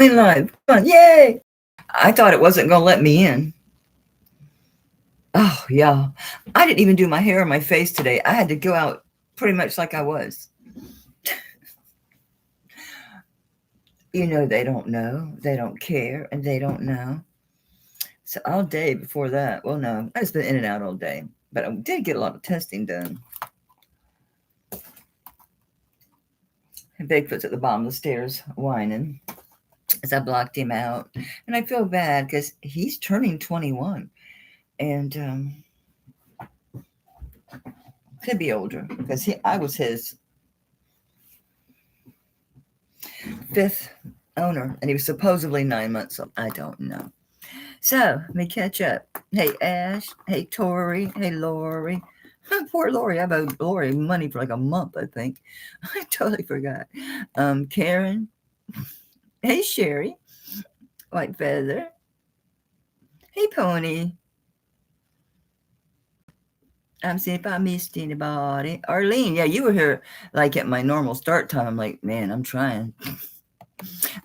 live. Come on, yay! I thought it wasn't going to let me in. Oh, yeah. I didn't even do my hair or my face today. I had to go out pretty much like I was. You know, they don't know, they don't care, and they don't know. So all day before that, well, no, I just been in and out all day, but I did get a lot of testing done. And Bigfoot's at the bottom of the stairs whining as I blocked him out. And I feel bad because he's turning 21 and could be older because I was his fifth owner and he was supposedly 9 months old. I don't know. So let me catch up. Hey, Ash. Hey, Tori. Hey, Lori. Poor Lori. I've owed Lori money for like a month, I think. I totally forgot. Karen. Hey, Sherry. White Feather. Hey, Pony. I'm seeing if I missed anybody. Arlene, yeah, you were here like at my normal start time. I'm like, man, I'm trying.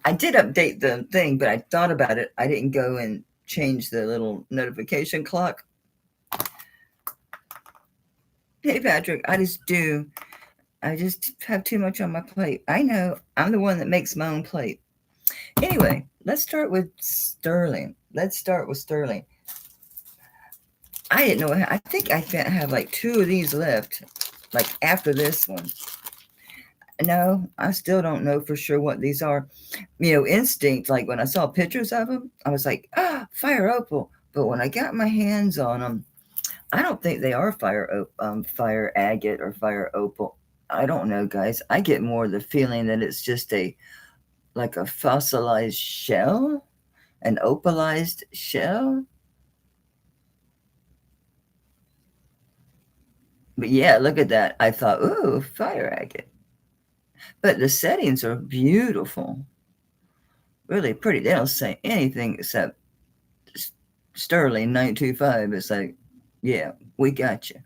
I did update the thing, but I thought about it. I didn't go and change the little notification clock. Hey, Patrick, I just have too much on my plate. I know. I'm the one that makes my own plate. Anyway, let's start with Sterling. I didn't know. I think I have like 2 of these left, like after this one. No, I still don't know for sure what these are. You know, instinct, like when I saw pictures of them, I was like, fire opal. But when I got my hands on them, I don't think they are fire agate or fire opal. I don't know, guys. I get more the feeling that it's just like a fossilized shell, an opalized shell. But yeah, look at that. I thought, ooh, fire agate. But the settings are beautiful. Really pretty. They don't say anything except Sterling 925. It's like, yeah, we got you.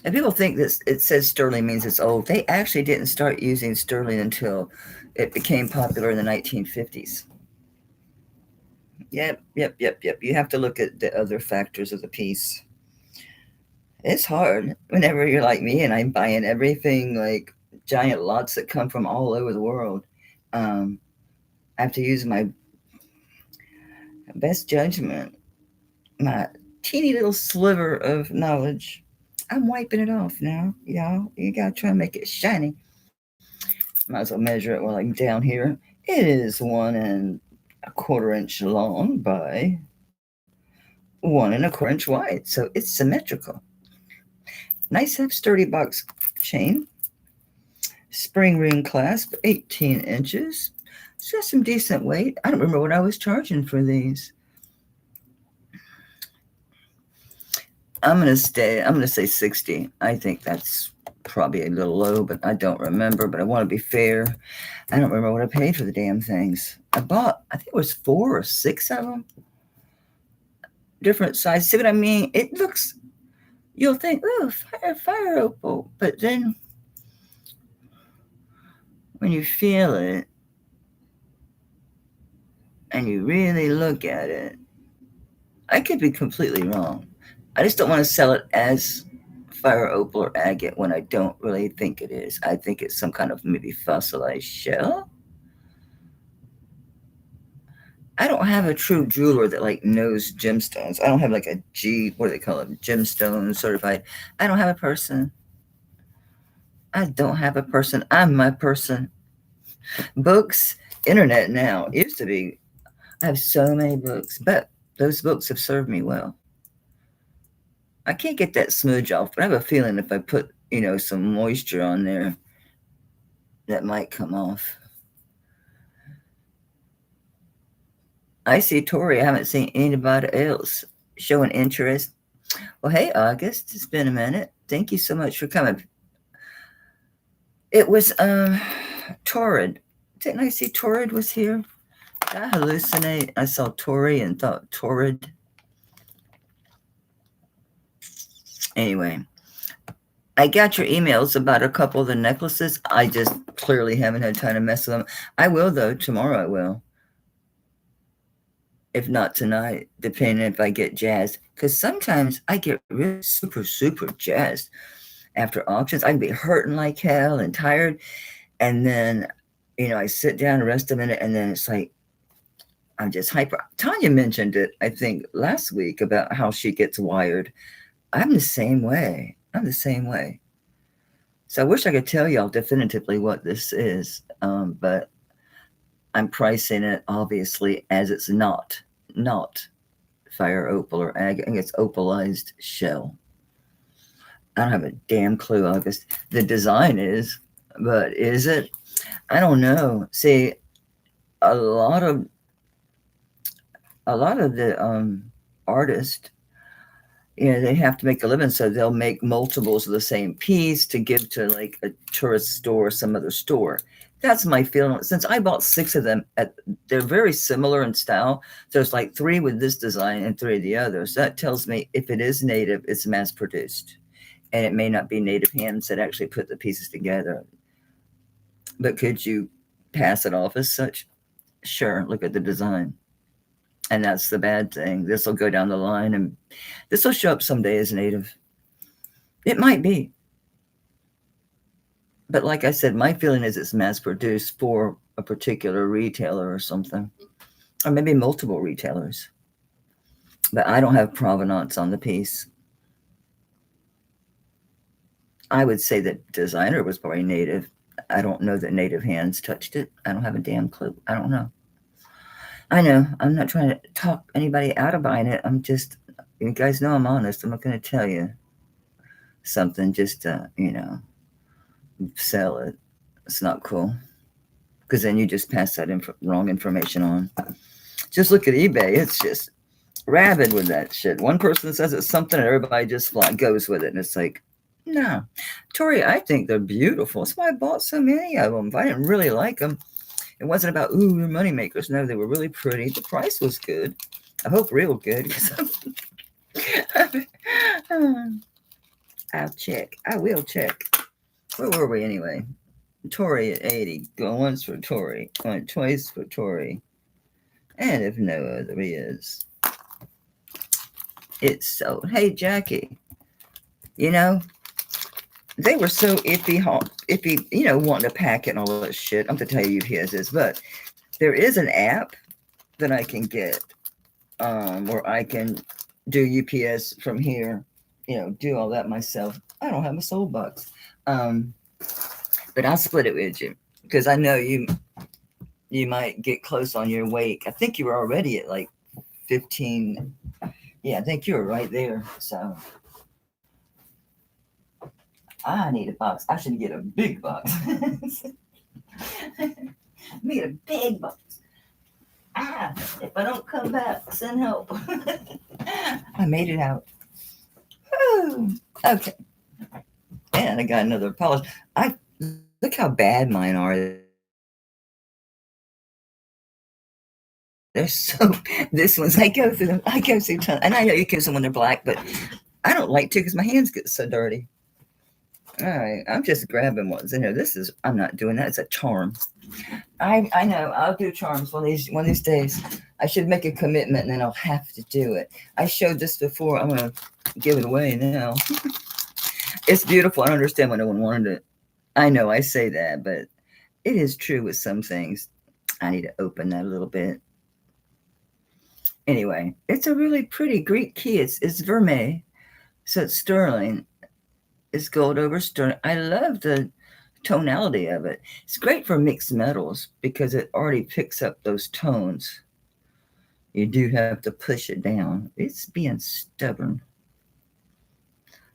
And people think that it says sterling means it's old. They actually didn't start using sterling until it became popular in the 1950s. Yep. You have to look at the other factors of the piece. It's hard whenever you're like me and I'm buying everything like giant lots that come from all over the world. I have to use my best judgment, my teeny little sliver of knowledge. I'm wiping it off now, y'all. You gotta try and make it shiny. Might as well measure it while I'm down here. It is 1 1/4 inch long by 1 1/4 inch wide, so it's symmetrical. Nice, have sturdy box chain. Spring ring clasp, 18 inches. It's got some decent weight. I don't remember what I was charging for these. I'm gonna say 60. I think that's probably a little low, but I don't remember. But I want to be fair. I don't remember what I paid for the damn things. I think it was 4 or 6 of them. Different size. See what I mean? It looks, you'll think, oh, fire opal. But then when you feel it and you really look at it, I could be completely wrong. I just don't want to sell it as fire opal or agate when I don't really think it is. I think it's some kind of maybe fossilized shell. I don't have a true jeweler that like knows gemstones. I don't have like what do they call it? Gemstone certified. I don't have a person. I'm my person. Books, internet now. It used to be, I have so many books, but those books have served me well. I can't get that smudge off, but I have a feeling if I put, some moisture on there, that might come off. I see Tori. I haven't seen anybody else showing interest. Well, hey, August. It's been a minute. Thank you so much for coming. It was Torrid. Didn't I see Torrid was here? Did I hallucinate? I saw Tori and thought Torrid. Anyway, I got your emails about a couple of the necklaces. I just clearly haven't had time to mess with them. I will, though. Tomorrow I will. If not tonight, depending if I get jazzed. Because sometimes I get really super, super jazzed after auctions. I can be hurting like hell and tired. And then, I sit down and rest a minute. And then it's like, I'm just hyper. Tanya mentioned it, I think, last week about how she gets wired. I'm the same way. I'm the same way. So I wish I could tell y'all definitively what this is, but I'm pricing it obviously as it's not fire opal or agate. I think it's opalized shell. I don't have a damn clue, August. The design is, but is it? I don't know. See, a lot of the artists, they have to make a living, so they'll make multiples of the same piece to give to like a tourist store or some other store. That's my feeling. Since I bought 6 of them, they're very similar in style. There's like 3 with this design and 3 of the others. That tells me if it is native, it's mass produced, and it may not be native hands that actually put the pieces together. But could you pass it off as such? Sure. Look at the design. And that's the bad thing. This will go down the line and this will show up someday as native. It might be. But like I said, my feeling is it's mass produced for a particular retailer or something, or maybe multiple retailers. But I don't have provenance on the piece. I would say that designer was probably native. I don't know that native hands touched it. I don't have a damn clue. I don't know. I know. I'm not trying to talk anybody out of buying it. I'm just, you guys know I'm honest. I'm not going to tell you something just to, sell it. It's not cool. Because then you just pass that wrong information on. Just look at eBay. It's just rabid with that shit. One person says it's something and everybody just goes with it. And it's like, no. Tori, I think they're beautiful. That's why I bought so many of them. If I didn't really like them, it wasn't about, ooh, they're money makers. No, they were really pretty. The price was good. I hope real good. I'll check. I will check. Where were we anyway? Tori at 80. Going once for Tori. Going twice for Tori. And if no other is, it's sold. Hey, Jackie. They were so iffy, wanting to pack it and all that shit. I'm to tell you UPS, but there is an app that I can get where I can do UPS from here, do all that myself. I don't have a soul box. But I'll split it with you because I know you might get close on your weight. I think you were already at like 15. Yeah, I think you were right there. So I need a box. I should get a big box. Let me get a big box. If I don't come back, send help. I made it out. Woo. Okay. And I got another polish. Look how bad mine are. They're so, this one's, I go through them. I go through tons. And I know you can use them when they're black, but I don't like to because my hands get so dirty. All right, I'm just grabbing what's in here. I'm not doing that. It's a charm. I know. I'll do charms one of these days. I should make a commitment and then I'll have to do it. I showed this before. I'm going to give it away now. It's beautiful. I don't understand why no one wanted it. I know I say that, but it is true with some things. I need to open that a little bit. Anyway, it's a really pretty Greek key. It's vermeil, so it's sterling. It's gold over sterling. I love the tonality of it. It's great for mixed metals because it already picks up those tones. You do have to push it down. It's being stubborn.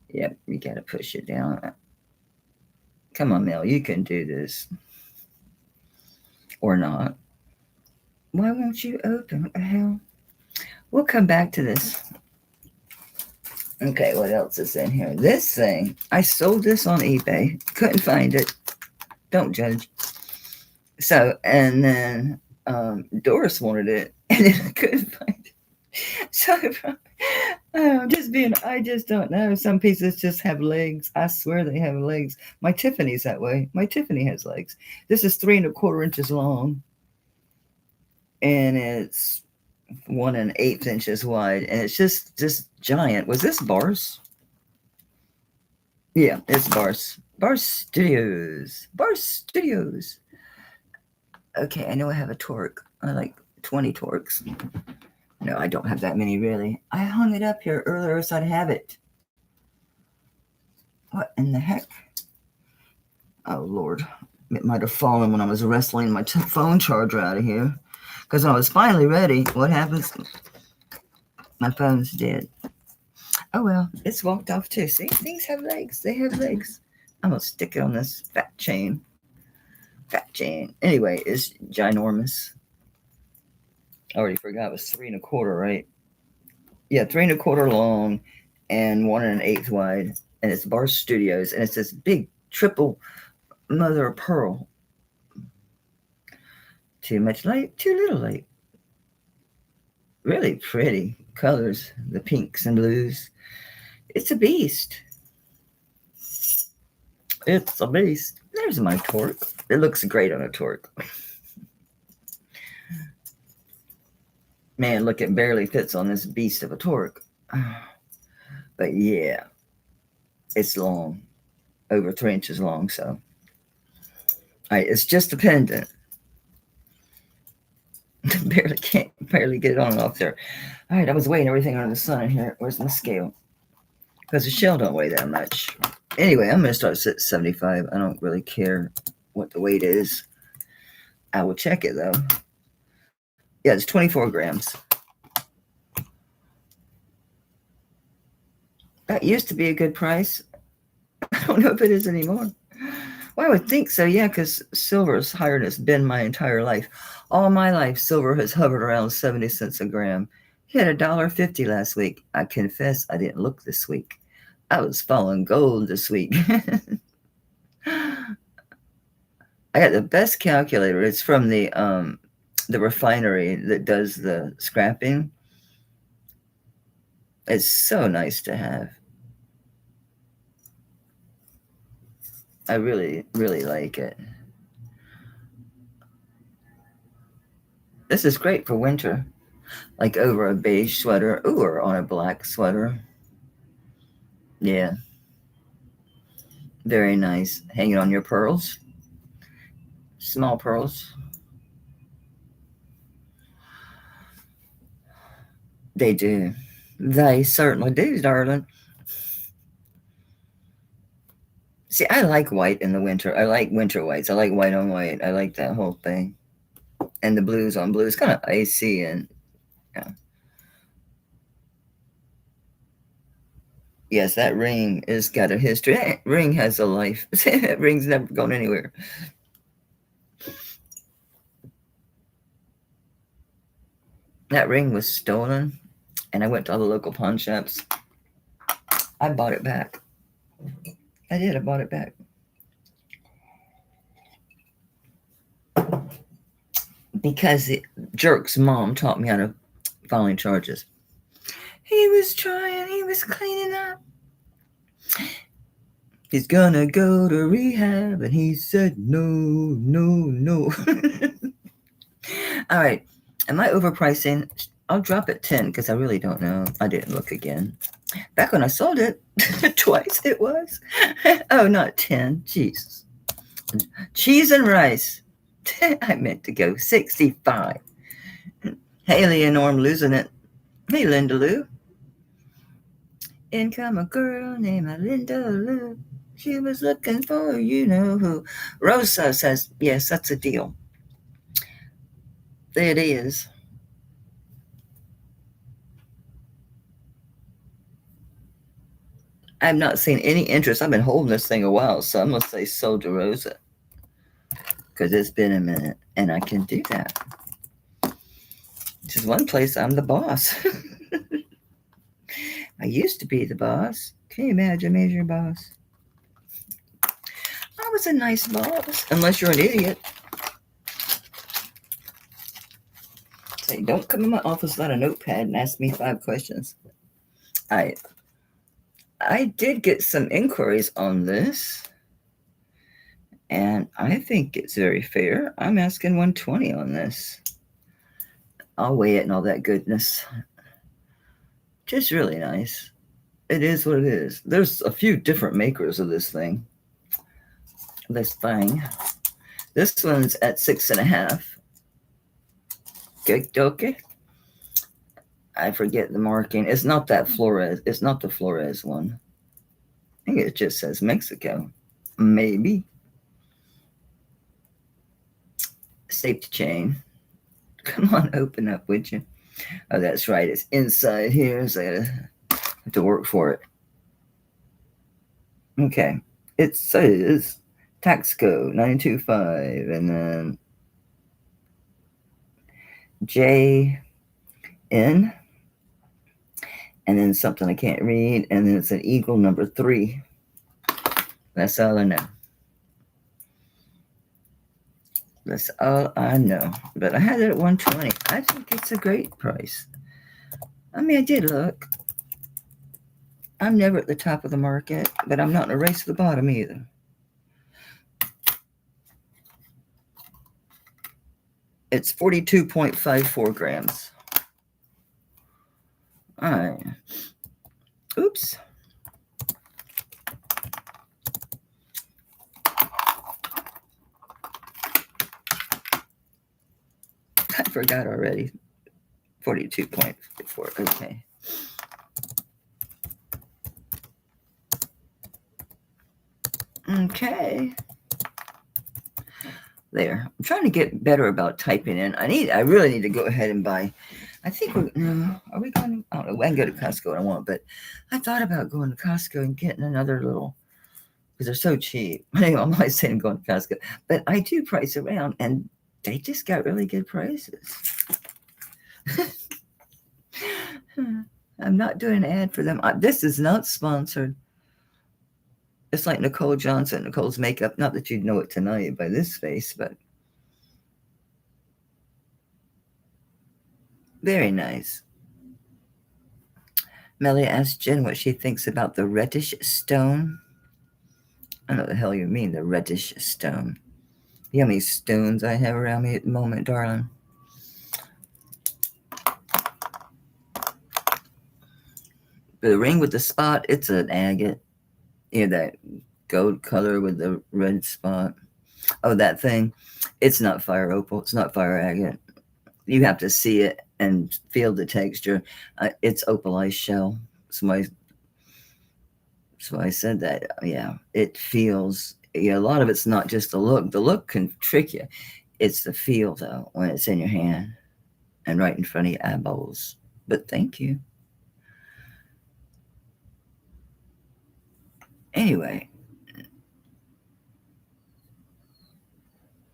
Yep, you got to push it down. Come on, Mel, you can do this. Or not. Why won't you open? What the hell? We'll come back to this. Okay, what else is in here? This thing, I sold this on eBay. Couldn't find it. Don't judge. So, and then Doris wanted it, and then I couldn't find it. So I just don't know. Some pieces just have legs. I swear they have legs. My Tiffany's that way. My Tiffany has legs. This is 3 1/4 inches long. And it's 1 1/8 inches wide. And it's just giant. Was this Bars? Yeah, it's Bars. Bars Studios. Bars Studios. Okay, I know I have a torque. I like 20 torques. No, I don't have that many really. I hung it up here earlier so I'd have it. What in the heck? Oh, Lord. It might have fallen when I was wrestling my phone charger out of here. Because when I was finally ready, what happens? My phone's dead. Oh, well, it's walked off too. See, things have legs. They have legs. I'm going to stick it on this fat chain. Fat chain. Anyway, it's ginormous. I already forgot it was 3 1/4, right? Yeah, 3 1/4 long and 1 1/8 wide. And it's Bar Studios. And it's this big triple mother of pearl. Too much light, too little light. Really pretty colors, the pinks and blues. It's a beast. It's a beast. There's my torque. It looks great on a torque. Man, look, it barely fits on this beast of a torque. But yeah, it's long, over 3 inches long. So, all right, it's just a pendant. barely get it on and off there. All right, I was weighing everything under the sun in here. Where's my scale? Because the shell don't weigh that much. Anyway, I'm going to start at 75. I don't really care what the weight is. I will check it, though. Yeah, it's 24 grams. That used to be a good price. I don't know if it is anymore. Well, I would think so, yeah, because silver is higher than it's been my entire life. All my life, silver has hovered around 70 cents a gram. He had $1.50 last week. I confess I didn't look this week. I was following gold this week. I got the best calculator. It's from the refinery that does the scrapping. It's so nice to have. I really, really like it. This is great for winter, like over a beige sweater or on a black sweater. Yeah. Very nice. Hang it on your pearls. Small pearls. They do. They certainly do, darling. See, I like white in the winter. I like winter whites. I like white on white. I like that whole thing. And the blues on blues. Kind of icy and yeah. Yes, that ring has got a history. That ring has a life. That ring's never gone anywhere. That ring was stolen, and I went to all the local pawn shops. I bought it back. I did. I bought it back. Because the jerk's mom taught me how to file charges. He was trying. He was cleaning up. He's gonna go to rehab, and he said no, no, no. All right. Am I overpricing? I'll drop it 10 because I really don't know. I didn't look again. Back when I sold it, twice it was. Oh, not 10. Jesus. Cheese and rice. I meant to go 65. Haley and Norm losing it. Hey, Linda Lou. In come a girl named Linda Lou. She was looking for you know who. Rosa says, yes, that's a deal. It is. I've not seen any interest. I've been holding this thing a while, so I'm going to say sold to Rosa. Because it's been a minute, and I can do that. Just one place I'm the boss. I used to be the boss. Can you imagine me as your boss? I was a nice boss, unless you're an idiot. Say, don't come in my office without a notepad and ask me 5 questions. I did get some inquiries on this, and I think it's very fair. I'm asking 120 on this. I'll weigh it and all that goodness. Just really nice. It is what it is. There's a few different makers of this thing. This thing. This one's at 6.5. Okay. I forget the marking. It's not that Flores. It's not the Flores one. I think it just says Mexico. Maybe. Safety chain. Come on, open up, would you? Oh, that's right. It's inside here, so I have to work for it. Okay. It says tax code 925 and then JN and then something I can't read, and then it's an eagle number 3. That's all I know. That's all I know. But I had it at 120. I think it's a great price. I mean, I did look. I'm never at the top of the market, but I'm not in a race to the bottom either. It's 42.54 grams. All right. Oops. I forgot already. 42.4. Okay. Okay. There. I'm trying to get better about typing in. I really need to go ahead and buy. I think are we going? I don't know. I can go to Costco if I want, but I thought about going to Costco and getting another little, because they're so cheap. Anyway, I'm always saying going to Costco, but I do price around, and they just got really good prices. I'm not doing an ad for them. This is not sponsored. It's like Nicole Johnson, Nicole's makeup. Not that you'd know it tonight by this face, but very nice. Melly asked Jen what she thinks about the reddish stone. I don't know what the hell you mean, the reddish stone. You know how many stones I have around me at the moment, darling? The ring with the spot, it's an agate. You know, that gold color with the red spot. Oh, that thing. It's not fire opal. It's not fire agate. You have to see it and feel the texture. It's opalized shell. So I said that. Yeah, it feels. Yeah, a lot of it's not just the look. The look can trick you. It's the feel, though, when it's in your hand and right in front of your eyeballs. But thank you. Anyway.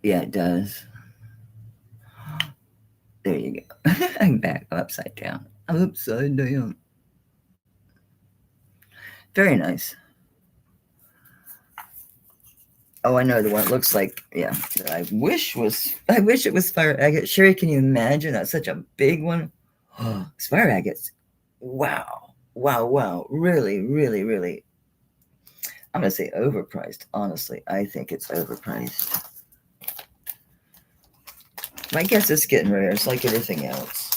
Yeah, it does. There you go. I'm back upside down. I'm upside down. Very nice. Oh, I know the one it looks like. Yeah, I wish it was fire agate. Sherry, can you imagine? That's such a big one. Oh, it's fire agates. Wow. Really, really, really. I'm gonna say overpriced. Honestly, I think it's overpriced. My guess it's getting rare. It's like everything else.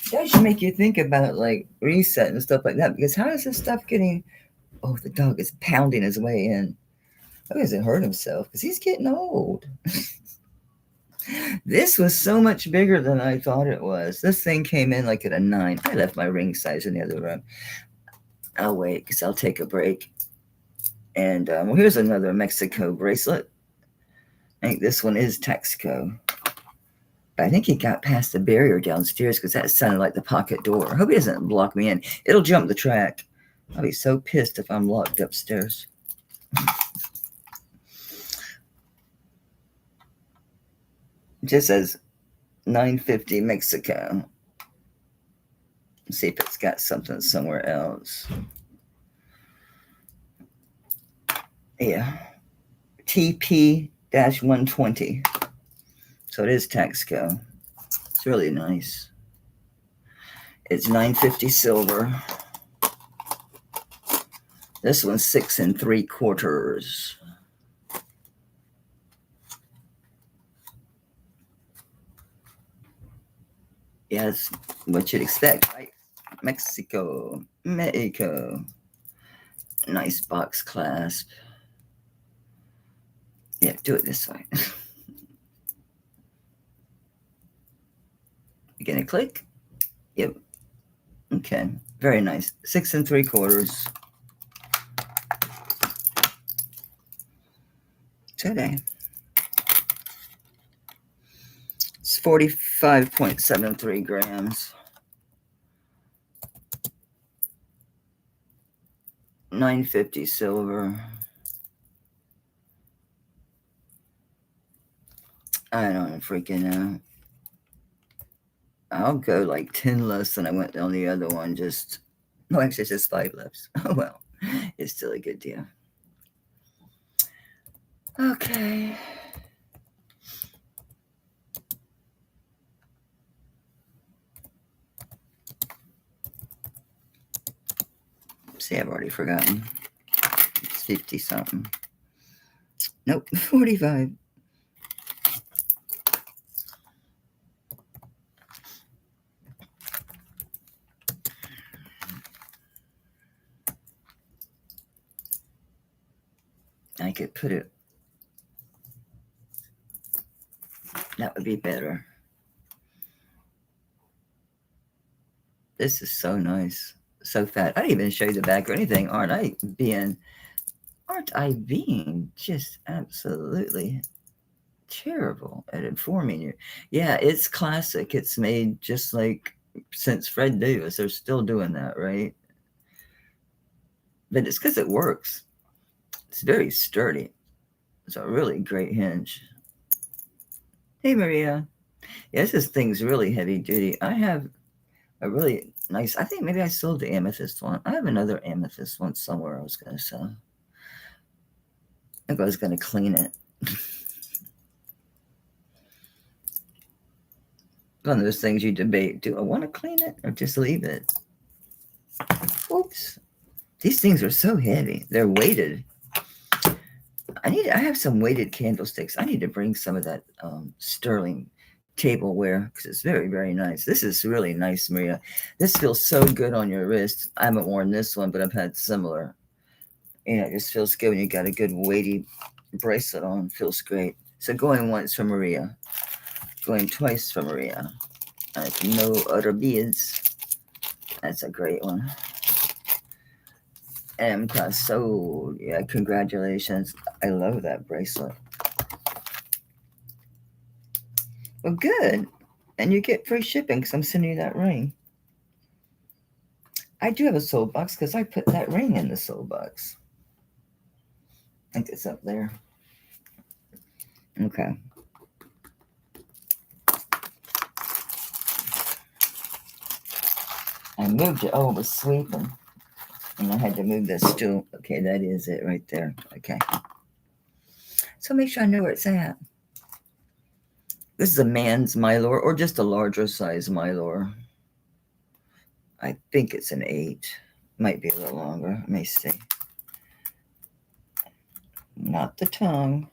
It does make you think about like reset and stuff like that, because how is this stuff getting? Oh, the dog is pounding his way in. He doesn't hurt himself because he's getting old. This was so much bigger than I thought it was. This thing came in like at a 9. I left my ring size in the other room. I'll wait because I'll take a break. And well, here's another Mexico bracelet. I think this one is Texaco. But I think he got past the barrier downstairs because that sounded like the pocket door. I hope he doesn't block me in. It'll jump the track. I'll be so pissed if I'm locked upstairs. It just says 950 Mexico. Let's see if it's got something somewhere else. Yeah. TP-120. So it is Texaco. It's really nice. It's $9.50 silver. This one's 6 3/4. Yeah, that's what you'd expect, right? Mexico. Nice box clasp. Yeah, do it this way. You gonna click? Yep. Okay, very nice. 6 3/4. Today. It's 45.73 grams. $9.50 silver. I don't freaking know. I'll go like 10 less than I went on the other one. Just, no, actually, it's just 5 left. Oh, well, it's still a good deal. Okay. See, I've already forgotten. It's 50 something. Nope, 45. I could put it. That would be better. This is so nice. So fat. I didn't even show you the back or anything. Aren't I being just absolutely terrible at informing you? Yeah, it's classic. It's made just like since Fred Davis. They're still doing that, right? But it's because it works. It's very sturdy. It's a really great hinge. Hey, Maria. Yes, this thing's really heavy duty. I have a really nice, I think maybe I sold the amethyst one. I have another amethyst one somewhere I was going to sell. I think I was going to clean it. One of those things you debate. Do I want to clean it or just leave it? Oops. These things are so heavy. They're weighted. I have some weighted candlesticks. I need to bring some of that sterling tableware because it's very, very nice. This is really nice, Maria. This feels so good on your wrist. I haven't worn this one, but I've had similar. You know, it just feels good when you got a good weighty bracelet on. Feels great. So going once for Maria. Going twice for Maria. No other beads. That's a great one. M class. So yeah, congratulations. I love that bracelet. Well, good. And you get free shipping because I'm sending you that ring. I do have a soul box because I put that ring in the soul box. I think it's up there. Okay. I moved it. Oh, it was sweeping. And I had to move this stool. Okay, that is it right there. Okay. So make sure I know where it's at. This is a man's Mylor or just a larger size Mylor. I think it's an 8. Might be a little longer. Let me see. Not the tongue.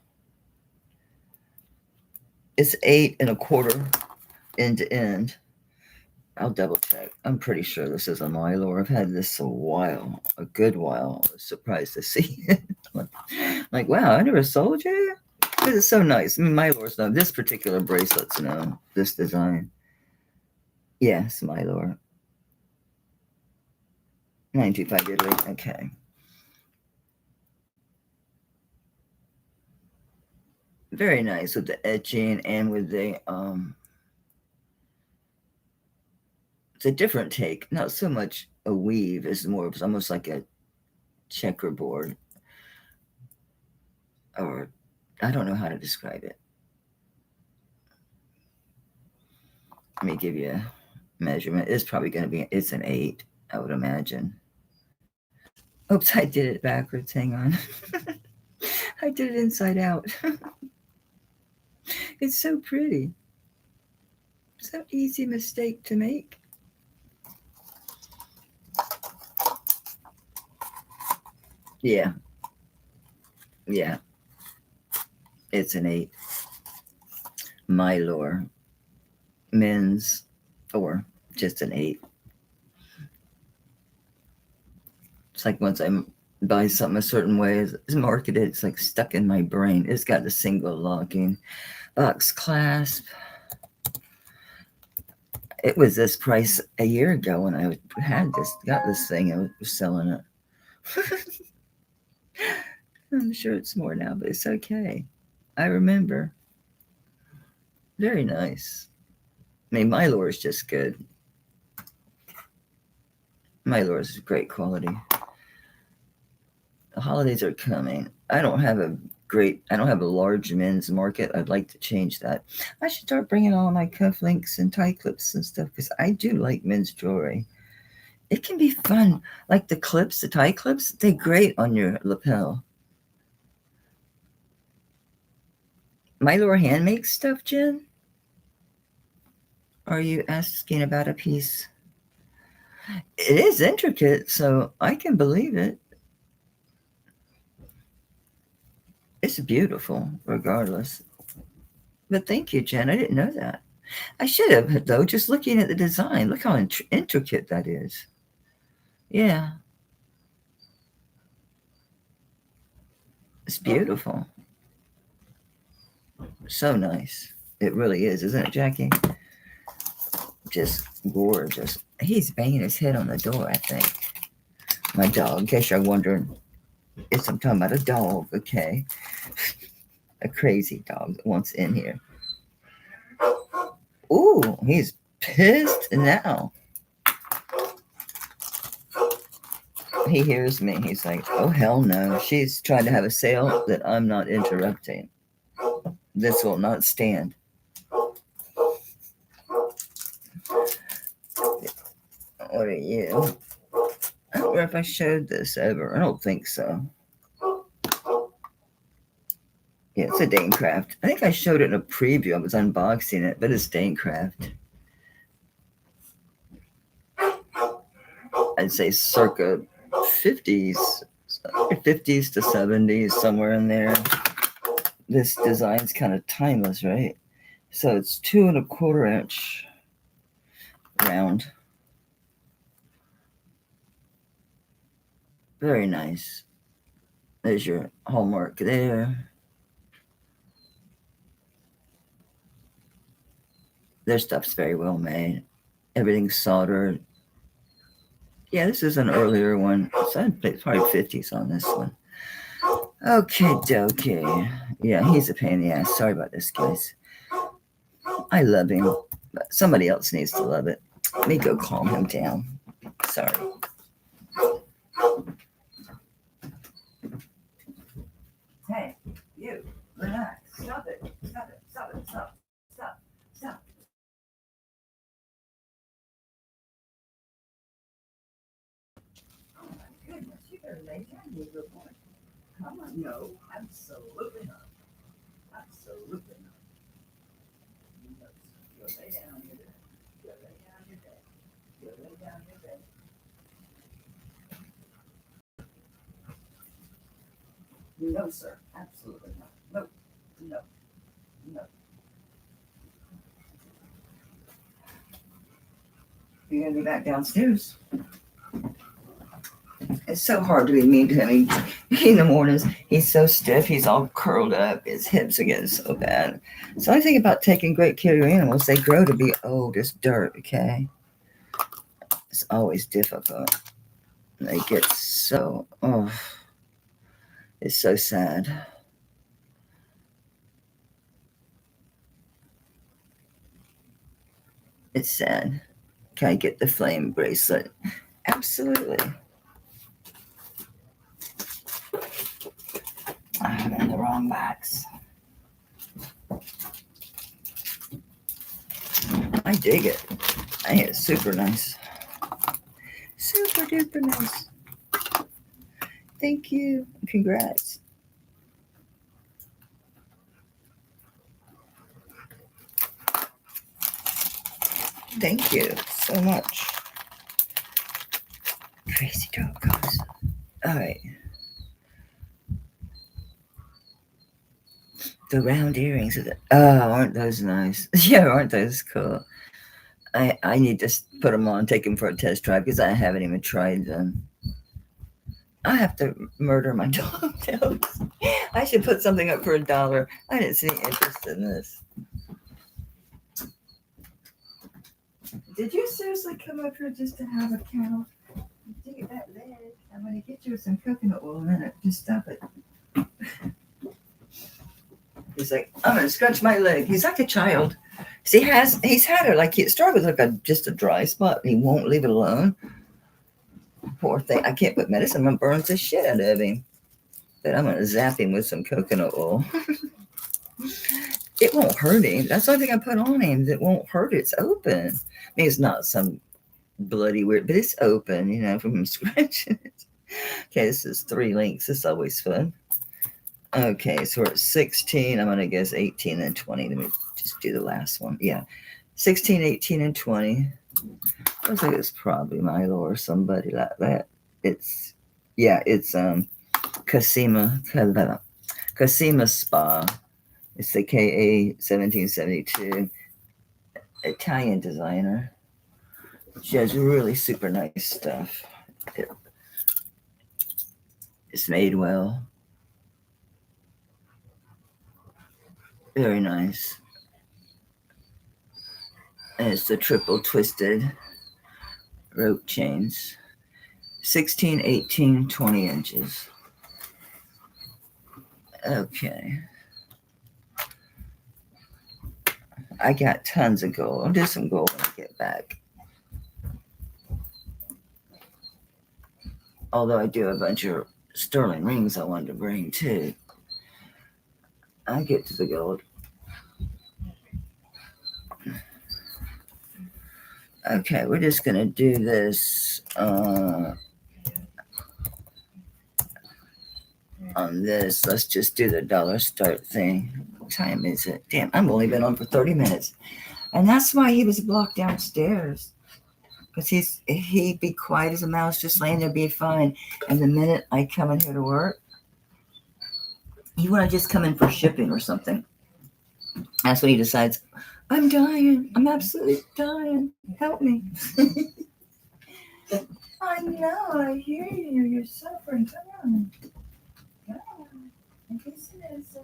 It's 8 1/4 end to end. I'll double check. I'm pretty sure this is a Mylor. I've had this a while, a good while. I was surprised to see it. like, wow, I never sold you. This is so nice. I mean, Mylor's known. This particular bracelet's known. This design. Yes, Mylor. 925 Italy. Okay. Very nice with the etching and with the it's a different take. Not so much a weave, it's more, it's almost like a checkerboard. Or I don't know how to describe it. Let me give you a measurement. It's probably going to be, it's an 8, I would imagine. Oops, I did it backwards. Hang on. I did it inside out. It's so pretty. So easy mistake to make. Yeah. Yeah. It's an 8. Mylor. Men's. Or just an 8. It's like once I buy something a certain way, it's marketed, it's like stuck in my brain. It's got a single locking box clasp. It was this price a year ago when I got this thing. I was selling it. I'm sure it's more now, but it's okay. I remember. Very nice. I mean, Mylor is just good. Mylor is great quality. The holidays are coming. I don't have a large men's market. I'd like to change that. I should start bringing all my cufflinks and tie clips and stuff because I do like men's jewelry. It can be fun. Like the clips, the tie clips, they're great on your lapel. Mylor hand makes stuff, Jen? Are you asking about a piece? It is intricate, so I can believe it. It's beautiful, regardless. But thank you, Jen. I didn't know that. I should have, though, just looking at the design. Look how intricate that is. Yeah. It's beautiful. So nice. It really is, isn't it, Jackie? Just gorgeous. He's banging his head on the door, I think. My dog, in case you're wondering. Yes, I'm talking about a dog, okay? A crazy dog that wants in here. Ooh, he's pissed now. He hears me. He's like, oh, hell no. She's trying to have a sale that I'm not interrupting. This will not stand. What are you? I don't know if I showed this ever. I don't think so. Yeah, it's a Danecraft. I think I showed it in a preview. I was unboxing it, but it's Danecraft. I'd say circa 50s to 70s, somewhere in there. This design's kind of timeless, right? So it's 2 1/4 inch round. Very nice. There's your hallmark there. Their stuff's very well made. Everything's soldered. Yeah, this is an earlier one. So I'd say probably 50s on this one. Okay, dokie. Yeah, he's a pain in the ass. Sorry about this, guys. I love him, but somebody else needs to love it. Let me go calm him down. Sorry. Hey, you, relax. Stop it. Stop it. Stop it. Stop. Stop. Stop. Oh my goodness, you better lay down, you good boy. Come on. No, absolutely not. Absolutely not. No, go lay down your bed. Go lay down your bed. Go lay down your bed. No, sir. Absolutely not. No. No. No. You're gonna be back downstairs. It's so hard to be mean to him. In the mornings, he's so stiff. He's all curled up. His hips are getting so bad. So I think about taking great care of your animals. They grow to be old as dirt, okay? It's always difficult. They get so, it's so sad. It's sad. Can I get the flame bracelet? Absolutely. I'm in the wrong box. I dig it. I think it's super nice. Super duper nice. Thank you. Congrats. Thank you so much. Crazy dog goes. All right. The round earrings. Oh, aren't those nice? Yeah, aren't those cool? I need to put them on, take them for a test drive because I haven't even tried them. I have to murder my dog tails. I should put something up for $1. I didn't see any interest in this. Did you seriously come up here just to have a cow? Dig that leg. I'm gonna get you some coconut oil in it. Just stop it. He's like, I'm gonna scratch my leg. He's like a child. See, he's had it like it started with like just a dry spot. He won't leave it alone. Poor thing. I can't put medicine. I'm gonna burn the shit out of him. But I'm gonna zap him with some coconut oil. It won't hurt him. That's the only thing I put on him that won't hurt. It's open. I mean, it's not some bloody weird, but it's open, from him scratching it. Okay, this is 3 links. This is always fun. Okay, so we're at 16. I'm going to guess 18 and 20. Let me just do the last one. Yeah, 16, 18, and 20. Looks like it's probably Milo or somebody like that. It's Casima Spa. It's the KA 1772 Italian designer. She has really super nice stuff. It's made well. Very nice. And it's the triple twisted rope chains. 16, 18, 20 inches. Okay. I got tons of gold. I'll do some gold when I get back. Although I do a bunch of sterling rings I wanted to bring too. I'll get to the gold. Okay, we're just going to do this on this. Let's just do the dollar start thing. What time is it? Damn, I've only been on for 30 minutes. And that's why he was blocked downstairs. Because he'd be quiet as a mouse, just laying there being fine. And the minute I come in here to work, he want to just come in for shipping or something. That's when he decides, I'm dying. I'm absolutely dying. Help me. I know. I hear you. You're suffering. Come on. Come on. I can see this.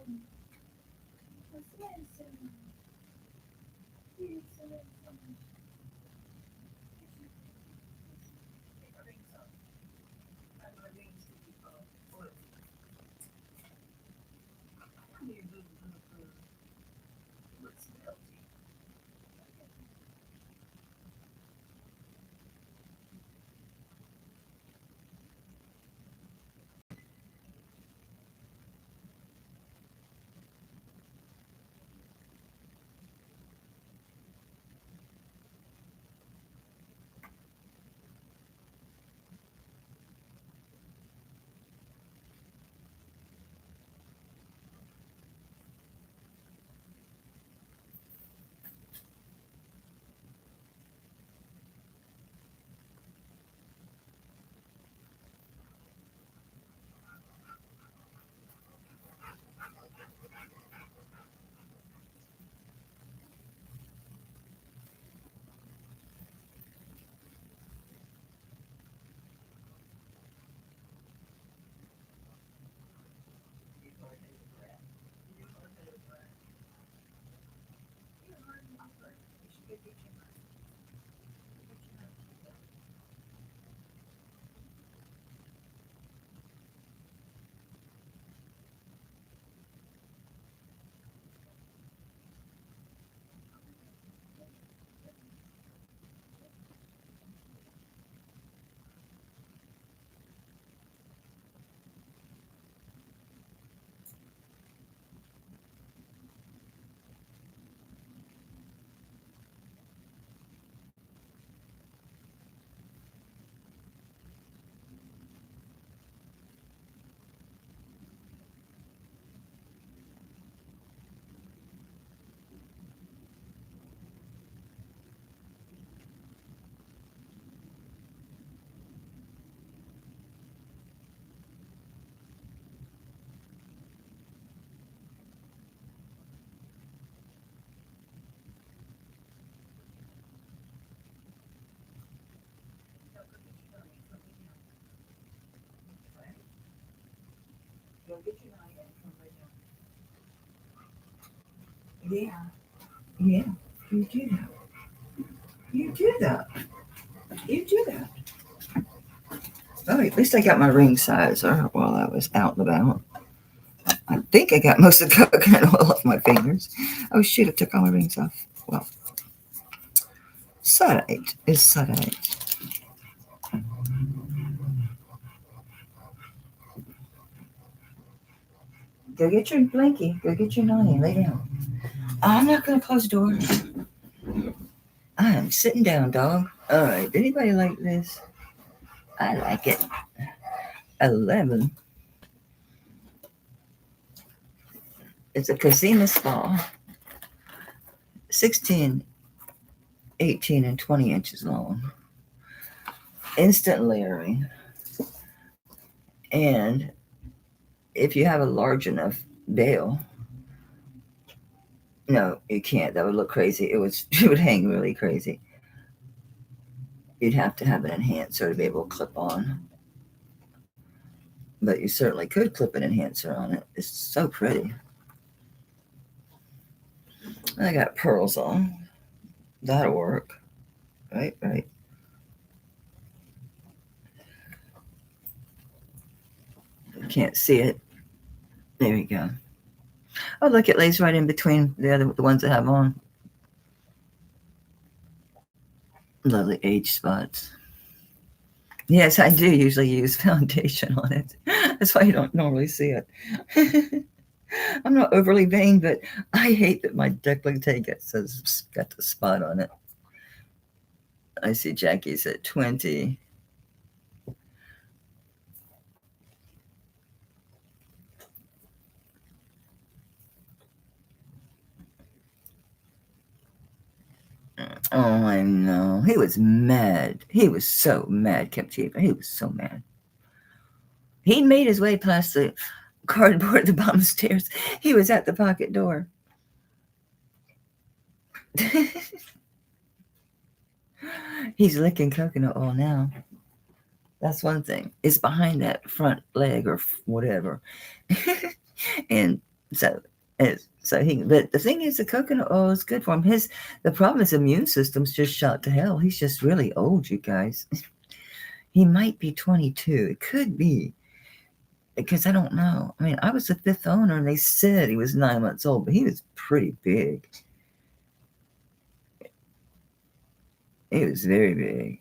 get your money and come right now. Yeah, you do that. You do that. You do that. Oh, at least I got my ring size while I was out and about. I think I got most of the coconut oil off my fingers. Oh, shoot, I took all my rings off. Well, Srry is Srry. Go get your blankie. Go get your nanny. Lay down. I'm not going to close the door. I am sitting down, dog. All right. Anybody like this? I like it. 11. It's a Casima spa. 16, 18, and 20 inches long. Instant layering. And if you have a large enough bail, no, you can't. That would look crazy. It would hang really crazy. You'd have to have an enhancer to be able to clip on. But you certainly could clip an enhancer on it. It's so pretty. I got pearls on. That'll work. Right. You can't see it. There we go. Oh, look, it lays right in between the ones I have on. Lovely age spots. Yes, I do usually use foundation on it. That's why you don't normally see it. I'm not overly vain, but I hate that my décolleté got the spot on it. I see Jackie's at 20. Oh, I know. He was mad. He was so mad, Captiva. He was so mad. He made his way past the cardboard at the bottom of the stairs. He was at the pocket door. He's licking coconut oil now. That's one thing. It's behind that front leg or whatever. And so but the thing is, the coconut oil is good for him. The problem is, immune system's just shot to hell. He's just really old, you guys. He might be 22. It could be, because I don't know. I mean, I was the 5th owner, and they said he was 9 months old, but he was pretty big. He was very big.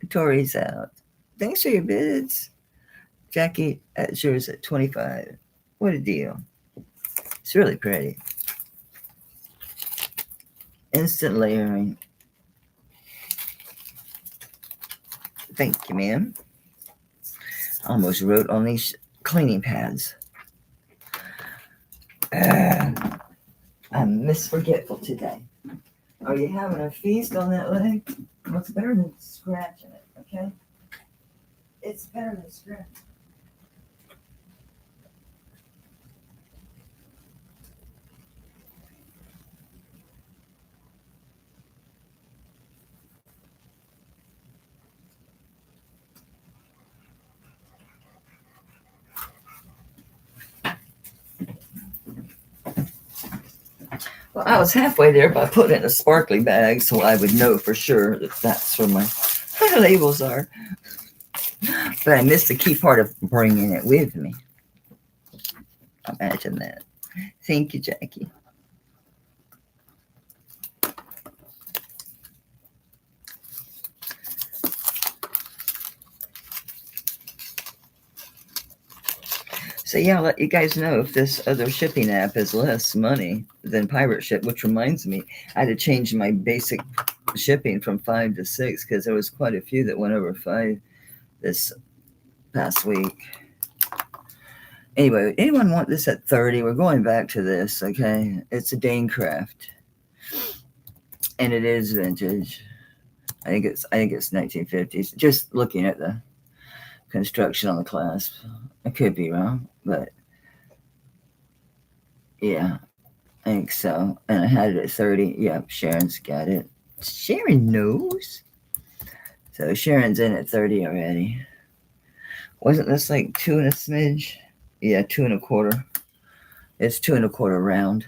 Tori's out. Thanks for your bids. Jackie, that's yours at 25. What a deal. It's really pretty. Instant layering. Thank you, ma'am. Almost wrote on these cleaning pads. I'm misforgetful today. Are you having a feast on that leg? Well, it's better than scratching it, okay? It's better than scratching. Well, I was halfway there by putting it in a sparkly bag so I would know for sure that that's where my labels are. But I missed the key part of bringing it with me. Imagine that. Thank you, Jackie. So yeah, I'll let you guys know if this other shipping app is less money than Pirate Ship, which reminds me, I had to change my basic shipping from 5 to 6 because there was quite a few that went over 5 this past week. Anyway, anyone want this at 30? We're going back to this, okay? It's a Danecraft, and it is vintage. I think it's 1950s. Just looking at the construction on the clasp, I could be wrong, but yeah, I think so. And I had it at 30. Yep, Sharon's got it. Sharon knows. So Sharon's in at 30 already. Wasn't this like 2 and a smidge? Yeah, 2 1/4. It's 2 1/4 round.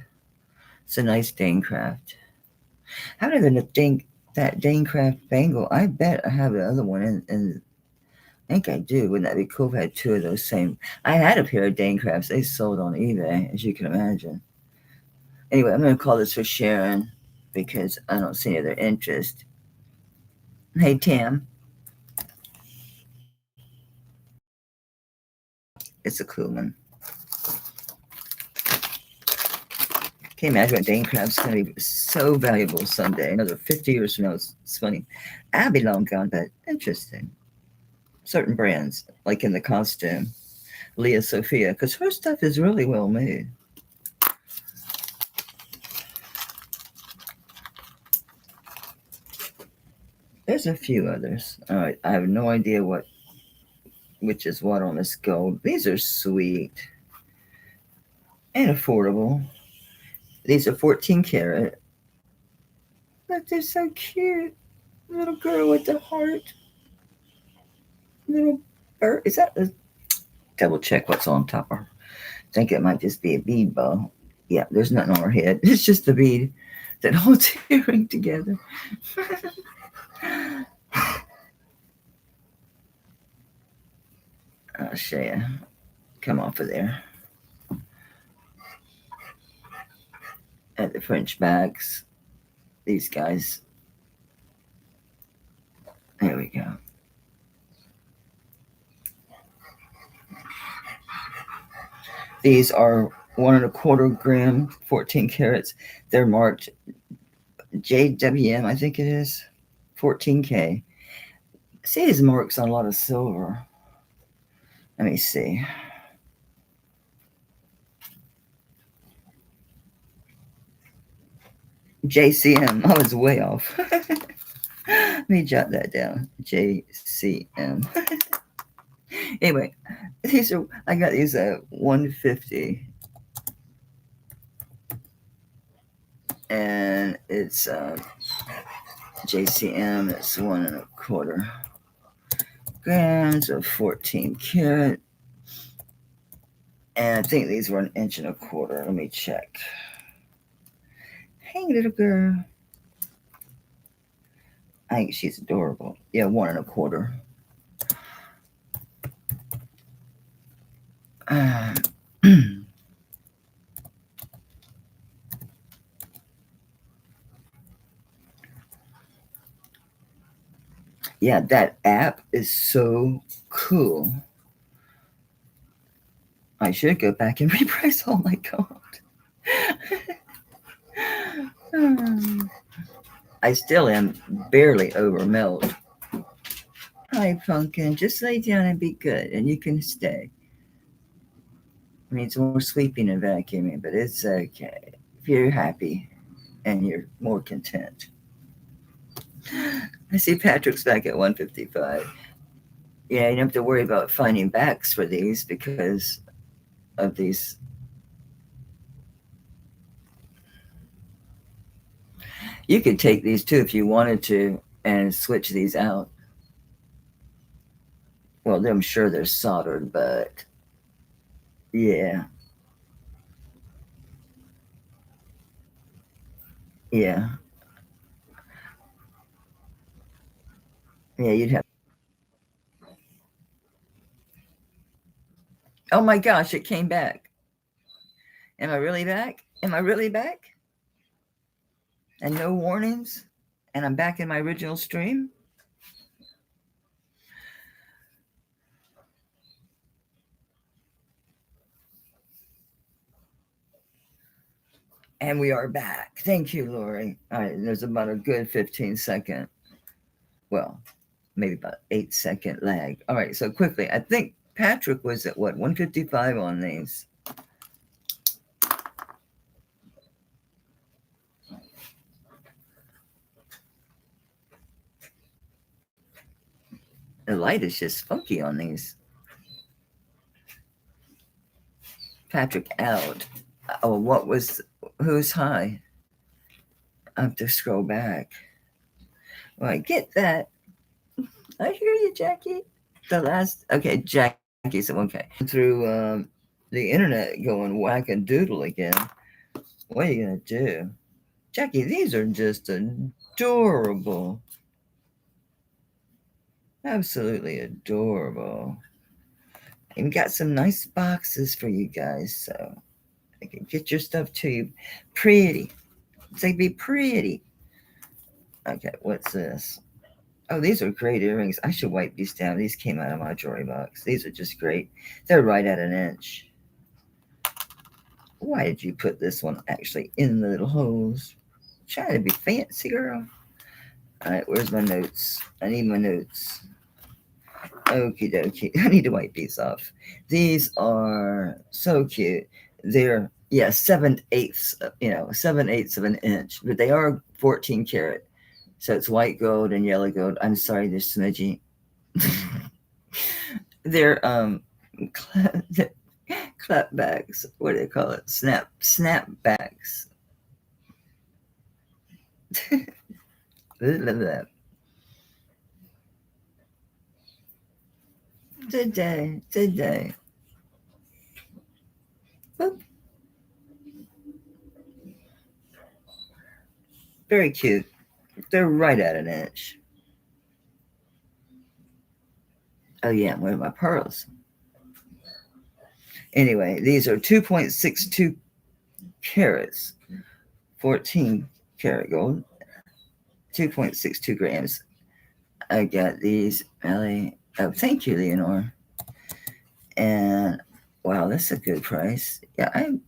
It's a nice Danecraft. How did I think that Danecraft bangle? I bet I have the other one, and I think I do. Wouldn't that be cool if I had two of those same? I had a pair of Danecrafts. They sold on eBay, as you can imagine. Anyway, I'm going to call this for Sharon because I don't see any other interest. Hey, Tam. It's a cool one. Can you imagine what Danecraft's going to be so valuable someday? Another 50 years from now. It's funny. I'll be long gone, but interesting. Certain brands, like in the costume, Leah Sophia, because her stuff is really well made. There's a few others. All right, I have no idea which is what on this gold. These are sweet and affordable. These are 14 karat, but they're so cute. Little girl with the heart. Little bird. Is that a double check what's on top of her? I think it might just be a bead ball. Yeah, there's nothing on her head. It's just the bead that holds the earring together. I'll show you. Come off of there. At the French bags. These guys. There we go. These are 1 1/4 gram, 14 carats. They're marked JWM, I think it is, 14K. See these marks on a lot of silver. Let me see. JCM. I was way off. Let me jot that down. JCM. Anyway, these are, I got these at 150. And it's JCM. It's 1 1/4 grams of 14 karat. And I think these were 1 1/4 inches. Let me check. Hey, little girl. I think she's adorable. Yeah, 1 1/4. Yeah, that app is so cool. I should go back and reprice all my gold. I still am barely over melt. Hi, Pumpkin. Just lay down and be good, and you can stay. It needs more sweeping and vacuuming, but it's okay if you're happy and you're more content. I see Patrick's back at 155. Yeah, you don't have to worry about finding backs for these because of these. You could take these too if you wanted to and switch these out. Well, I'm sure they're soldered, but yeah. Yeah. Yeah, you'd have. Oh my gosh, it came back. Am I really back? Am I really back? And no warnings? And I'm back in my original stream? And we are back. Thank you, Lori. All right, there's about a good 15-second, well, maybe about 8-second lag. All right, so quickly, I think Patrick was at what, 155 on these? The light is just funky on these. Patrick out. Oh, who's high? I have to scroll back. Well, I get that. I hear you, Jackie. Okay, Jackie's okay. Through the internet going whack and doodle again. What are you going to do? Jackie, these are just adorable. Absolutely adorable. And we got some nice boxes for you guys, so I can get your stuff to you. Pretty. Say be pretty. Okay, what's this? Oh, these are great earrings. I should wipe these down. These came out of my jewelry box. These are just great. They're right at an inch. Why did you put this one actually in the little holes? Trying to be fancy, girl. All right, where's my notes? I need my notes. Okie dokie. I need to wipe these off. These are so cute. They're 7/8, 7/8 of an inch, but they are 14 karat. So it's white gold and yellow gold. I'm sorry, they're smudgy. They're clapbacks. What do they call it? Snapbacks. Today. Boop. Very cute. They're right at an inch. Oh yeah, where are my pearls? Anyway, these are 2.62 carats, 14 karat gold, 2.62 grams. I got these, Ellie. Oh, thank you, Leonore. And wow, that's a good price. Yeah, I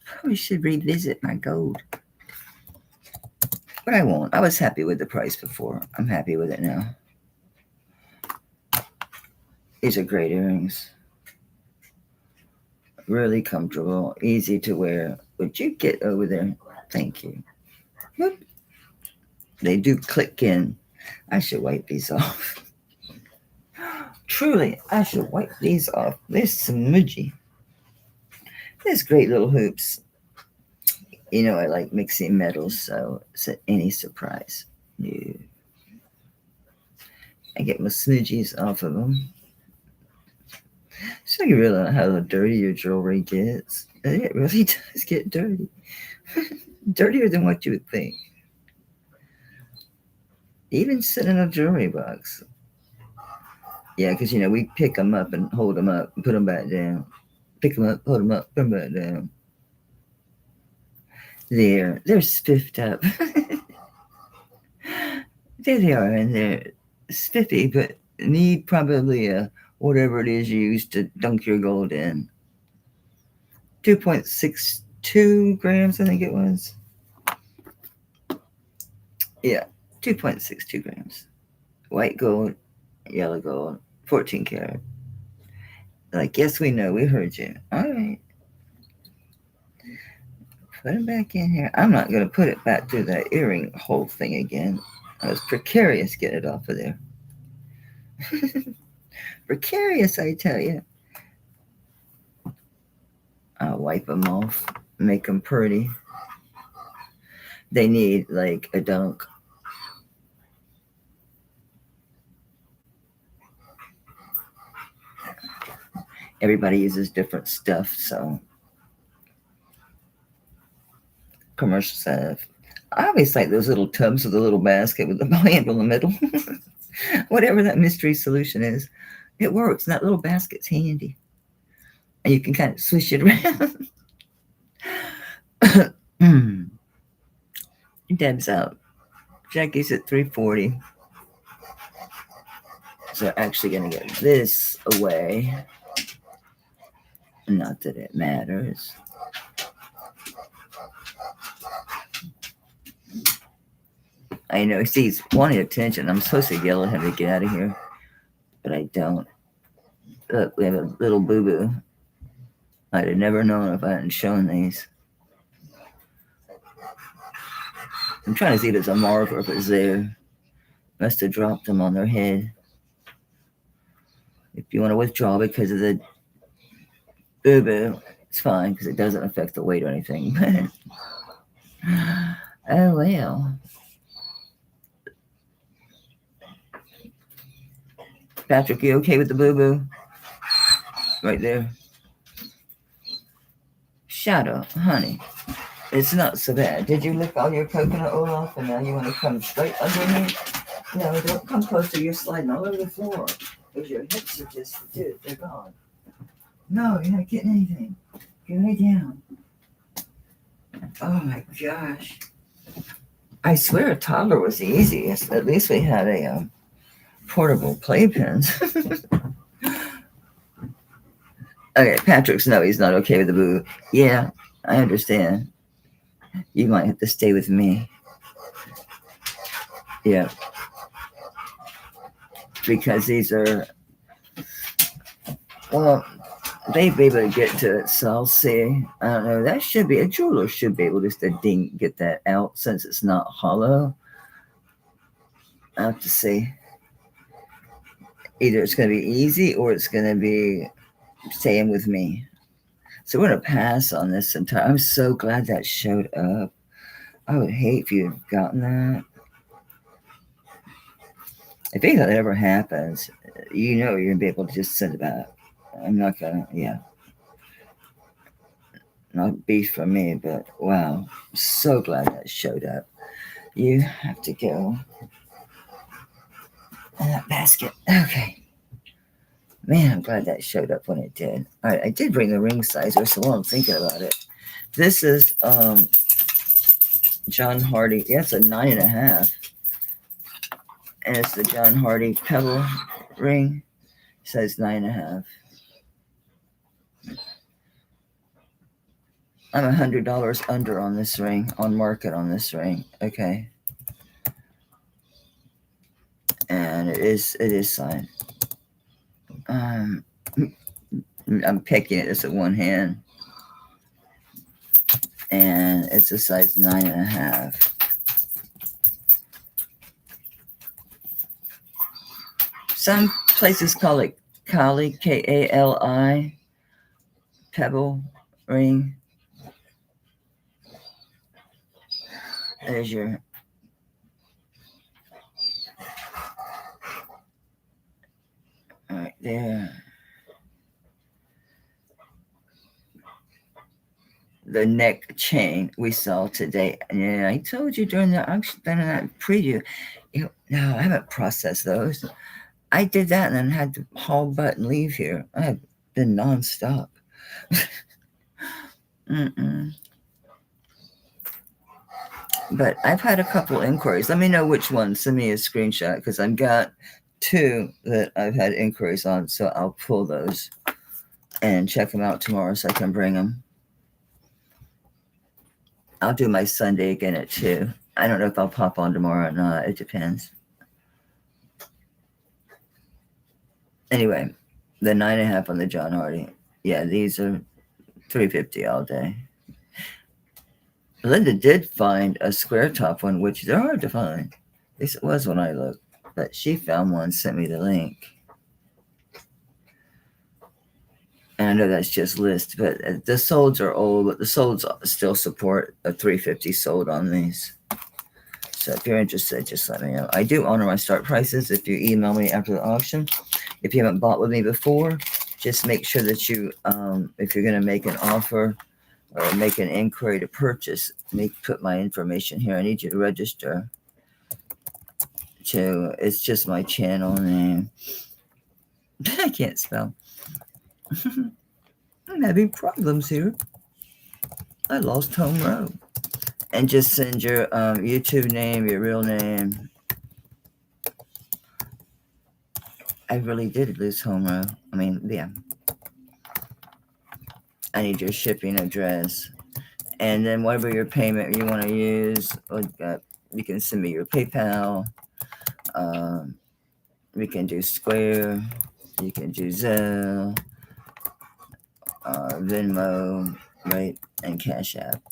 probably should revisit my gold. But I won't. I was happy with the price before. I'm happy with it now. These are great earrings. Really comfortable, easy to wear. Would you get over there? Thank you. Whoop. They do click in. I should wipe these off. Truly, I should wipe these off. They're smudgy. There's great little hoops. You know, I like mixing metals, so it's any surprise. No. I get my smudgies off of them. So you realize how dirty your jewelry gets. It really does get dirty. Dirtier than what you would think. Even sitting in a jewelry box. Yeah, because, we pick them up and hold them up and put them back down. Pick them up, hold them up, put them back down. They're spiffed up. There they are, and they're spiffy, but need probably whatever it is you use to dunk your gold in. 2.62 grams, I think it was. Yeah, 2.62 grams. White gold, yellow gold, 14 karat. Like, yes, we know, we heard you. All right. Put it back in here. I'm not going to put it back through that earring hole thing again. I was precarious getting it off of there. Precarious, I tell you. I'll wipe them off, make them pretty. They need like a dunk. Everybody uses different stuff, so commercials have. I always like those little tubs with a little basket with the handle in the middle. Whatever that mystery solution is, it works. And that little basket's handy. And you can kind of swish it around. Deb's out. Jackie's at 340. So actually going to get this away. Not that it matters. I know he's wanting attention. I'm supposed to yell at him to get out of here, but I don't. Look, we have a little boo-boo. I'd have never known if I hadn't shown these. I'm trying to see if there's a marker if it's there. Must have dropped them on their head. If you want to withdraw because of the boo-boo, it's fine because it doesn't affect the weight or anything. Oh, well. Patrick, you okay with the boo-boo? Right there. shadow, honey. It's not so bad. Did you lick all your coconut oil off and now you want to come straight underneath? No, don't come closer. You're sliding all over the floor. Because your hips are just, dude, they're gone. No, you're not getting anything. Get right down. Oh my gosh. I swear a toddler was the easiest. At least we had a portable playpens. Okay, Patrick's no, he's not okay with the boo. Yeah, I understand. You might have to stay with me. Yeah. Because these are, well, they be able to get to it, so I'll see. I don't know. That should be, a jeweler should be able just to get that out since it's not hollow. I have to see. Either it's going to be easy or it's going to be staying with me. So we're going to pass on this entire. I'm so glad that showed up. I would hate if you had gotten that. If anything ever happens, you know you're going to be able to just send it back. I'm not going to, yeah. Not beef from me, but wow. So glad that showed up. You have to go in that basket. Okay. Man, I'm glad that showed up when it did. All right, I did bring the ring sizer, so while I'm thinking about it, this is John Hardy. Yeah, it's a 9.5. And it's the John Hardy pebble ring. It says 9.5. I'm $100 under on this ring, on market on this ring. Okay. And it is signed. I'm picking it. It's at one hand. And it's a size 9.5. Some places call it Kali, Kali, pebble ring. There's your right there. The neck chain we saw today. Yeah, I told you during the auction, during that preview. No, I haven't processed those. I did that and then had to haul butt and leave here. I have been nonstop. But I've had a couple inquiries. Let me know which one. Send me a screenshot because I've got 2 that I've had inquiries on. So I'll pull those and check them out tomorrow so I can bring them. I'll do my Sunday again at 2. I don't know if I'll pop on tomorrow or not. It depends. Anyway, the 9.5 on the John Hardy. Yeah, these are $350 all day. Linda did find a square top one, which they're hard to find. At least it was when I looked. But she found one, sent me the link. And I know that's just list, but the solds are old, but the solds still support a $350 sold on these. So if you're interested, just let me know. I do honor my start prices if you email me after the auction. If you haven't bought with me before, just make sure that you, if you're going to make an offer or make an inquiry to purchase, put my information here. I need you to register. It's just my channel name. I can't spell. I'm having problems here. I lost home row. And just send your YouTube name, your real name. I really did lose home row. I mean, yeah. I need your shipping address. And then whatever your payment you want to use, you can send me your PayPal. We can do Square. You can do Zelle, Venmo, right? And Cash App.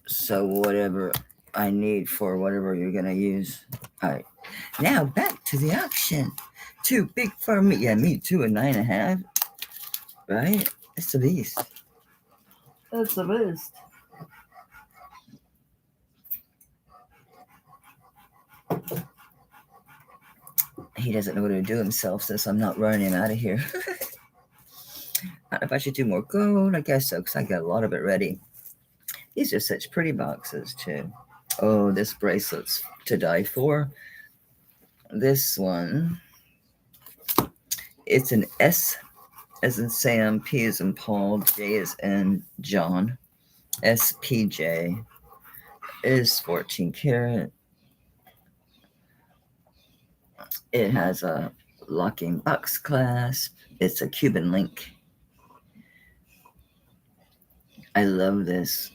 So whatever I need for whatever you're going to use. All right. Now back to the auction. Too big for me. Yeah, me too. A 9.5. Right? It's a beast. That's a beast. He doesn't know what to do himself since I'm not running him out of here. I don't know if I should do more gold. I guess so, because I got a lot of it ready. These are such pretty boxes, too. Oh, this bracelet's to die for. This one, it's an S as in Sam, P as in Paul, J as in John. SPJ is 14 karat. It has a locking box clasp. It's a Cuban link. I love this.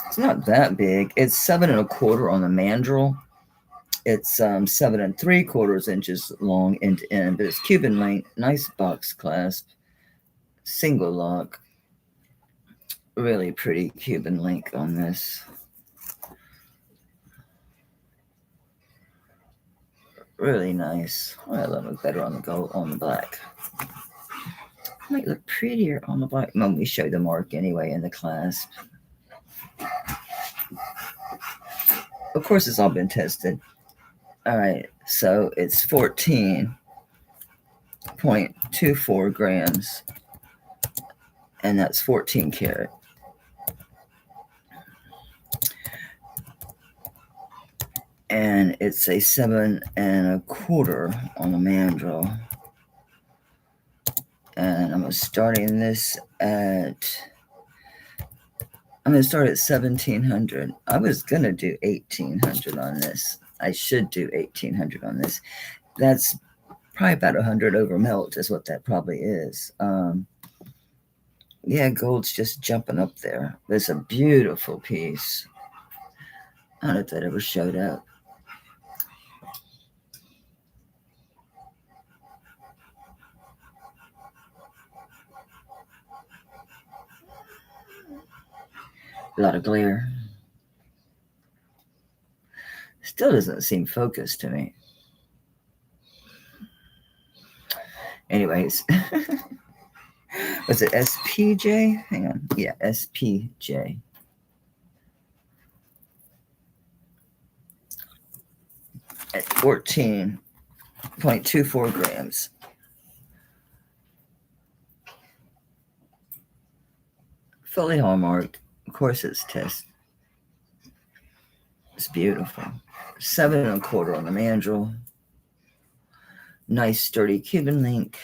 It's not that big. It's 7 1/4 on the mandrel. It's 7 3/4 inches long end to end, but it's Cuban link. Nice box clasp. Single lock. Really pretty Cuban link on this. Really nice. Oh, I love it better on the gold, on the black. Might look prettier on the black. Let me show the mark anyway in the clasp. Of course, it's all been tested. All right, so it's 14.24 grams, and that's 14 karat. And it's a 7 1/4 on the mandrel. And I'm starting this at, I'm going to start at 1,700. I was going to do 1,800 on this. I should do 1,800 on this. That's probably about 100 over melt is what that probably is. Yeah, gold's just jumping up there. It's a beautiful piece. I don't know if that ever showed up. A lot of glare. Still doesn't seem focused to me. Anyways, was it SPJ? Hang on. Yeah, SPJ. At 14.24 grams. Fully hallmarked. Of course, it's test. It's beautiful. 7 1/4 on the mandrel. Nice sturdy Cuban link.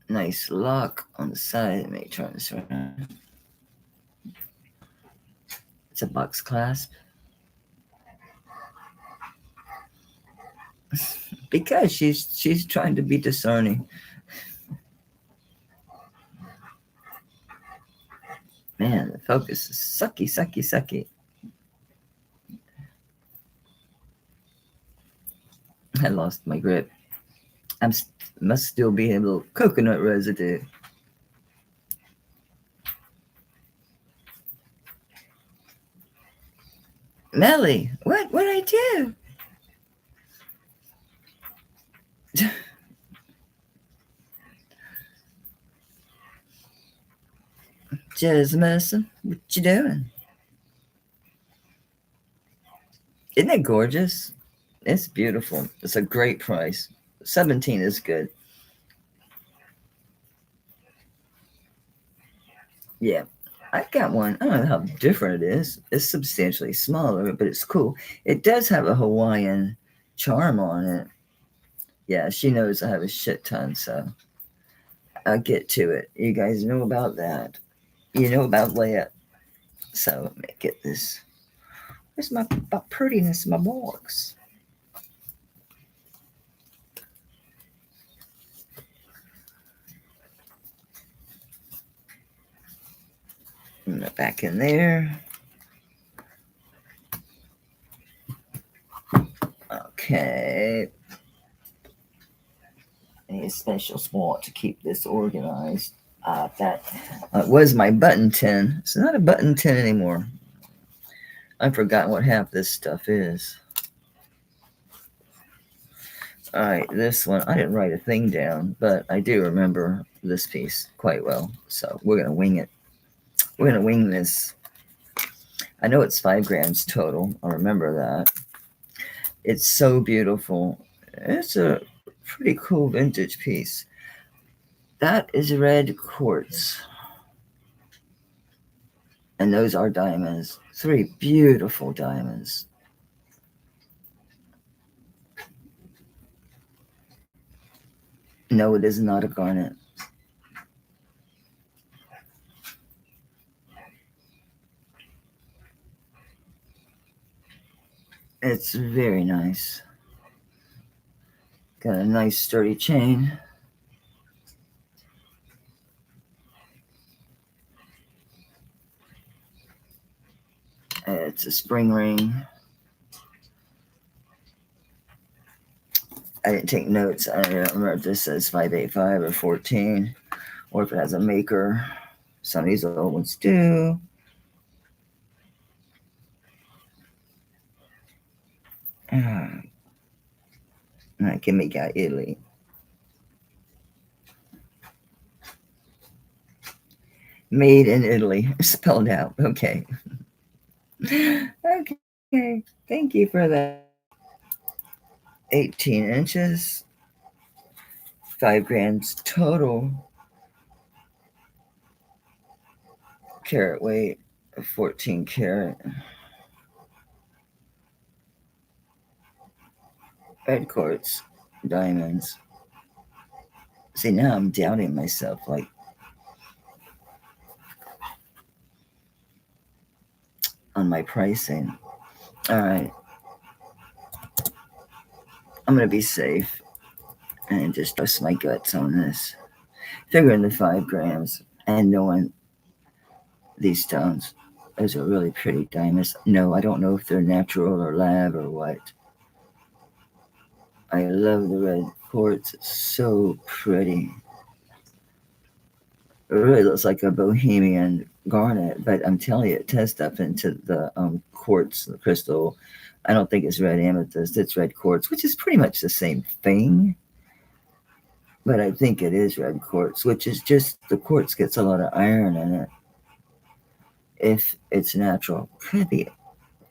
Nice lock on the side. Let me turn this around. It's a box clasp. Because she's trying to be discerning. Man, the focus is sucky, sucky, sucky. I lost my grip. Must still be a little coconut residue. Melly, what'd I do? Just messing. What you doing? Isn't it gorgeous? It's beautiful. It's a great price. 17 is good. Yeah, I've got one. I don't know how different it is. It's substantially smaller, but it's cool. It does have a Hawaiian charm on it. Yeah, she knows I have a shit ton, so I'll get to it. You guys know about that. You know about Leia. So let me get this. Where's my prettiness in my box? Back in there. Okay. A special spot to keep this organized. That was my button tin. It's not a button tin anymore. I've forgotten what half this stuff is. All right, this one, I didn't write a thing down, but I do remember this piece quite well. So we're going to wing it. We're going to wing this. I know it's 5 grams total. I remember that. It's so beautiful. It's a pretty cool vintage piece. That is red quartz. And those are diamonds. 3 beautiful diamonds. No, it is not a garnet. It's very nice. Got a nice sturdy chain. It's a spring ring. I didn't take notes. I don't remember if this says 585 or 14, or if it has a maker. Some of these old ones do. Give me guy Italy. Made in Italy, spelled out. Okay. Okay. Thank you for that. 18 inches, 5 grams total. Carat weight, 14 carat. Red quartz, diamonds. See, now I'm doubting myself, like, on my pricing. All right. I'm going to be safe and just trust my guts on this. Figuring the 5 grams and knowing these stones. Those are really pretty diamonds. No, I don't know if they're natural or lab or what. I love the red quartz. It's so pretty. It really looks like a bohemian garnet, but I'm telling you, it tests up into the quartz, the crystal. I don't think it's red amethyst. It's red quartz, which is pretty much the same thing. But I think it is red quartz, which is just the quartz gets a lot of iron in it. If it's natural, could be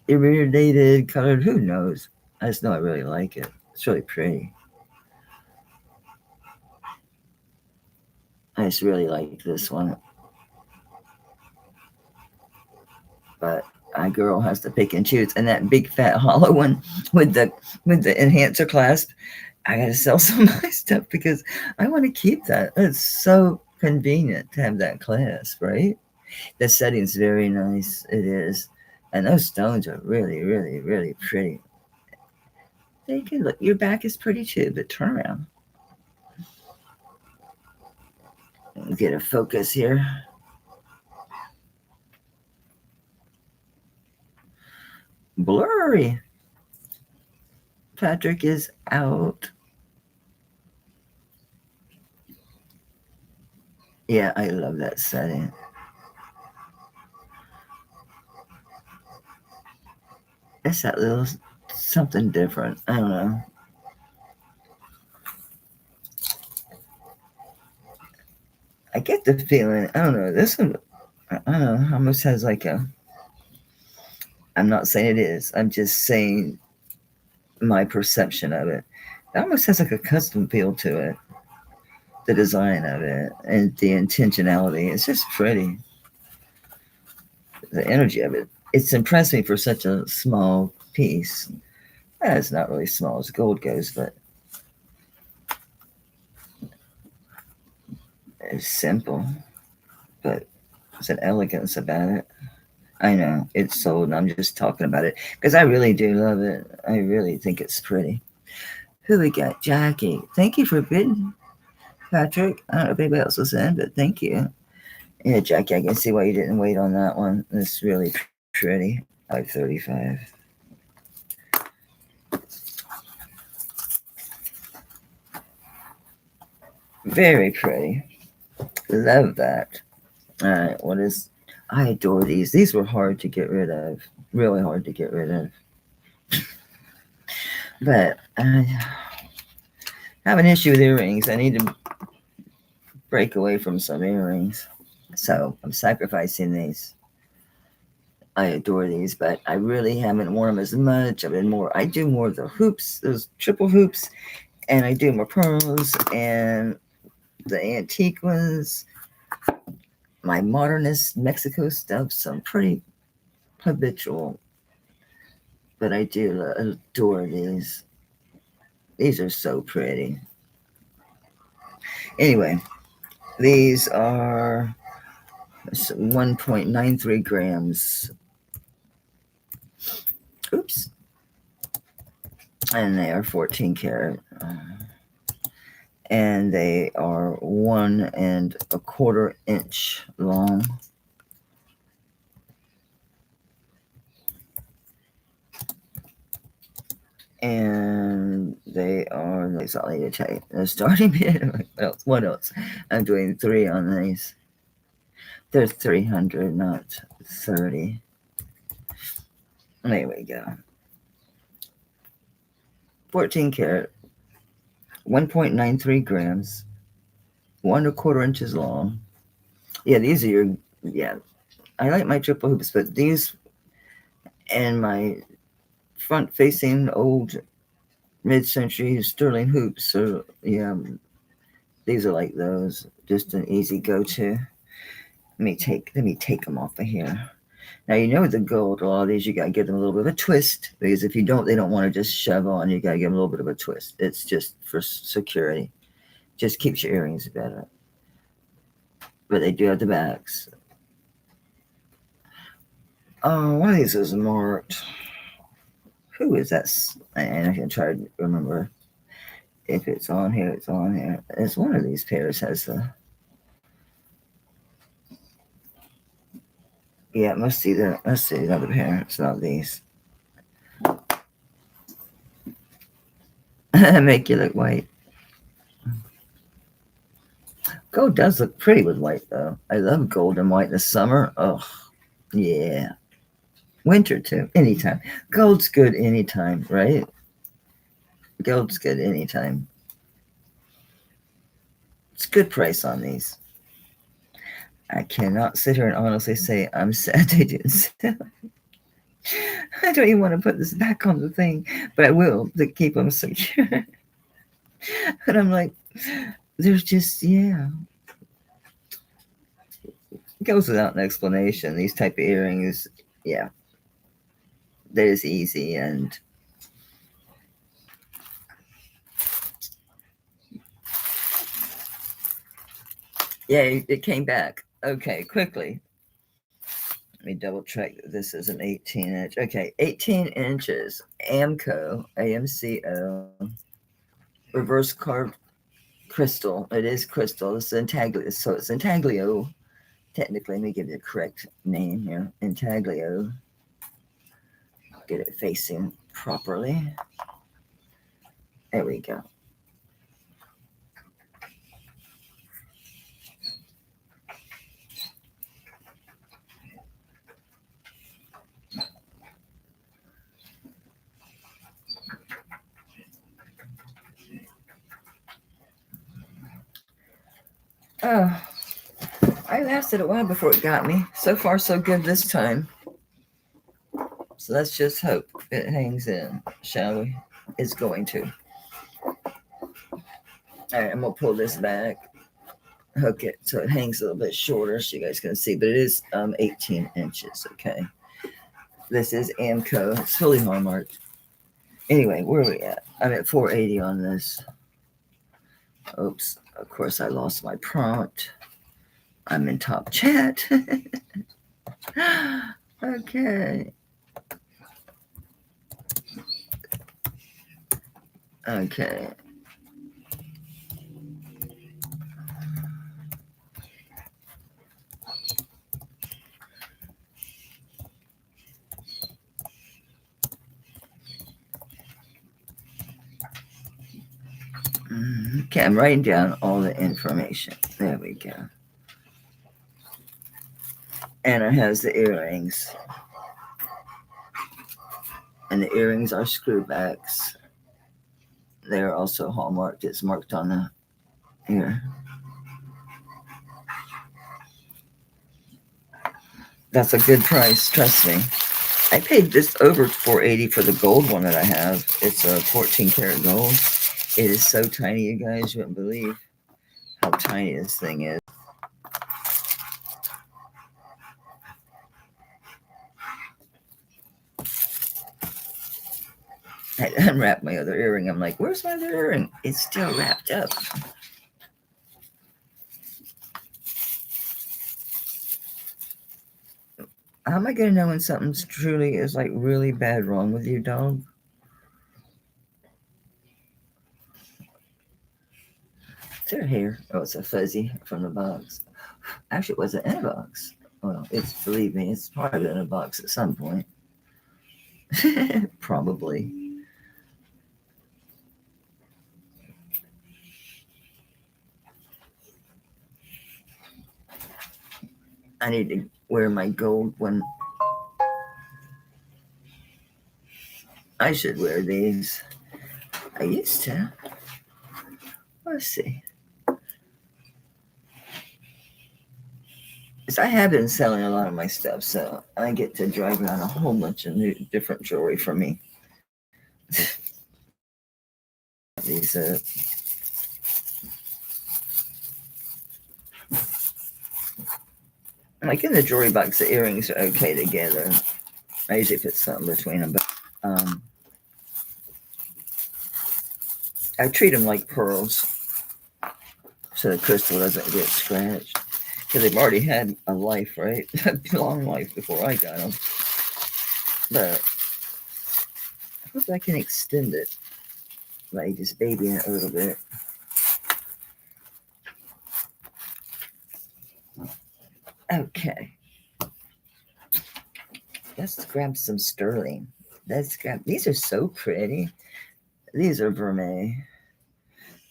irradiated, colored, who knows? I just know I really like it. It's really pretty. I just really like this one. But my girl has to pick and choose. And that big fat hollow one with the enhancer clasp, I gotta sell some of my stuff because I want to keep that. It's so convenient to have that clasp, right? The setting's very nice. It is. And those stones are really, really, really pretty. They can look, your back is pretty too, but turn around. Get a focus here. Blurry. Patrick is out. Yeah, I love that setting. It's that little something different. I don't know. I get the feeling, I don't know, this one, I don't know, almost has like a, I'm not saying it is, I'm just saying my perception of it. It almost has like a custom feel to it. The design of it and the intentionality. It's just pretty. The energy of it. It's impressed me for such a small piece. It's not really small as gold goes, but it's simple. But there's an elegance about it. I know it's sold, and I'm just talking about it because I really do love it. I really think it's pretty. Who we got? Jackie. Thank you for bidding, Patrick. I don't know if anybody else was in, but thank you. Yeah, Jackie, I can see why you didn't wait on that one. It's really pretty. 535. Very pretty. Love that. All right, what is? I adore these. These were hard to get rid of. Really hard to get rid of. But I have an issue with earrings. I need to break away from some earrings. So I'm sacrificing these. I adore these, but I really haven't worn them as much. I do more of the hoops, those triple hoops, And I do my pearls and the antique ones, my modernist Mexico stuff, some pretty habitual, but I do adore these. These are so pretty. Anyway, these are 1.93 grams. Oops. And they are 14 karat. And they are 1¼ inch long. And they are, I'll need to tell you, the starting bid. What else? I'm doing 3 on these. They're 300, not 30. There we go. 14 karat, 1.93 grams, 1¼ inches long. Yeah, these are your, yeah. I like my triple hoops, but these and my front facing old mid-century sterling hoops. So yeah, these are like those. Just an easy go-to. Let me take them off of here. Now you know with the gold, a lot of these you gotta give them a little bit of a twist, because if you don't, they don't want to just shove on. You gotta give them a little bit of a twist. It's just for security. Just keeps your earrings better. But they do have the backs. Oh, one of these is marked. Who is that? And I can try to remember. If it's on here, it's on here. It's one of these pairs has the. Yeah, it must be the. Let's see the other pair. It's not these. Make you look white. Gold does look pretty with white, though. I love gold and white in the summer. Oh, yeah. Winter, too. Anytime. Gold's good anytime, right? Gold's good anytime. It's a good price on these. I cannot sit here and honestly say I'm sad they didn't sell. I don't even want to put this back on the thing, but I will to keep them secure. And I'm like, there's just, yeah. It goes without an explanation. These type of earrings, yeah. That is easy and yeah, it came back. Okay, quickly. Let me double check that this is an 18 inch. Okay, 18 inches. AMCO. Reverse carved crystal. It is crystal. It's intaglio. So it's intaglio. Technically, let me give you the correct name here. Intaglio. Get it facing properly. There we go. Oh, I lasted a while before it got me. So far, so good this time. So let's just hope it hangs in, shall we? It's going to. All right, I'm going to pull this back, hook it so it hangs a little bit shorter so you guys can see, but it is 18 inches, okay? This is AMCO. It's fully hallmarked. Anyway, where are we at? I'm at 480 on this. Oops, of course I lost my prompt. I'm in top chat. Okay. Okay. Okay, I'm writing down all the information. There we go. And it has the earrings. And the earrings are screwbacks. They're also hallmarked. It's marked on the ear. That's a good price, trust me. I paid just over $480 for the gold one that I have. It's a 14 karat gold. It is so tiny, you guys. You wouldn't believe how tiny this thing is. I had to unwrap my other earring. I'm like, where's my other earring? It's still wrapped up. How am I going to know when something's truly is like really bad wrong with you, dog? It's her hair. Oh, it's a fuzzy from the box. Actually, it wasn't in a box. Well, believe me, it's probably in a box at some point. Probably. I need to wear my gold one. I should wear these. I used to. Let's see. I have been selling a lot of my stuff, so I get to drive around a whole bunch of new, different jewelry for me. These like in the jewelry box, the earrings are okay together. I usually put something between them, but I treat them like pearls so the crystal doesn't get scratched. Because they've already had a life, right? A long life before I got them. But I hope I can extend it by just babying it a little bit. Okay. Let's grab some sterling. These are so pretty. These are vermeil.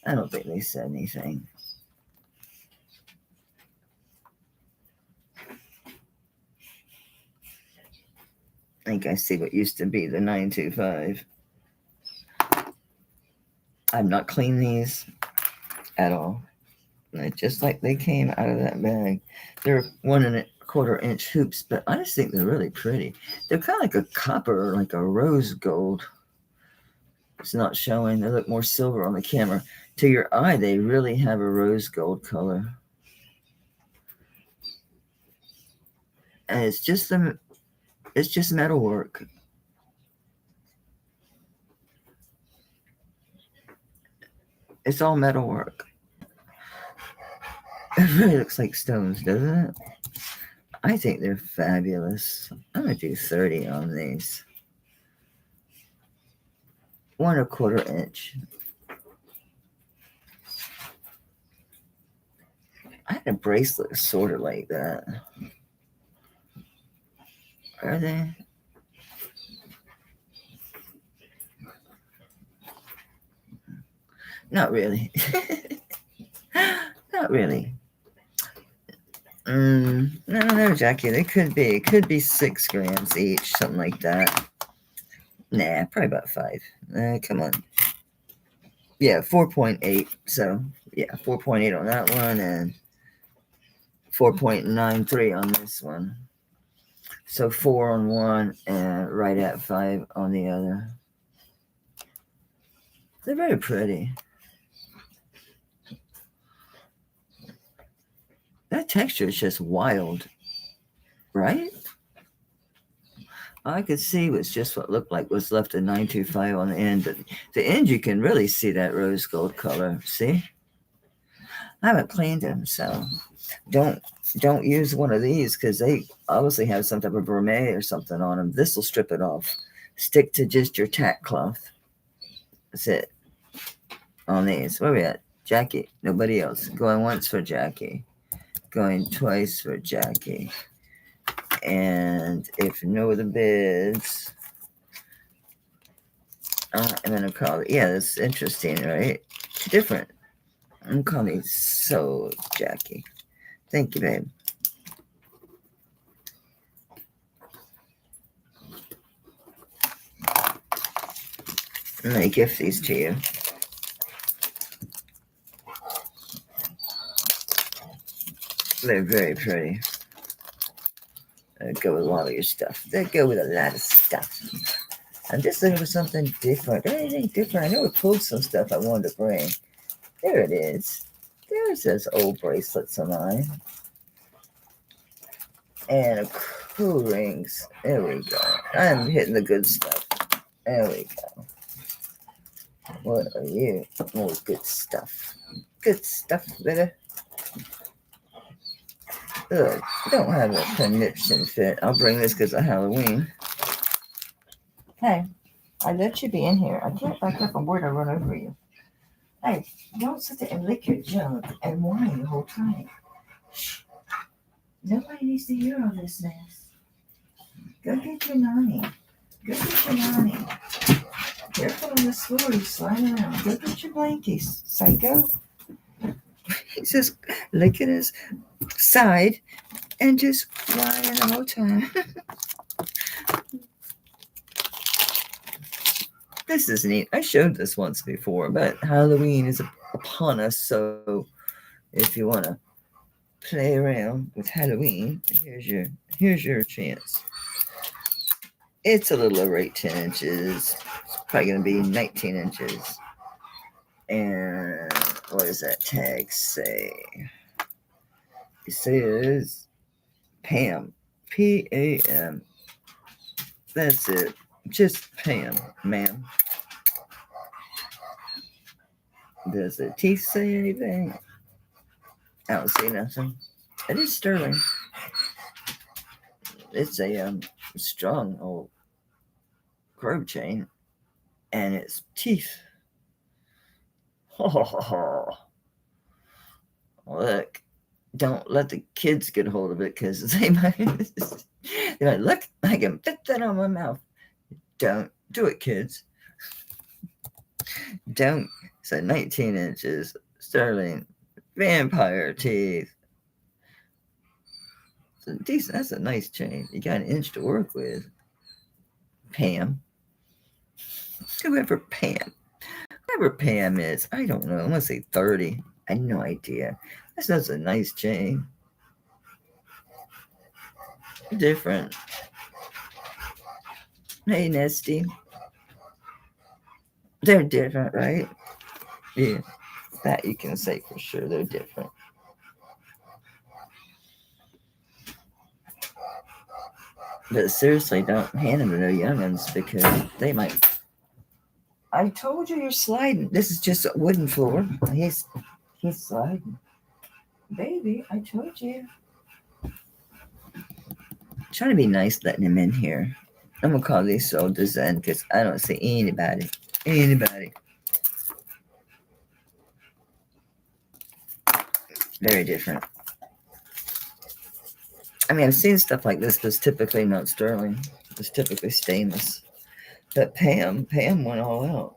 I don't think they said anything. I think I see what used to be the 925. I've not cleaned these at all. Just like they came out of that bag. They're 1¼ inch hoops, but I just think they're really pretty. They're kind of like a copper, like a rose gold. It's not showing. They look more silver on the camera. To your eye, they really have a rose gold color. And it's just metal work. It's all metal work. It really looks like stones, doesn't it? I think they're fabulous. I'm going to do 30 on these. 1¼ inch. I had a bracelet sort of like that. Are they? Not really. Not really. No, Jackie. They could be. It could be 6 grams each, something like that. Nah, probably about 5. Come on. Yeah, 4.8. So, yeah, 4.8 on that one and 4.93 on this one. So 4 on one and right at 5 on the other. They're very pretty. That texture is just wild, right? I could see was just what looked like was left of 925 on the end. But the end, you can really see that rose gold color. See? I haven't cleaned them, so don't use one of these because they obviously have some type of vermeil or something on them. This will strip it off. Stick to just your tack cloth. That's it. On these. Where are we at? Jackie. Nobody else. Going once for Jackie. Going twice for Jackie. And if no other bids, I'm going to call it. Yeah, that's interesting, right? Different. I'm calling it so Jackie. Thank you, babe. I'm going to gift these to you. They're very pretty. They go with a lot of your stuff. They go with a lot of stuff. I'm just looking for something different. Anything different? I know we pulled some stuff I wanted to bring. There it is. There's those old bracelets of mine. And cool rings. There we go. I'm hitting the good stuff. There we go. What are you? More good stuff. Good stuff, baby. Ugh, don't have a conniption fit. I'll bring this because of Halloween. Hey, I let you be in here. I can't back up. I'm worried I'll run over you. Hey, don't sit there and lick your junk and whine the whole time. Shh. Nobody needs to hear all this mess. Go get your nanny. Go get your nanny. Careful on this floor, you slide around. Go get your blankies, psycho. He's just licking his side and just whining the whole time. This is neat. I showed this once before, but Halloween is upon us, so if you want to play around with Halloween, here's your chance. It's a little over 10 inches. It's probably going to be 19 inches. And what does that tag say? It says Pam. P-A-M. That's it. Just Pam, ma'am. Does the teeth say anything? I don't see nothing. It is sterling. It's a strong old curb chain, and it's teeth. Look, don't let the kids get a hold of it because they might look, I can fit that on my mouth. Don't do it, kids. Don't. So 19 inches, sterling, vampire teeth. So decent. That's a nice chain. You got an inch to work with. Pam. Whoever Pam is, I don't know. I'm gonna say 30. I have no idea. That's a nice chain. Different. Hey, Nesty. They're different, right? Yeah, that you can say for sure. They're different. But seriously, don't hand them to no youngins because they might. I told you you're sliding. This is just a wooden floor. He's sliding. Baby, I told you. Trying to be nice letting him in here. I'm gonna call these soldiers in because I don't see anybody. Very different. I mean, I've seen stuff like this, but it's typically not sterling. It's typically stainless. But Pam went all out.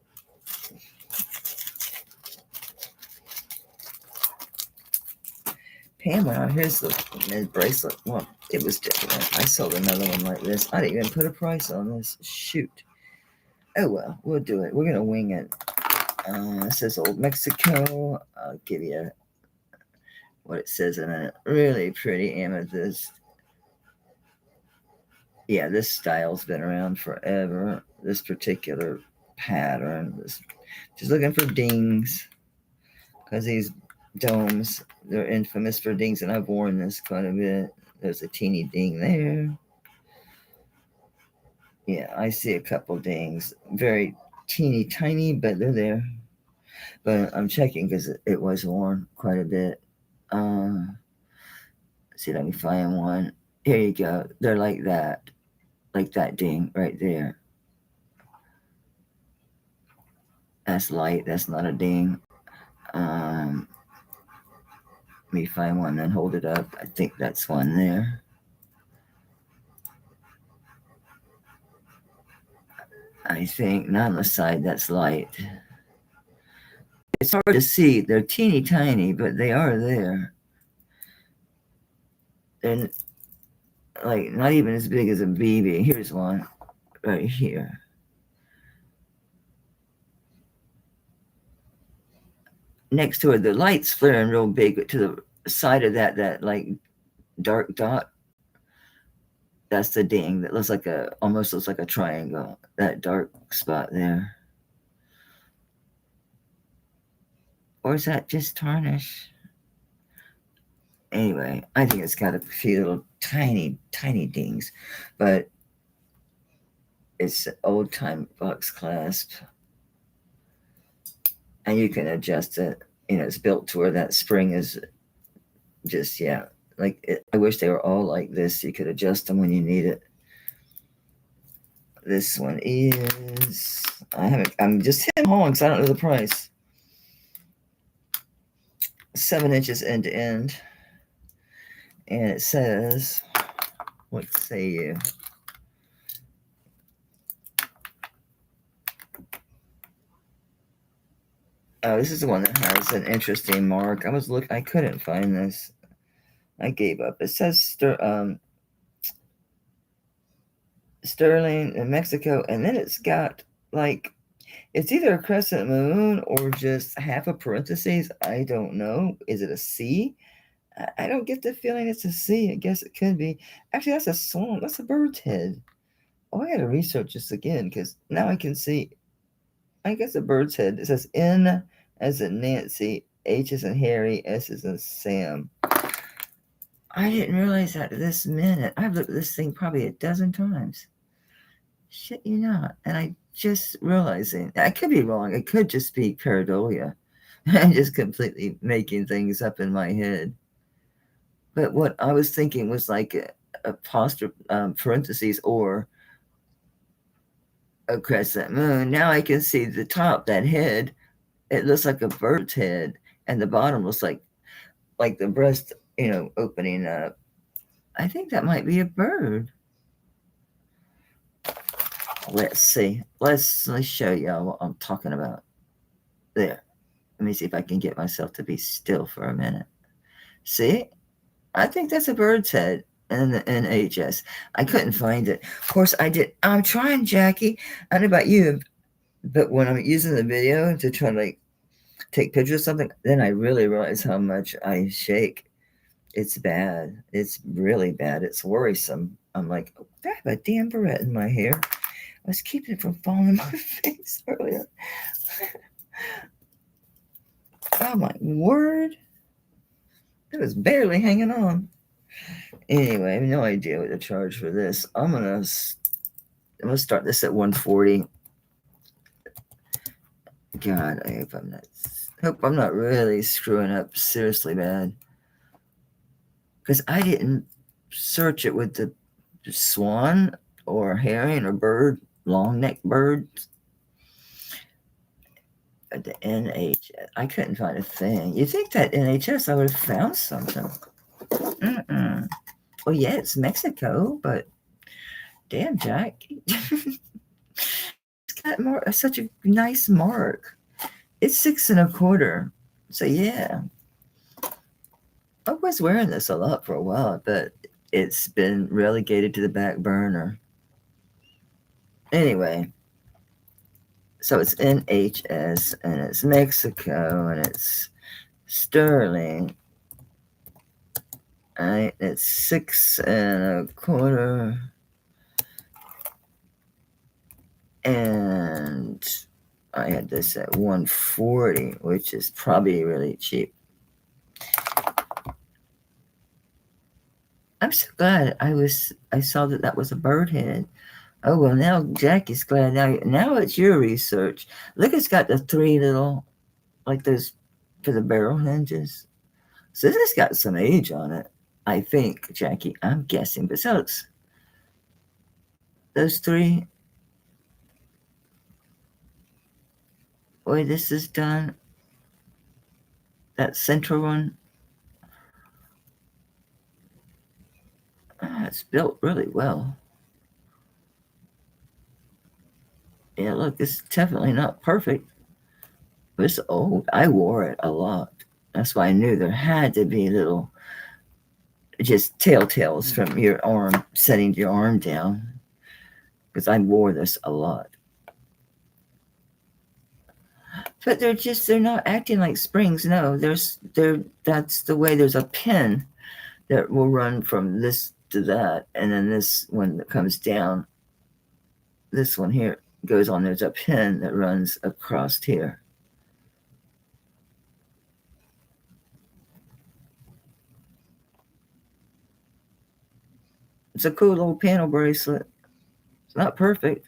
Pam went out. Here's the bracelet. Well, it was different. I sold another one like this. I didn't even put a price on this. Shoot. Oh well, we'll do it. We're gonna wing it. It says Old Mexico. I'll give you what it says in a really pretty amethyst. Yeah, this style's been around forever. This particular pattern. Just looking for dings. Because these domes, they're infamous for dings, and I've worn this quite a bit. There's a teeny ding there. Yeah, I see a couple dings. Very teeny tiny, but they're there. But I'm checking because it was worn quite a bit. See, let me find one. Here you go. They're like that ding right there. That's light. That's not a ding. Let me find one and hold it up. I think that's one there. I think not on the side. That's light. It's hard to see. They're teeny tiny, but they are there. They're like not even as big as a BB. Here's one right here. Next to it, the light's flaring real big, but to the side of that like dark dot, That's the ding that looks like almost looks like a triangle. That dark spot there. Or is that just tarnish? Anyway, I think it's got a few little tiny, tiny dings, but it's old time box clasp, and you can adjust it. It's built to where that spring is just, yeah, like it. I wish they were all like this. You could adjust them when you need it. This one is, I'm just hitting home because I don't know the price. 7 inches end to end. And it says, what say you? Oh, this is the one that has an interesting mark. I couldn't find this. I gave up. It says Sterling in Mexico, and then it's got like, it's either a crescent moon or just half a parentheses. I don't know. Is it a C? I don't get the feeling it's a C. I guess it could be. Actually, that's a swan. That's a bird's head. Oh, I gotta research this again because now I can see. I guess a bird's head. It says N as in Nancy, H as in Harry, S as in Sam. I didn't realize that this minute. I've looked at this thing probably a dozen times. Shit you not. And I just realizing, I could be wrong. It could just be pareidolia. I'm just completely making things up in my head. But what I was thinking was like a parentheses or a crescent moon. Now I can see the top, that head. It looks like a bird's head, and the bottom looks like the breast, opening up. I think that might be a bird. Let's see. Let's show y'all what I'm talking about. There. Let me see if I can get myself to be still for a minute. See? I think that's a bird's head in the NHS. I couldn't find it. Of course, I'm trying, Jackie. I don't know about you, but when I'm using the video to try to take pictures of something, then I really realize how much I shake. It's bad. It's really bad. It's worrisome. I'm like, oh, I have a damn barrette in my hair. I was keeping it from falling in my face earlier. Oh my word. It was barely hanging on. Anyway, I have no idea what to charge for this. I'm gonna start this at 140. God, I hope I'm not really screwing up seriously bad. Because I didn't search it with the swan or herring or bird, long neck birds. The NHS, I couldn't find a thing. You think that NHS, I would have found something. Well, yeah, it's Mexico, but damn, Jack. It's got such a nice mark. It's 6 1/4. So, yeah. I was wearing this a lot for a while, but it's been relegated to the back burner. Anyway, so it's NHS, and it's Mexico, and it's sterling. All right, it's 6 1/4. And I had this at 140, which is probably really cheap. I'm so glad I saw that was a bird head. Oh, well, now Jackie's glad. Now it's your research. Look, it's got the 3 little, like those for the barrel hinges. So this has got some age on it, I think, Jackie. I'm guessing. But so it's those 3. Boy, this is done. That central one. It's built really well. Yeah, look, it's definitely not perfect. But it's old. I wore it a lot. That's why I knew there had to be little, just telltales from your arm, setting your arm down. Because I wore this a lot. But they're not acting like springs. No, that's the way. There's a pin that will run from this to that, and then this one that comes down, this one here goes on. There's a pin that runs across here. It's a cool little panel bracelet. It's not perfect.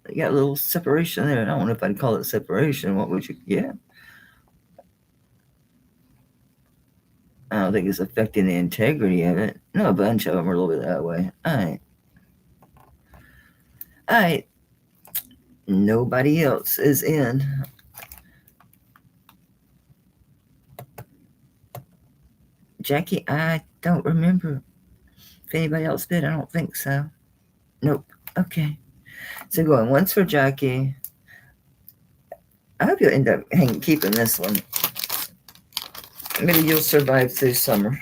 You got a little separation there. I don't know if I'd call it separation. What would you? Yeah. I don't think it's affecting the integrity of it. No, a bunch of them are a little bit that way. All right. All right. Nobody else is in. Jackie, I don't remember if anybody else did. I don't think so. Nope. Okay. So going once for Jackie. I hope you'll end up keeping this one. Maybe you'll survive through summer.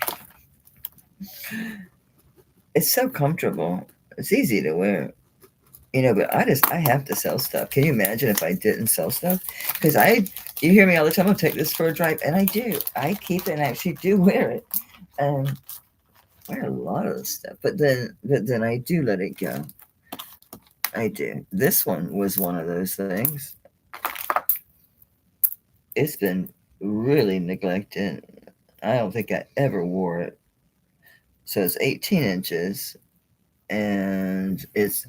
It's so comfortable. It's easy to wear. But I have to sell stuff. Can you imagine if I didn't sell stuff? Because you hear me all the time, I'll take this for a drive, and I do. I keep it and actually do wear it. I wear a lot of stuff, but then I do let it go. I do. This one was one of those things. It's been really neglected. I don't think I ever wore it. So it's 18 inches. And it's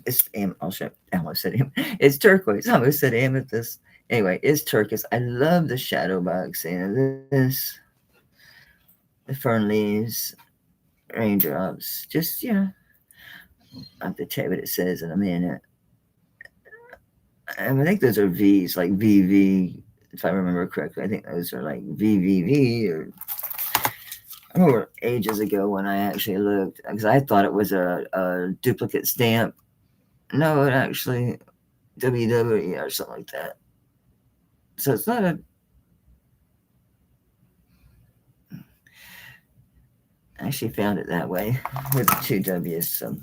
I'll show. I almost said it's turquoise. I almost said amethyst. Anyway, it's turquoise. I love the shadow boxing of this. The fern leaves, raindrops. Just I'll have to tell you what it says in a minute. I think those are V's, like VV, if I remember correctly. I think those are like VVV or. I remember ages ago when I actually looked, because I thought it was a duplicate stamp. No, it actually WWE or something like that. So it's not a. I actually found it that way with the two W's. So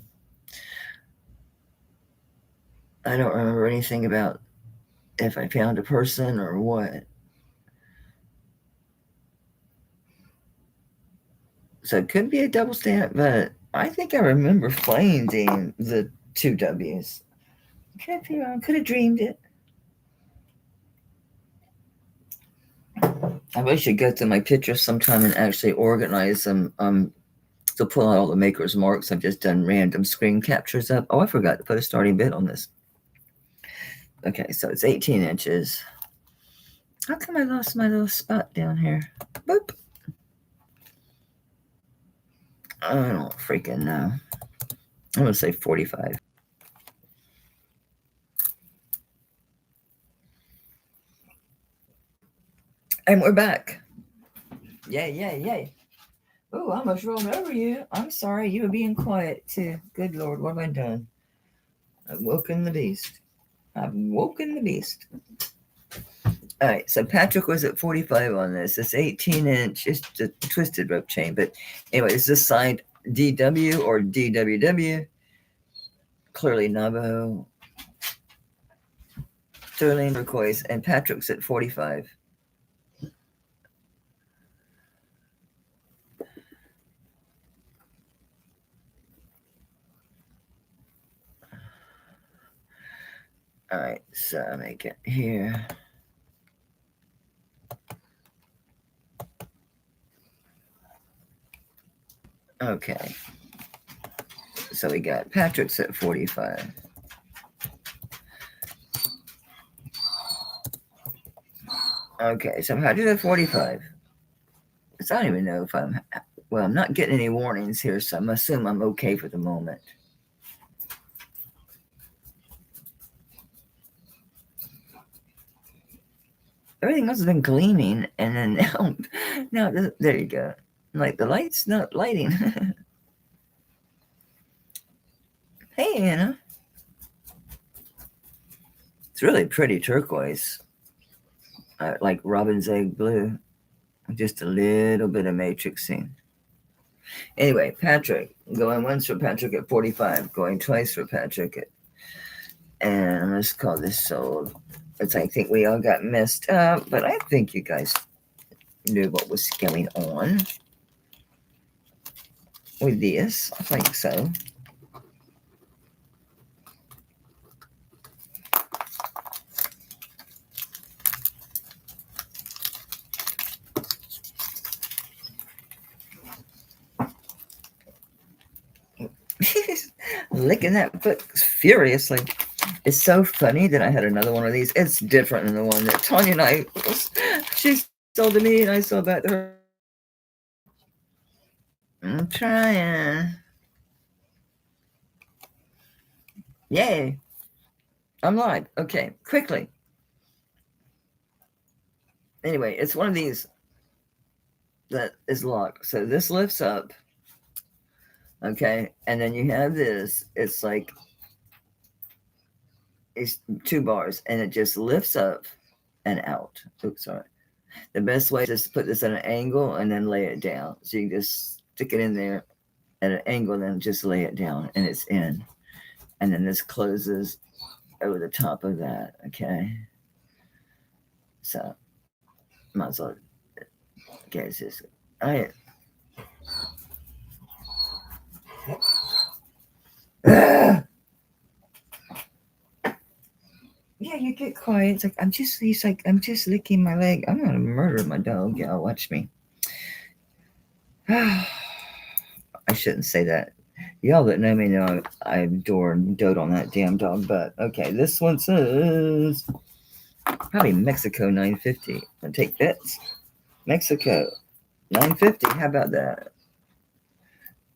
I don't remember anything about if I found a person or what. So it could be a double stamp, but I think I remember finding the two W's. Could be wrong. Could have dreamed it. I really should go through my pictures sometime and actually organize them to pull out all the maker's marks. I've just done random screen captures up. Oh, I forgot to put a starting bid on this. Okay, so it's 18 inches. How come I lost my little spot down here? Boop. I don't freaking know. I'm going to say 45. And we're back. Yay, yay, yay. Oh, I almost rolled over you. I'm sorry. You were being quiet, too. Good Lord, what have I done? I've woken the beast. I've woken the beast. All right, so Patrick was at 45 on this. It's 18-inch. It's a twisted rope chain. But anyway, is this signed DW or DWW? Clearly Navajo. Sterling turquoise. And Patrick's at 45. All right, so I make it here. Okay. So we got Patrick's at 45. Okay, so Patrick's at 45. So I don't even know if I'm not getting any warnings here, so I'm assuming I'm okay for the moment. Everything else has been gleaming, and then now there you go. Like the light's not lighting. Hey, Anna. It's really pretty turquoise. Like robin's egg blue. Just a little bit of matrixing. Anyway, Patrick. Going once for Patrick at 45. Going twice for Patrick and let's call this sold. I think we all got messed up, but I think you guys knew what was going on. with this. I think so. Licking that book furiously. It's so funny that I had another one of these. It's different than the one that Tanya and she sold to me and I sold back to her. I'm trying. Yay. I'm live. Okay, quickly. Anyway, it's one of these that is locked. So this lifts up. Okay, and then you have this. It's like it's 2 bars and it just lifts up and out. Oops, sorry. The best way is just to put this at an angle and then lay it down. So you just stick it in there at an angle and then just lay it down and it's in. And then this closes over the top of that. Okay. So might as well. Okay, it's just all right. Yeah, you get quiet. It's like he's like, I'm just licking my leg. I'm gonna murder my dog. Yeah, watch me. I shouldn't say that. Y'all that know me know I adore and dote on that damn dog. But okay, this one says probably Mexico 950. I'll take bets. Mexico 950. How about that?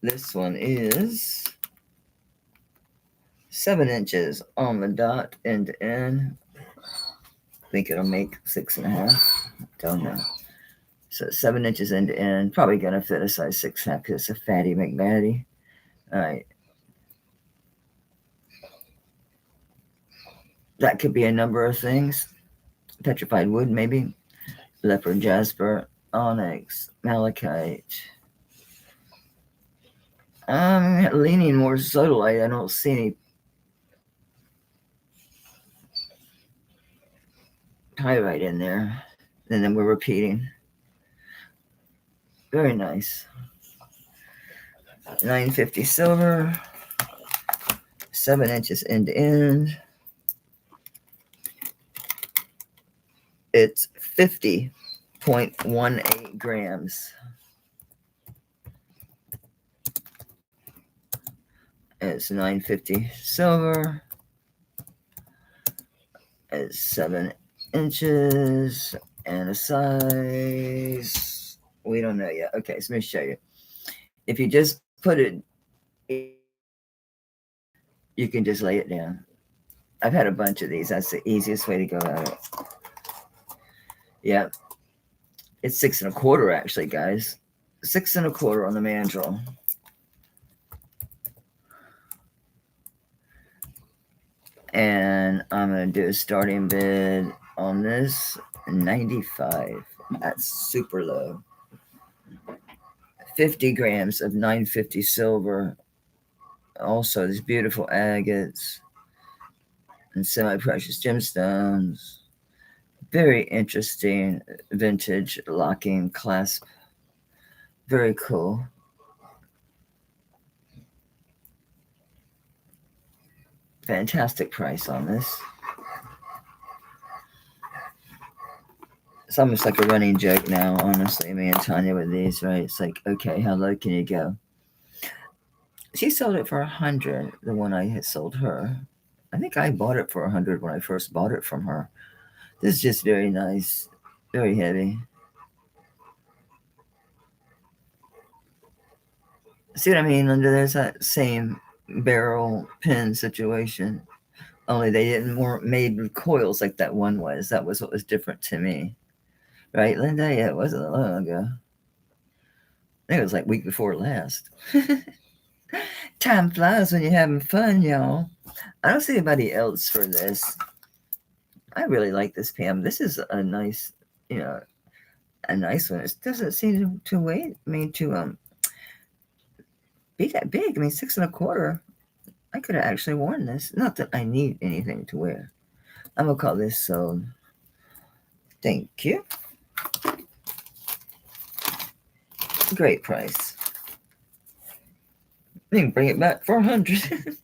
This one is 7 inches on the dot, end to end. I think it'll make 6.5. Don't know. So 7 inches end to end. Probably gonna fit a size 6.5 because it's a fatty McBatty. All right. That could be a number of things. Petrified wood, maybe. Leopard jasper, onyx, malachite. I'm leaning more sodalite. I don't see any pyrite in there. And then we're repeating. Very nice. 950 silver. 7 inches end to end. It's 50.18 grams. It's 950 silver. It's 7 inches and a size. We don't know yet. Okay, so let me show you. If you just put it, you can just lay it down. I've had a bunch of these. That's the easiest way to go at it. Yeah. It's 6 1/4 actually, guys. 6 1/4 on the mandrel. And I'm going to do a starting bid on this 95. That's super low. 50 grams of 950 silver. Also, these beautiful agates and semi-precious gemstones. Very interesting vintage locking clasp. Very cool. Fantastic price on this. It's almost like a running joke now, honestly, me and Tanya with these, right? It's like, okay, how low can you go? She sold it for 100, the one I had sold her. I think I bought it for 100 when I first bought it from her. This is just very nice, very heavy. See what I mean? There's that same barrel pin situation, only they weren't made with coils like that one was. That was what was different to me. Right, Linda? Yeah, it wasn't long ago. I think it was like week before last. Time flies when you're having fun, y'all. I don't see anybody else for this. I really like this, Pam. This is a nice, a nice one. It doesn't seem to weight. I mean, to be that big. I mean, 6 1/4. I could have actually worn this. Not that I need anything to wear. I'm gonna call this sold. Thank you. Great price. You can bring it back for 100.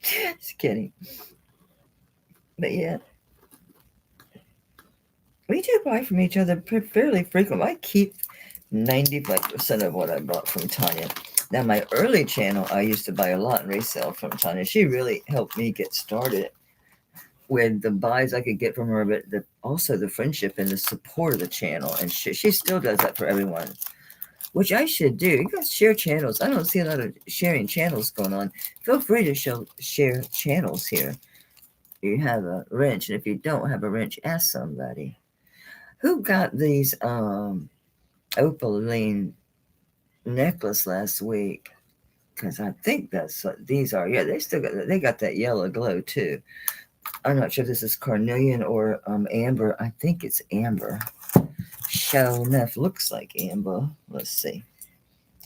Just kidding. But yeah, we do buy from each other fairly frequently. I keep 95% of what I bought from Tanya. Now, my early channel, I used to buy a lot and resell from Tanya. She really helped me get started with the buys I could get from her, but also the friendship and the support of the channel. And she still does that for everyone, which I should do. You guys share channels. I don't see a lot of sharing channels going on. Feel free to share channels here. You have a wrench, and if you don't have a wrench, ask somebody. Who got these opaline necklace last week? Because I think that's what these are. Yeah, they got that yellow glow too. I'm not sure if this is carnelian or amber. I think it's amber. Sure enough, looks like amber. Let's see.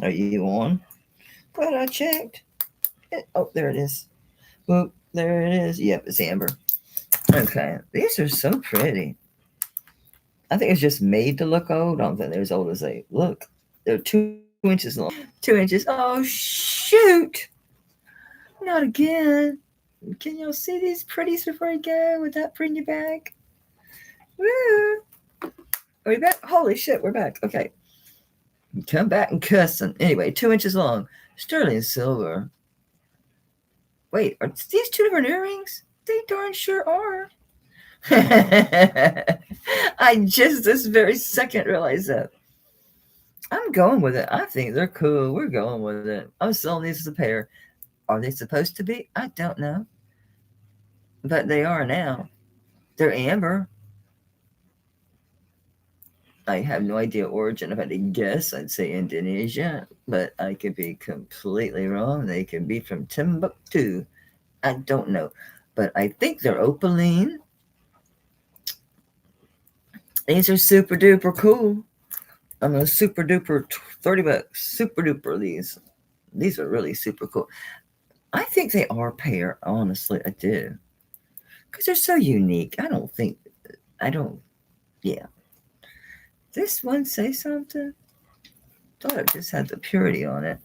Are you on? Glad I checked. Oh, there it is. Well, there it is. Yep, it's amber. Okay, these are so pretty. I think it's just made to look old. I don't think they're as old as they look. They're 2 inches long. 2 inches. Oh, shoot. Not again. Can y'all see these pretties before I go without bringing you back? Woo. Are we back? Holy shit, we're back. Okay. Come back and cuss. Anyway, 2 inches long. Sterling silver. Wait, are these two different earrings? They darn sure are. I just this very second realized that. I'm going with it. I think they're cool. We're going with it. I'm selling these as a pair. Are they supposed to be? I don't know. But they are now. They're amber. I have no idea origin. If I had to guess, I'd say Indonesia, but I could be completely wrong. They could be from Timbuktu. I don't know. But I think they're opaline. These are super duper cool. I'm a super duper $30. Super duper these. These are really super cool. I think they are pair, honestly. I do. Because they're so unique. Yeah. This one say something? Thought it just had the purity on it.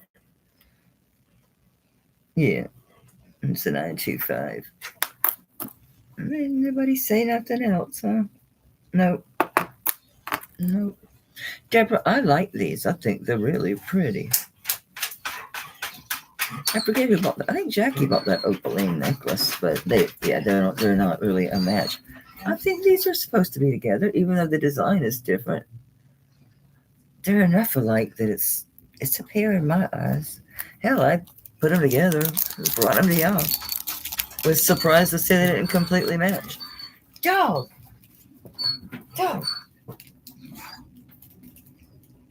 Yeah. It's a 925. Nobody say nothing else, huh? Nope. Deborah, I like these. I think they're really pretty. I forget who bought that. I think Jackie bought that opaline necklace, but they're not really a match. I think these are supposed to be together, even though the design is different. They're enough alike that it's a pair in my eyes. Hell, I put them together, brought them to y'all. Was surprised to see they didn't completely match. Dog.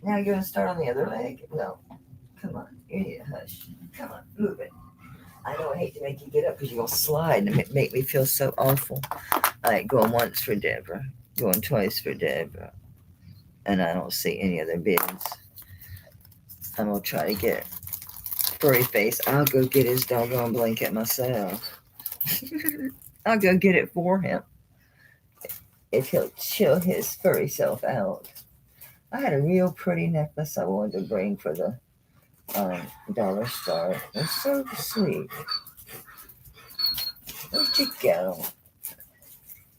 Now you're gonna start on the other leg? No. Come on. You need a hush. Come on, move it. I know I hate to make you get up because you're gonna slide and make me feel so awful. All right, going once for Deborah, going twice for Deborah, and I don't see any other bids. I'm gonna try to get Furry Face. I'll go get his doggone blanket myself. I'll go get it for him if he'll chill his furry self out. I had a real pretty necklace I wanted to bring for the dollar store. It's so sweet. Where'd you go?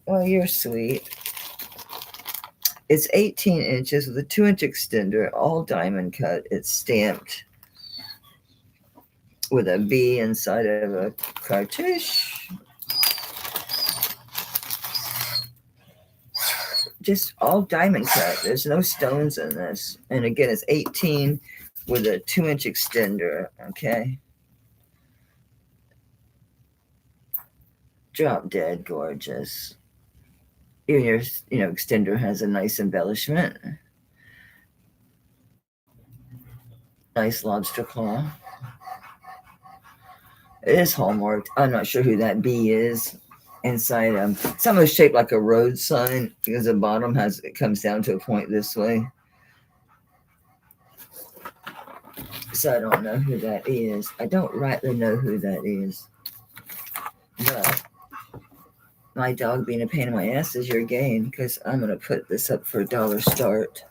Well, you're sweet. It's 18 inches with a 2-inch extender, all diamond cut. It's stamped with a B inside of a cartouche. Just all diamond cut. There's no stones in this. And again, it's 18 with a 2-inch extender. Okay. Drop dead gorgeous. Even your extender has a nice embellishment. Nice lobster claw. It is hallmarked. I'm not sure who that bee is. Inside, some of it's shaped like a road sign because the bottom it comes down to a point this way. So I don't know who that is. I don't rightly know who that is. But my dog being a pain in my ass is your game because I'm going to put this up for $1 start.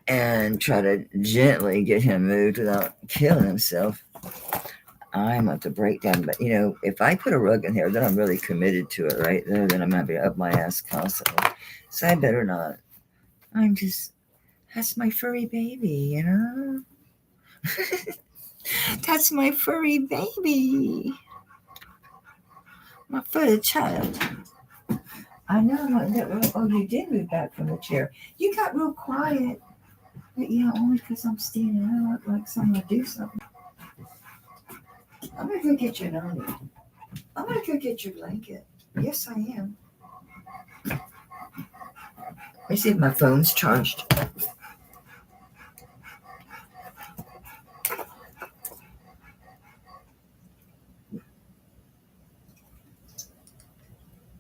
and try to gently get him moved without killing himself. I'm at the breakdown, but if I put a rug in here, then I'm really committed to it, right? Then I'm gonna be up my ass constantly. So I better not. That's my furry baby, That's my furry baby. My furry child. I know I'm not that real. Oh, you did move back from the chair. You got real quiet. But only because I'm standing up like someone to do something. I'm gonna go get your nanny. I'm gonna go get your blanket. Yes, I am. Let me see if my phone's charged.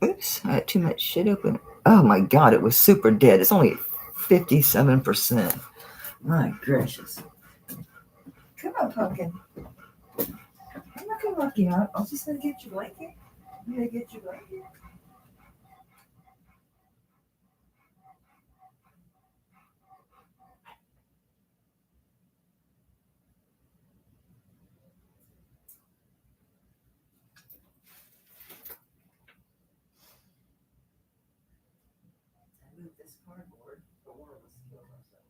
Oops, I had too much shit open. Oh my god, it was super dead. It's only 57%. My gracious. Come on, pumpkin. I'm not gonna lock you out. I'm just gonna get your blanket. I'm gonna get your blanket. I moved this cardboard. The world was killed myself.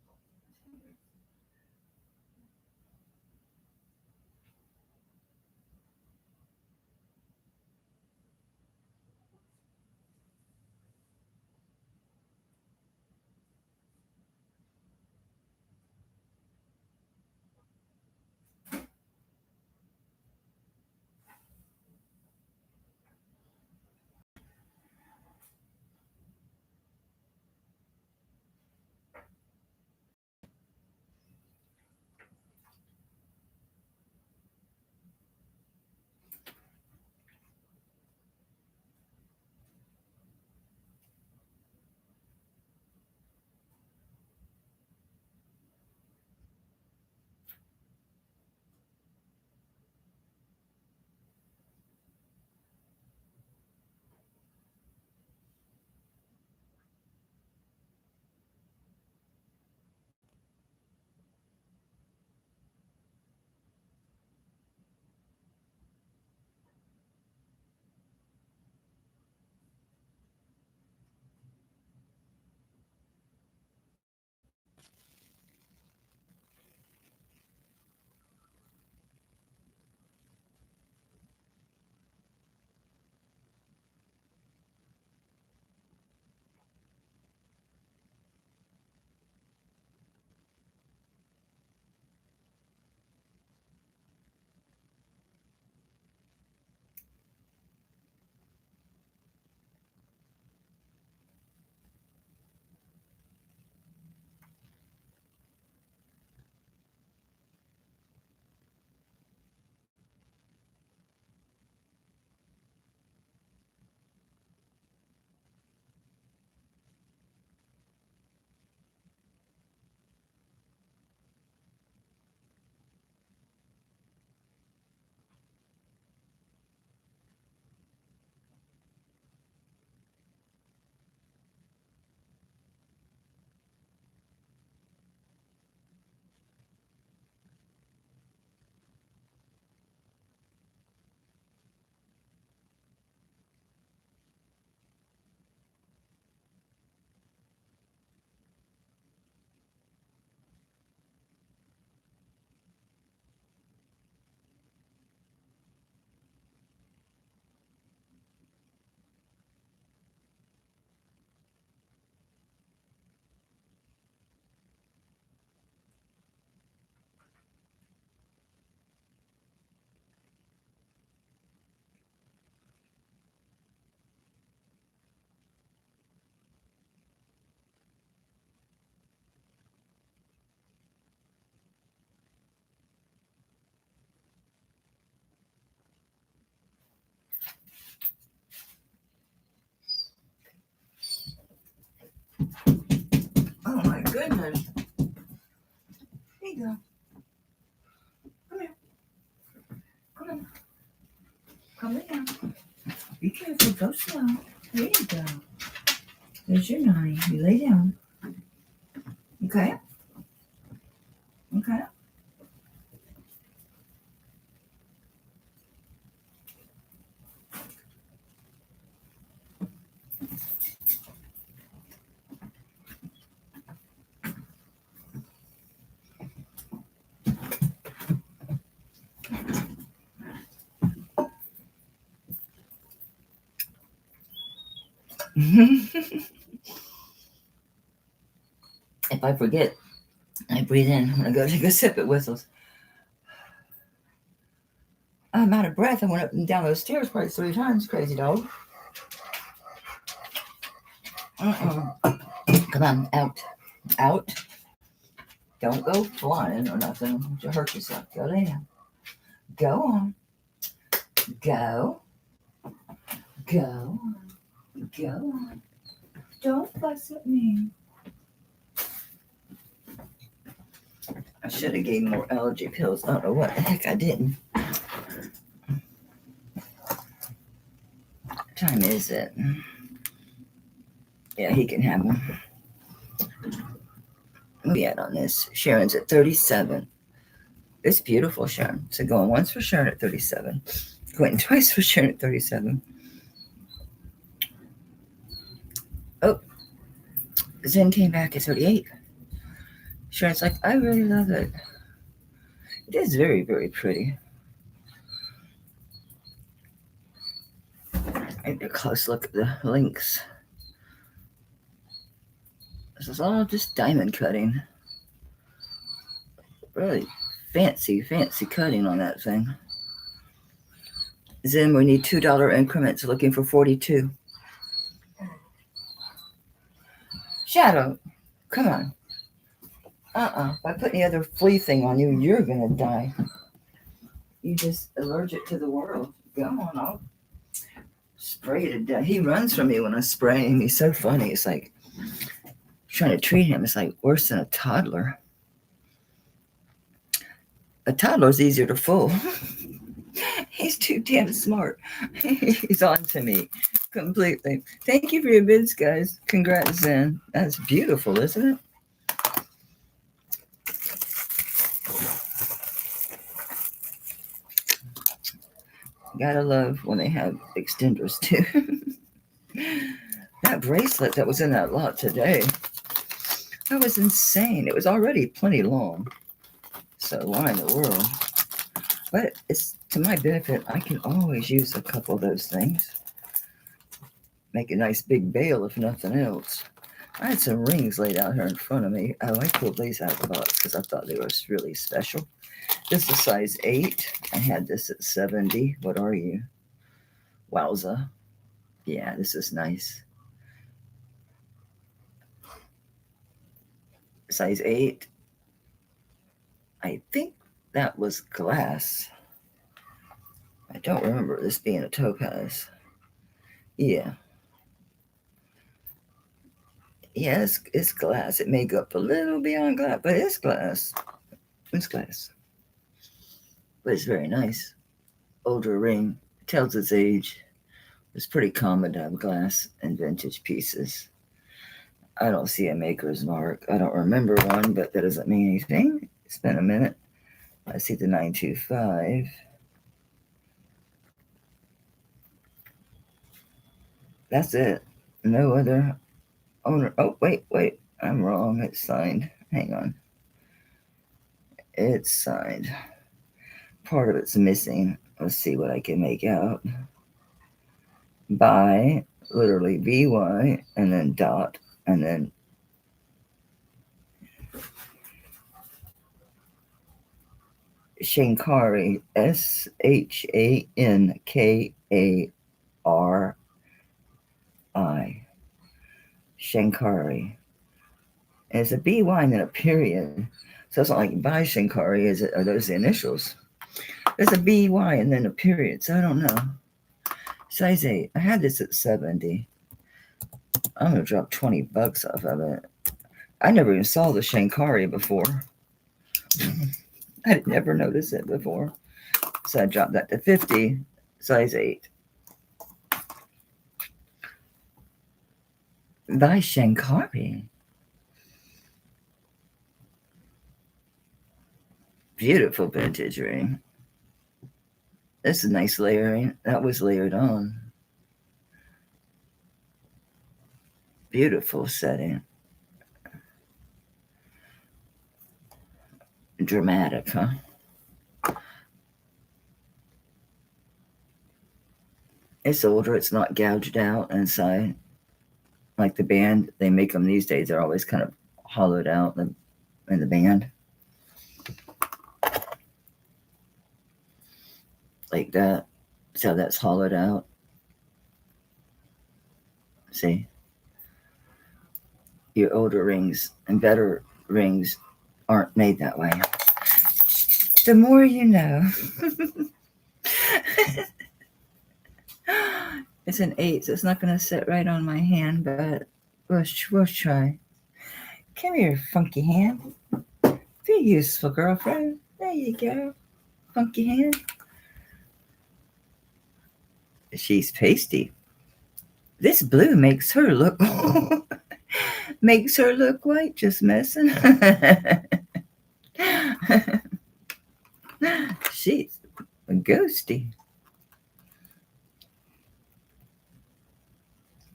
Oh my goodness. Here you go. Come here. Come on. Come down. Be careful. Go slow. There you go. There's your nanny. You lay down. Okay? Okay. If I forget, I breathe in when I go take a sip. It whistles. I'm out of breath. I went up and down those stairs probably 3 times. Crazy dog. Come on, out. Out. Don't go flying or nothing to hurt yourself. Go down. Go on. Go. Go on. Go on. Don't fuss at me. I should have gave more allergy pills. I don't know what the heck I didn't. What time is it? Yeah, he can have them. What are we at on this? Sharon's at 37. It's beautiful, Sharon. So going once for Sharon at 37. Going twice for Sharon at 37. Oh, Zen came back at 38. Sharon's like, I really love it. It is very, very pretty. And a close look at the links. This is all just diamond cutting. Really fancy, fancy cutting on that thing. Zen, we need $2 increments. Looking for 42. Shadow, come on. If I put any other flea thing on you, you're gonna die. You just allergic to the world. Go on, I'll spray to death. He runs from me when I spray him. He's so funny. It's like trying to treat him. It's like worse than a toddler. A toddler's easier to fool. He's too damn smart. He's on to me completely. Thank you for your bids, guys. Congrats, Zen. That's beautiful, isn't it? Gotta love when they have extenders too. That bracelet that was in that lot today, that was insane. It was already plenty long. So why in the world? But it's to my benefit. I can always use a couple of those things. Make a nice big bail if nothing else. I had some rings laid out here in front of me. Oh, I pulled these out of the box because I thought they were really special. This is size 8. I had this at 70. What are you? Wowza. Yeah, this is nice. Size 8. I think that was glass. I don't remember this being a topaz. Yeah. Yeah, it's glass. It may go up a little beyond glass, but it's glass. It's glass. But it's very nice. Older ring. It tells its age. It's pretty common to have glass and vintage pieces. I don't see a maker's mark. I don't remember one, but that doesn't mean anything. It's been a minute. I see the 925. That's it. No other owner. Oh, wait. I'm wrong. It's signed. Hang on. It's signed. Part of it's missing. Let's see what I can make out. By, literally BY, and then dot, and then Shankari, SHANKARI. Shankari. And it's a BY and then a period. So it's not like by Shankari, is it? Are those the initials? There's a BY and then a period. So I don't know. Size 8. I had this at 70. I'm going to drop $20 off of it. I never even saw the Shankari before. I'd never noticed it before. So I dropped that to 50. Size 8. By Shankari. Beautiful vintage ring. This is nice layering. That was layered on. Beautiful setting. Dramatic, huh? It's older. It's not gouged out inside. Like the band, they make them these days. They're always kind of hollowed out in the band. Like that. See how that's hollowed out? See? Your older rings and better rings aren't made that way. The more you know. It's an 8, so it's not going to sit right on my hand, but we'll try. Come here, funky hand. Be useful, girlfriend. There you go. Funky hand. She's pasty. This blue makes her look white, just messing. She's a ghosty.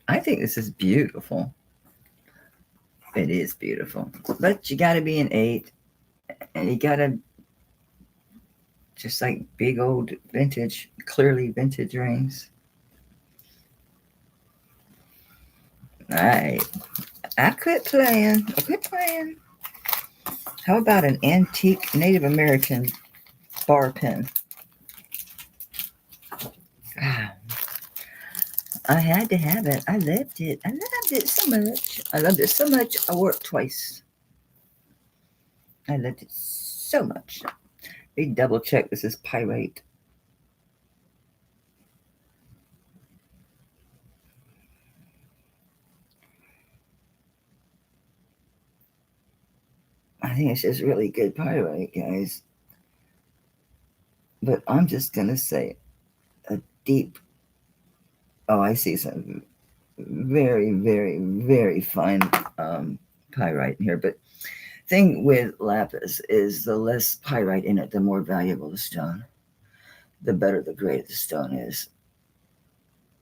I think this is beautiful. It is beautiful. But you gotta be an 8. And you gotta, just like big old vintage, clearly vintage rings. Alright. I quit playing. How about an antique Native American bar pen? I had to have it. I loved it. I loved it so much. I wore it twice. I loved it so much. They double check this is pyrite. I think it's just really good pyrite, guys. But I'm just going to say a deep, oh, I see some very, very, very fine pyrite in here. But thing with lapis is the less pyrite in it, the more valuable the stone. The better the grade the stone is.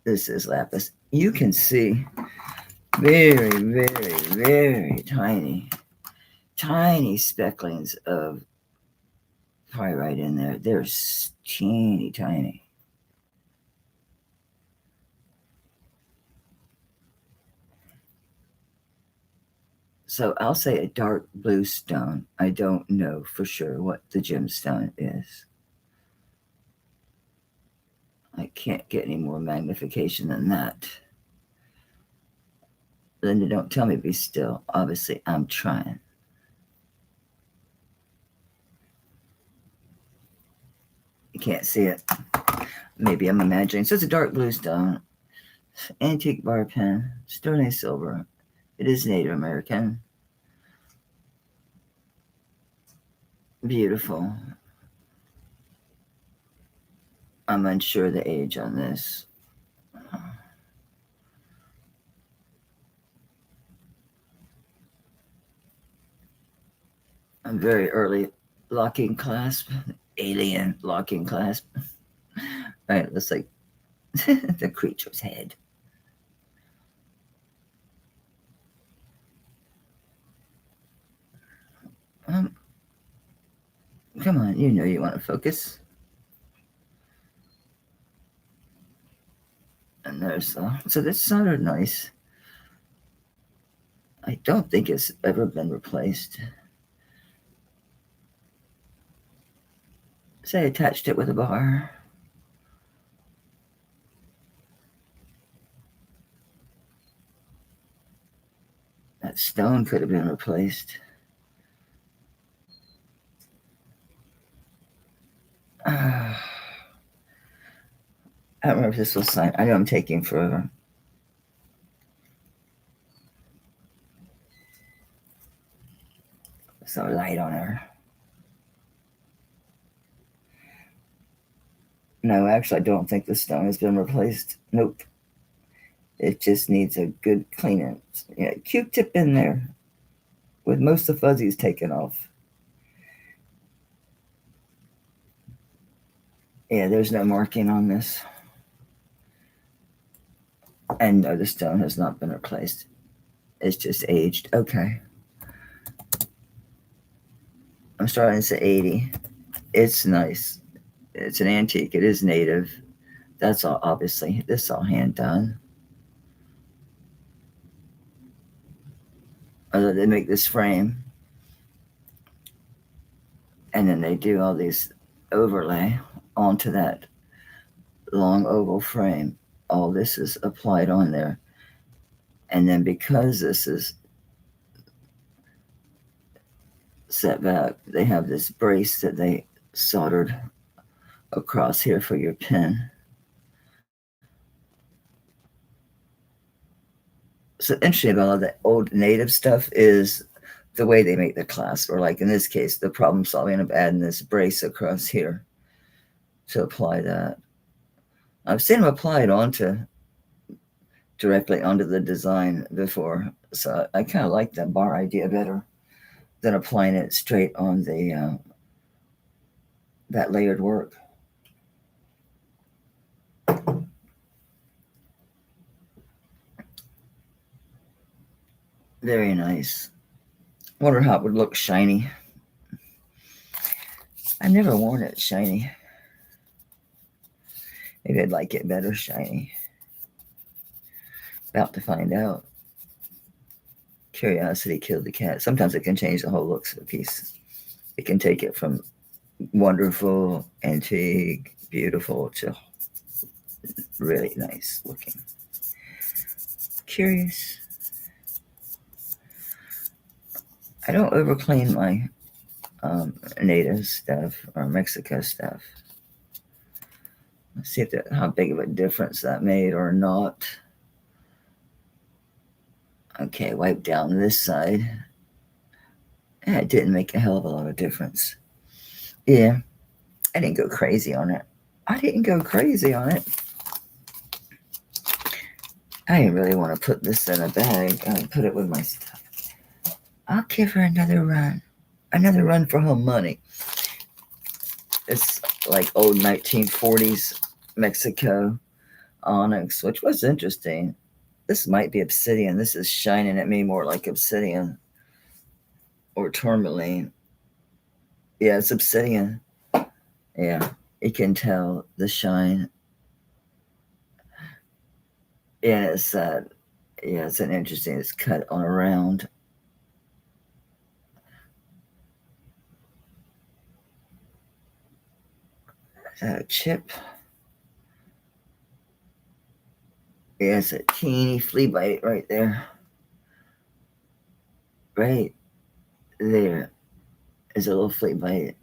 This is lapis. You can see very, very, very tiny specklings of pyrite in there. They're teeny tiny. So I'll say a dark blue stone. I don't know for sure what the gemstone is. I can't get any more magnification than that. Linda, don't tell me to be still. Obviously, I'm trying. You can't see it. Maybe I'm imagining. So it's a dark blue stone. Antique bar pen. Sterling silver. It is Native American. Beautiful. I'm unsure the age on this. I'm very early locking clasp. Alien locking clasp. Right, it looks like the creature's head. Come on, you know you want to focus. And there's so this soldered nice. I don't think it's ever been replaced. Say I attached it with a bar. That stone could have been replaced. I don't remember if this was signed. I know I'm taking forever. So light on her. No, actually, I don't think the stone has been replaced. Nope. It just needs a good cleaning. Yeah, Q-tip in there with most of the fuzzies taken off. Yeah, there's no marking on this. And no, the stone has not been replaced. It's just aged. Okay. I'm starting to 80. It's nice. It's an antique. It is native. That's all, obviously. This is all hand done. Although they make this frame. And then they do all these overlay onto that long oval frame. All this is applied on there. And then because this is set back, they have this brace that they soldered across here for your pin. So interesting about all the old native stuff is the way they make the clasp, or like in this case, the problem solving of adding this brace across here to apply that. I've seen them applied directly onto the design before, so I kind of like the bar idea better than applying it straight on the that layered work. Very nice. Wonder how it would look shiny. I've never worn it shiny. Maybe I'd like it better shiny. About to find out. Curiosity killed the cat. Sometimes it can change the whole looks of a piece. It can take it from wonderful, antique, beautiful to really nice looking. Curious. I don't overclean my native stuff or Mexico stuff. Let's see if how big of a difference that made or not. Okay, wipe down this side. Yeah, it didn't make a hell of a lot of difference. Yeah, I didn't go crazy on it. I didn't really want to put this in a bag and put it with my stuff. I'll give her another run for her money. It's like old 1940s Mexico onyx, which was interesting. This might be obsidian. This is shining at me more like obsidian or tourmaline. Yeah, it's obsidian. Yeah, you can tell the shine. Yeah, it's it's an interesting. It's cut on a round. Chip. Yeah, it's a teeny flea bite right there. Right there is a little flea bite.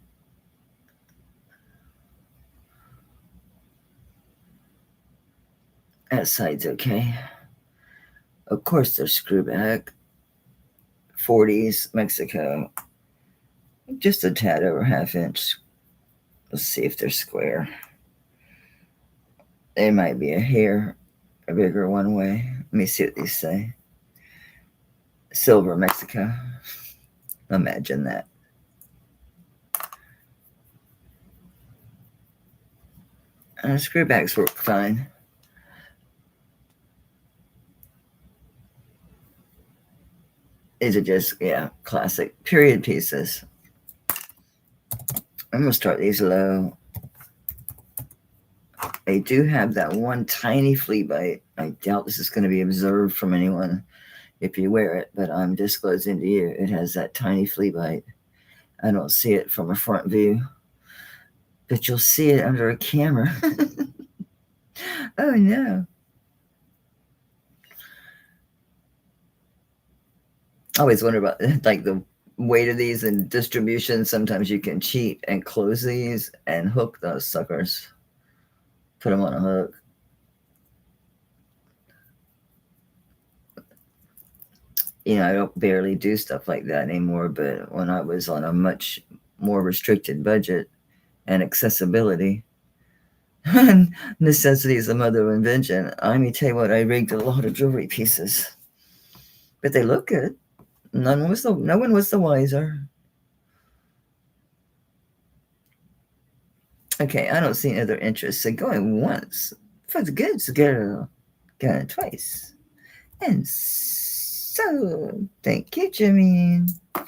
That side's okay. Of course, they're screw back. 40s Mexico. Just a tad over ½ inch. Let's see if they're square. They might be a hair bigger one way. Let me see what these say. Silver Mexico. Imagine that. Screwbacks work fine. These are just, classic period pieces. I'm going to start these low. They do have that one tiny flea bite. I doubt this is going to be observed from anyone if you wear it, but I'm disclosing to you it has that tiny flea bite. I don't see it from a front view, but you'll see it under a camera. Oh no. I always wonder about like the weight of these and distribution. Sometimes you can cheat and close these and hook those suckers. Put them on a hook. I don't barely do stuff like that anymore, but when I was on a much more restricted budget and accessibility, and necessity is the mother of invention, I may tell you what, I rigged a lot of jewelry pieces, but they look good. No one was the wiser. Okay, I don't see any other interest. So going once for the goods girl, going twice. And so, thank you, Jimmy. I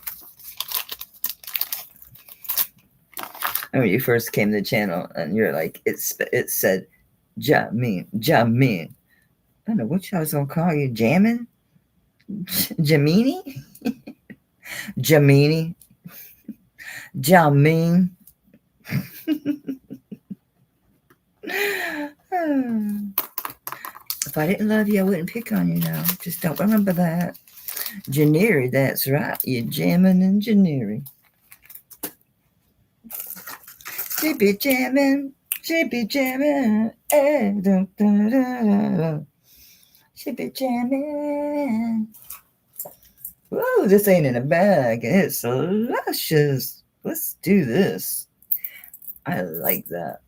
remember you first came to the channel and you're like, it said, Jamin. I don't know what I was going to call you. Jammin? Jamini? Jamini? Jamin? If I didn't love you, I wouldn't pick on you now. Just don't remember that. Janeri, that's right. You're jamming and Janeri. She be jamming. She be jamming. Eh, da, da, da. She be jamming. Whoa, this ain't in a bag. It's luscious. Let's do this. I like that.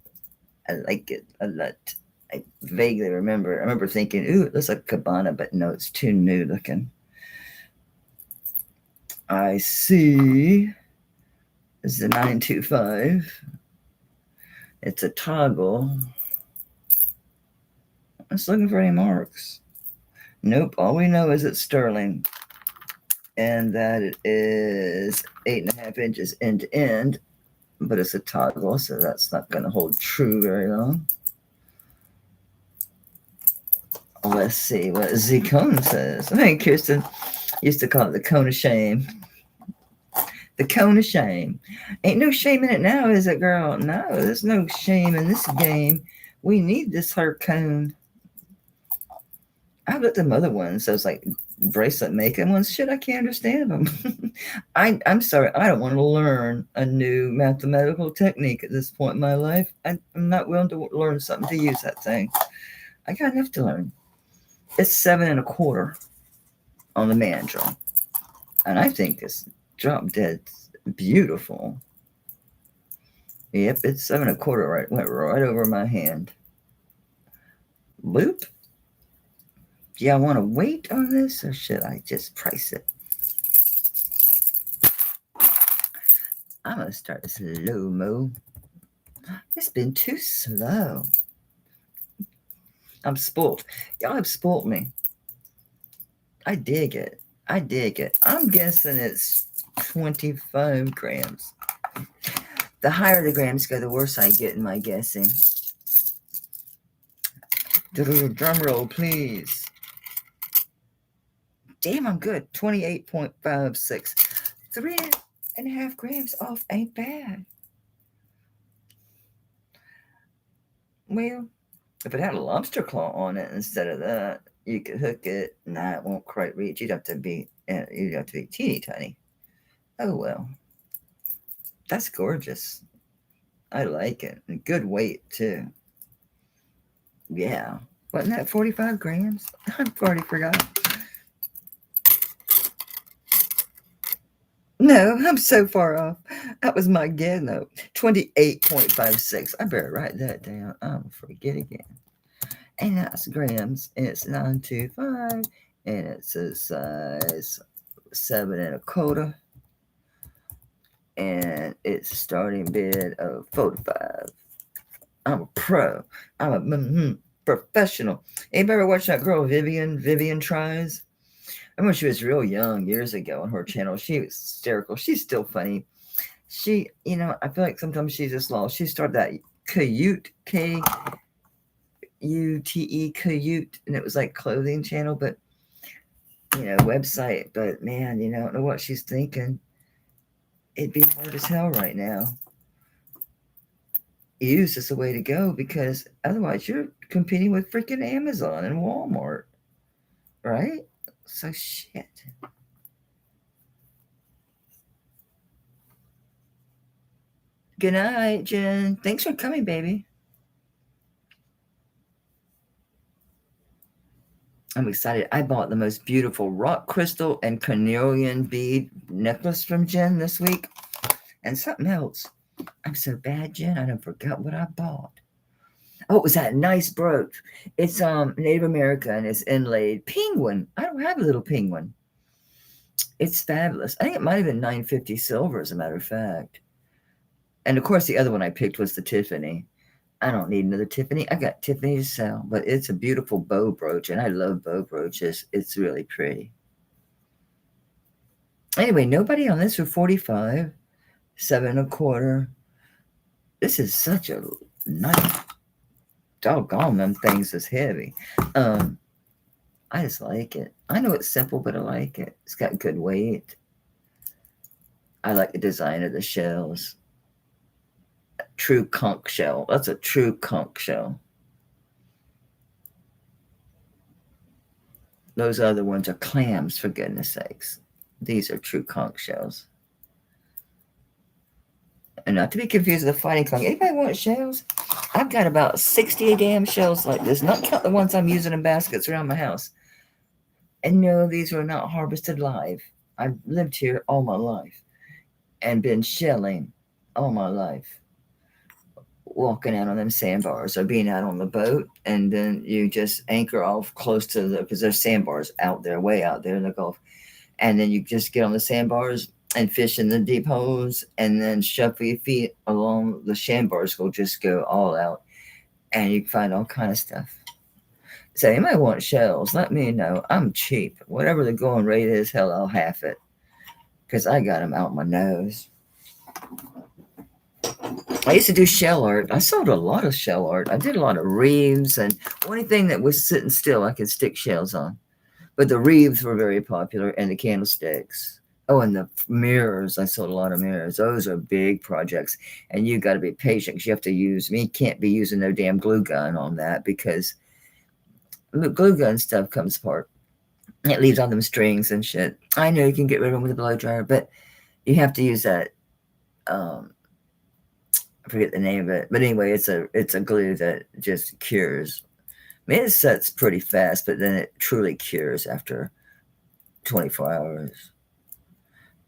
I like it a lot. I vaguely remember. I remember thinking, ooh, it looks like Cabana, but no, it's too new looking. I see. This is a 925. It's a toggle. I was looking for any marks. Nope. All we know is it's sterling. And that it is 8.5 inches end to end. But it's a toggle, so that's not going to hold true very long. Let's see what Z Cone says. I think Kirsten used to call it the cone of shame. The cone of shame. Ain't no shame in it now, is it, girl? No, there's no shame in this game. We need this her cone. I looked at them other ones, those like bracelet making ones. Shit, I can't understand them. I'm sorry, I don't want to learn a new mathematical technique at this point in my life. I'm not willing to learn something to use that thing. I got enough to learn. It's 7 1/4 on the mandrel. And I think it's drop dead beautiful. Yep, it's 7 1/4 right, went right over my hand. Loop. Do y'all want to wait on this or should I just price it? I'm going to start slow-mo. It's been too slow. I'm spoiled. Y'all have spoiled me. I dig it. I dig it. I'm guessing it's 25 grams. The higher the grams go, the worse I get in my guessing. Drum roll, please. Damn, I'm good. 28.56. 3.5 grams off ain't bad. Well, if it had a lobster claw on it instead of that, you could hook it. Nah, it won't quite reach. You'd have to be teeny tiny. Oh well. That's gorgeous. I like it. And good weight too. Yeah. Wasn't that 45 grams? I've already forgot. No, I'm so far off. That was my guess, though. 28.56. I better write that down. I'll forget again. And that's grams. And it's 925. And it's a size 7 1/4. And it's starting bid of 45. I'm a pro. I'm a professional. Anybody ever watch that girl Vivian Tries? I remember she was real young years ago on her channel. She was hysterical. She's still funny. She, I feel like sometimes she's just lost. She started that Kute, K-U-T-E, Kute, and it was like clothing channel, but, website. But, man, I don't know what she's thinking. It'd be hard as hell right now. Use is the way to go because otherwise you're competing with freaking Amazon and Walmart, right? So shit. Good night, Jen. Thanks for coming, baby. I'm excited. I bought the most beautiful rock crystal and carnelian bead necklace from Jen this week. And something else. I'm so bad, Jen. I done forgot what I bought. Oh, it was that nice brooch. It's Native American. It's inlaid penguin. I don't have a little penguin. It's fabulous. I think it might have been $9.50 silver, as a matter of fact. And of course, the other one I picked was the Tiffany. I don't need another Tiffany. I got Tiffany to sell, but it's a beautiful bow brooch, and I love bow brooches. It's really pretty. Anyway, nobody on this for 45, 7 1/4. This is such a nice, doggone them things is heavy. I just like it. I know it's simple, but I like it. It's got good weight. I like the design of the shells. True conch shell. That's a true conch shell. Those other ones are clams, for goodness sakes. These are true conch shells. And not to be confused with a fighting conch. Anybody want shells? I've got about 60 damn shells like this, not count the ones I'm using in baskets around my house. And no, these were not harvested live. I've lived here all my life and been shelling all my life. Walking out on them sandbars or being out on the boat, and then you just anchor off close to because there's sandbars out there, way out there in the Gulf. And then you just get on the sandbars and fish in the deep holes and then shuffle your feet along the sandbars will just go all out and you can find all kind of stuff. So you might want shells. Let me know. I'm cheap. Whatever the going rate is, hell, I'll half it because I got them out my nose. I used to do shell art. I sold a lot of shell art. I did a lot of wreaths and anything that was sitting still I could stick shells on. But the wreaths were very popular and the candlesticks. Oh, and the mirrors. I sold a lot of mirrors. Those are big projects. And you got to be patient because you have to use, me can't be using no damn glue gun on that because glue gun stuff comes apart. It leaves all them strings and shit. I know you can get rid of them with a blow dryer, but you have to use that. I forget the name of it, but anyway, it's a glue that just cures. I mean, it sets pretty fast, but then it truly cures after 24 hours.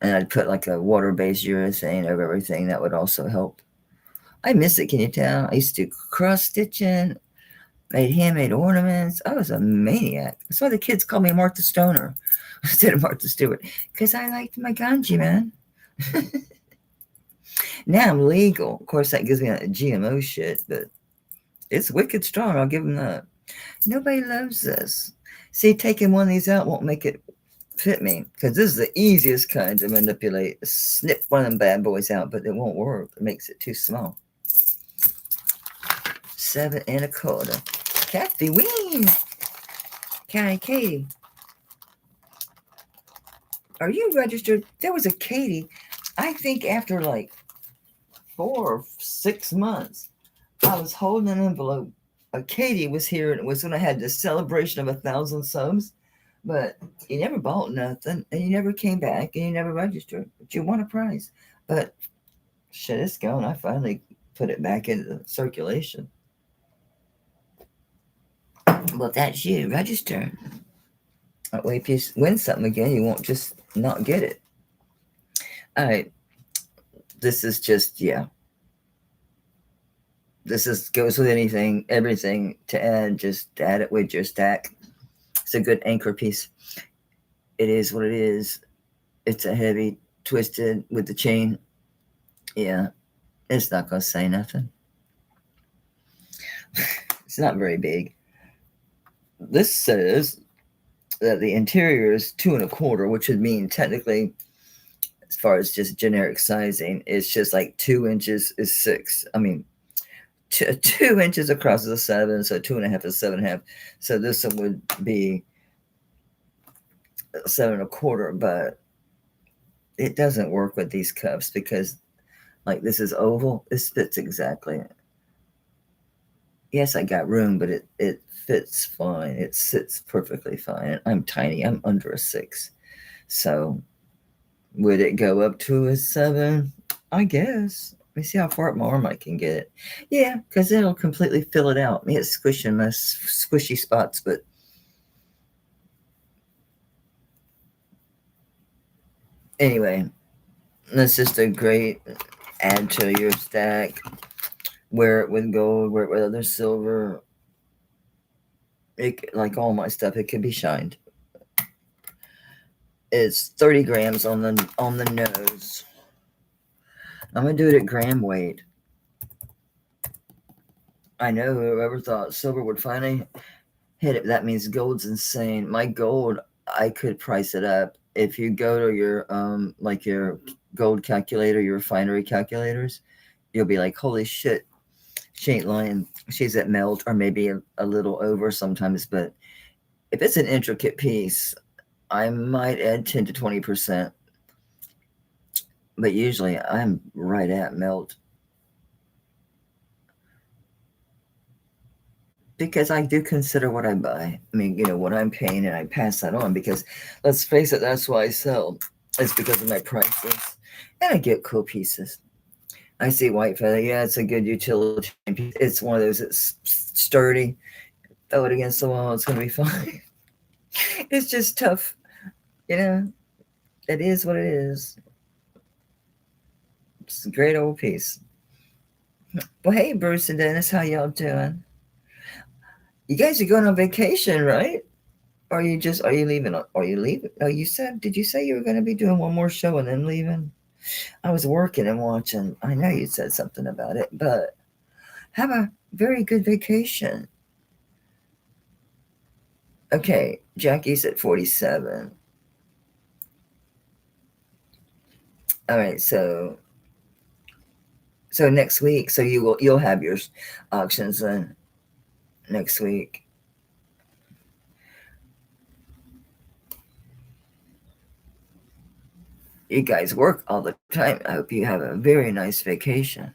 And I'd put like a water-based urethane over everything. That would also help. I miss it, can you tell? I used to do cross stitching, made handmade ornaments. I was a maniac. That's why the kids call me Martha Stoner instead of Martha Stewart, because I liked my ganji, man. Now I'm legal. Of course, that gives me that GMO shit, but it's wicked strong. I'll give them that. Nobody loves this. See, taking one of these out won't make it fit me because this is the easiest kind to manipulate. Snip one of them bad boys out, but it won't work. It makes it too small. 7 1/4. Kathy Ween. Katie. Are you registered? There was a Katie. I think after like 4 or 6 months, I was holding an envelope. Katie was here and it was when I had this celebration of 1,000 subs, but you never bought nothing and you never came back and you never registered, but you won a prize. But shit, it's gone. I finally put it back into circulation. Well, if that's you, register. That way, if you win something again, you won't just not get it. All right. This is just, yeah. This is goes with anything, everything to add. Just add it with your stack. It's a good anchor piece. It is what it is. It's a heavy twisted with the chain. Yeah, it's not gonna say nothing. It's not very big. This says that the interior is 2 1/4, which would mean technically, as far as just generic sizing, it's just like 2 inches is 6. I mean, 2 inches across is a 7, so 2.5 is 7.5. So this one would be 7 1/4, but it doesn't work with these cups because, like, this is oval. This fits exactly. Yes, I got room, but it fits fine. It sits perfectly fine. I'm tiny. I'm under a 6. So would it go up to a 7? I guess. Let me see how far up my arm I can get it. Yeah, because it'll completely fill it out. It's squishing my squishy spots, but anyway, that's just a great add to your stack. Wear it with gold, wear it with other silver. It, like all my stuff, it can be shined. It's 30 grams on the nose. I'm going to do it at gram weight. I know whoever thought silver would finally hit it. That means gold's insane. My gold, I could price it up. If you go to your like your gold calculator, your refinery calculators, you'll be like, holy shit, she ain't lying. She's at melt or maybe a little over sometimes. But if it's an intricate piece, I might add 10 to 20%. But usually I'm right at melt. Because I do consider what I buy. I mean, what I'm paying, and I pass that on because, let's face it, that's why I sell. It's because of my prices. And I get cool pieces. I see white feather. Yeah, it's a good utility piece. It's one of those that's sturdy. Throw it against the wall, it's going to be fine. It's just tough. It is what it is. It's a great old piece. Well, hey, Bruce and Dennis, how y'all doing? You guys are going on vacation, right? Or are you leaving? Are you leaving? Oh, did you say you were going to be doing one more show and then leaving? I was working and watching. I know you said something about it, but have a very good vacation. Okay, Jackie's at 47. All right, so next week, so you'll have your auctions then next week. You guys work all the time. I hope you have a very nice vacation.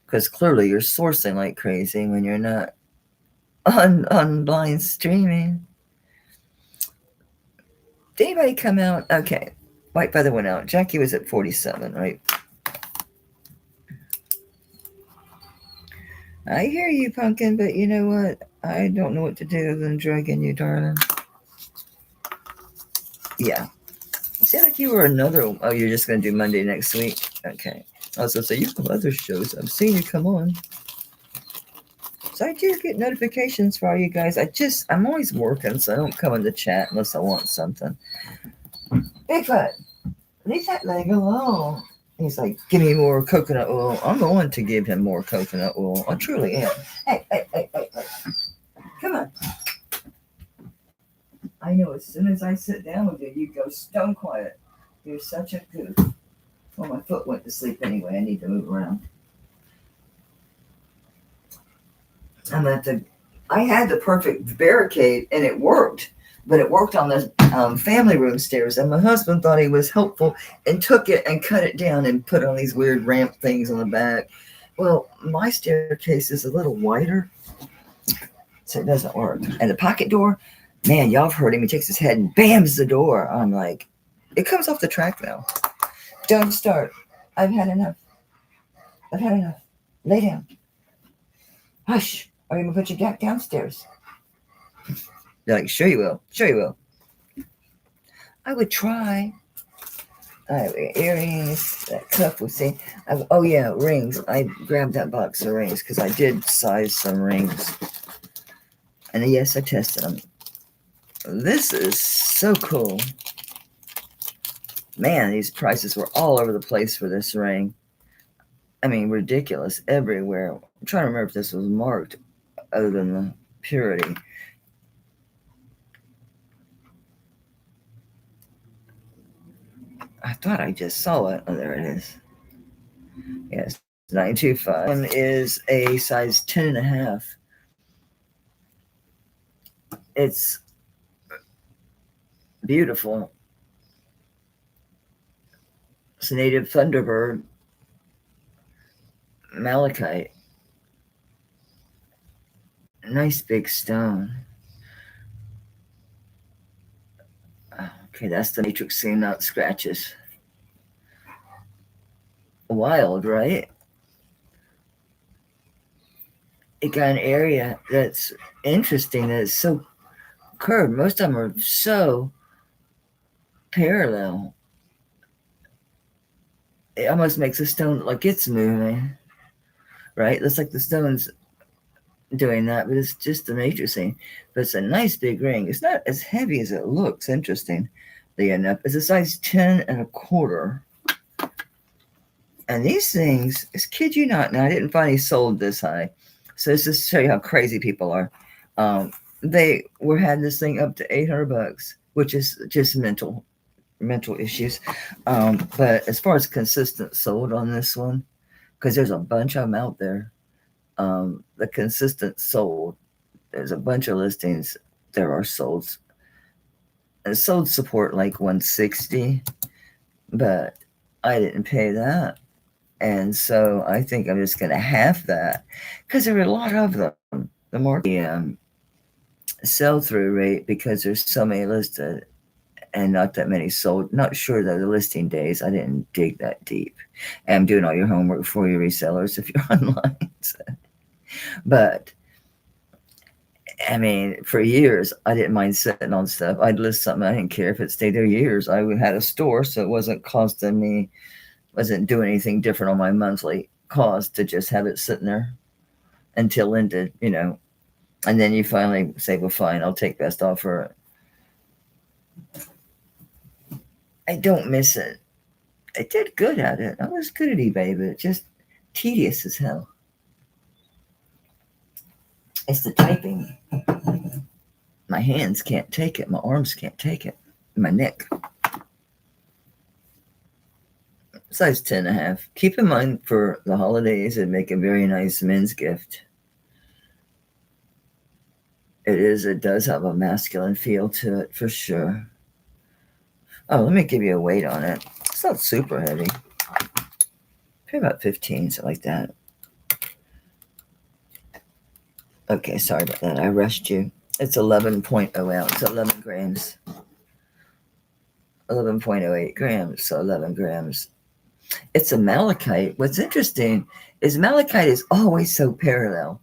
Because clearly you're sourcing like crazy when you're not online streaming. Did anybody come out? Okay. White feather went out. Jackie was at 47, right? I hear you, Pumpkin, but you know what? I don't know what to do than dragging you, darling. Yeah. It sounded like you were another. Oh, you're just going to do Monday next week? Okay. I was going to say, you have other shows. I've seen you come on. So I do get notifications for all you guys. I'm always working, so I don't come in the chat unless I want something. Bigfoot, leave that leg alone. He's like, give me more coconut oil. I'm going to give him more coconut oil. I truly am. Hey. Come on. I know as soon as I sit down with you, you go stone quiet. You're such a goof. Well, my foot went to sleep anyway. I need to move around. I had the perfect barricade and it worked, but it worked on the family room stairs. And my husband thought he was helpful and took it and cut it down and put on these weird ramp things on the back. Well, my staircase is a little wider, so it doesn't work. And the pocket door, man, y'all have heard him. He takes his head and bams the door. I'm like, it comes off the track now. Don't start. I've had enough. Lay down. Hush. Or I'm going to put you back downstairs. They're like, sure you will. I would try. Earrings, that cuff, we'll see. Oh, yeah, rings. I grabbed that box of rings because I did size some rings. And yes, I tested them. This is so cool. Man, these prices were all over the place for this ring. I mean, ridiculous everywhere. I'm trying to remember if this was marked other than the purity. I thought I just saw it. Oh, there it is. Yes, 925. One is a size 10.5. It's beautiful. It's a native Thunderbird malachite. Nice big stone. Okay, that's the matrix seam, not scratches. Wild, right? It got an area that's interesting, that is so curved. Most of them are so parallel. It almost makes a stone look like it's moving, right? Looks like the stone's doing that, but it's just the matrixing. But it's a nice big ring. It's not as heavy as it looks. Interestingly enough, it's a size 10.25. And these things, kid you not, now I didn't find any sold this high. So this is to show you how crazy people are. They were had this thing up to $800, which is just mental issues. But as far as consistent sold on this one, because there's a bunch of them out there, the consistent sold, there's a bunch of listings. There are solds. Sold support like 160, but I didn't pay that. And so I think I'm just going to half that because there are a lot of them. The market sell-through rate, because there's so many listed and not that many sold. Not sure that the listing days, I didn't dig that deep. And I'm doing all your homework for you resellers if you're online. So. But I mean, for years, I didn't mind sitting on stuff. I'd list something. I didn't care if it stayed there years. I had a store, so it wasn't costing me, wasn't doing anything different on my monthly cost to just have it sitting there until ended, And then you finally say, well, fine, I'll take best offer. I don't miss it. I did good at it. I was good at eBay, but it's just tedious as hell. It's the typing. My hands can't take it. My arms can't take it. My neck. Size 10.5. Keep in mind for the holidays, it'd make a very nice men's gift. It does have a masculine feel to it for sure. Oh, let me give you a weight on it. It's not super heavy. Probably about 15, something like that. Okay, sorry about that. I rushed you. It's 11.0 ounce, 11 grams. 11.08 grams, so 11 grams. It's a malachite. What's interesting is malachite is always so parallel.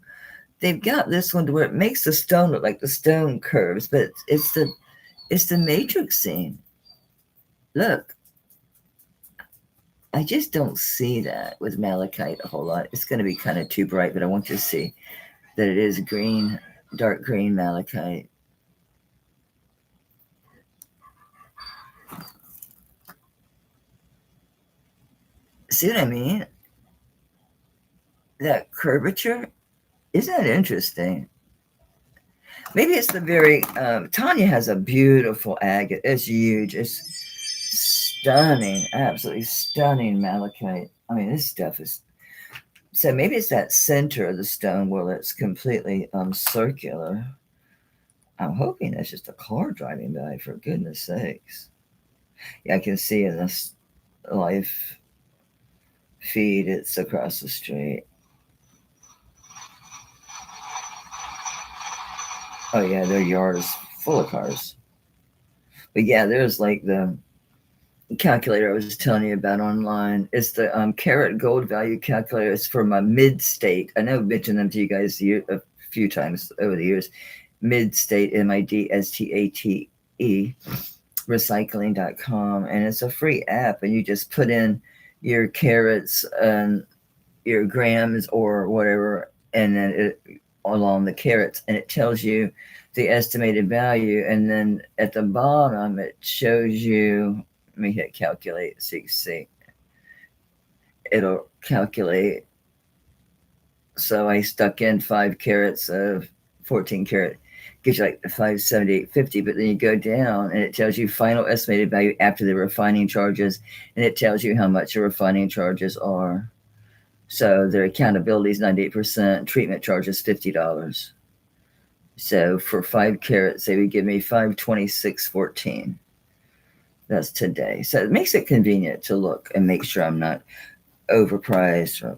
They've got this one to where it makes the stone look like the stone curves, but it's the matrixing. Look, I just don't see that with malachite a whole lot. It's going to be kind of too bright, but I want you to see that it is green, dark green malachite. See what I mean? That curvature, isn't that interesting? Maybe it's the very, Tanya has a beautiful agate. It's huge. It's stunning, absolutely stunning malachite. I mean, this stuff is, so maybe it's that center of the stone where it's completely circular. I'm hoping that's just a car driving by, for goodness sakes. Yeah, I can see in this live feed, it's across the street. Oh yeah, their yard is full of cars. But yeah, there's like the calculator I was telling you about online. It's the carat gold value calculator. It's for my mid-state. I know I've mentioned them to you guys a few times over the years. Mid-state, MIDSTATE, recycling.com. And it's a free app, and you just put in your carats and your grams or whatever, and then it along the carats, and it tells you the estimated value. And then at the bottom, it shows you, let me hit calculate so you can see. It'll calculate. So I stuck in 5 carats of 14 carat, gives you like the 578.50, but then you go down and it tells you final estimated value after the refining charges, and it tells you how much the refining charges are. So their accountability is 98%, treatment charge is $50. So for 5 carats, they would give me $526.14. That's today. So it makes it convenient to look and make sure I'm not overpriced or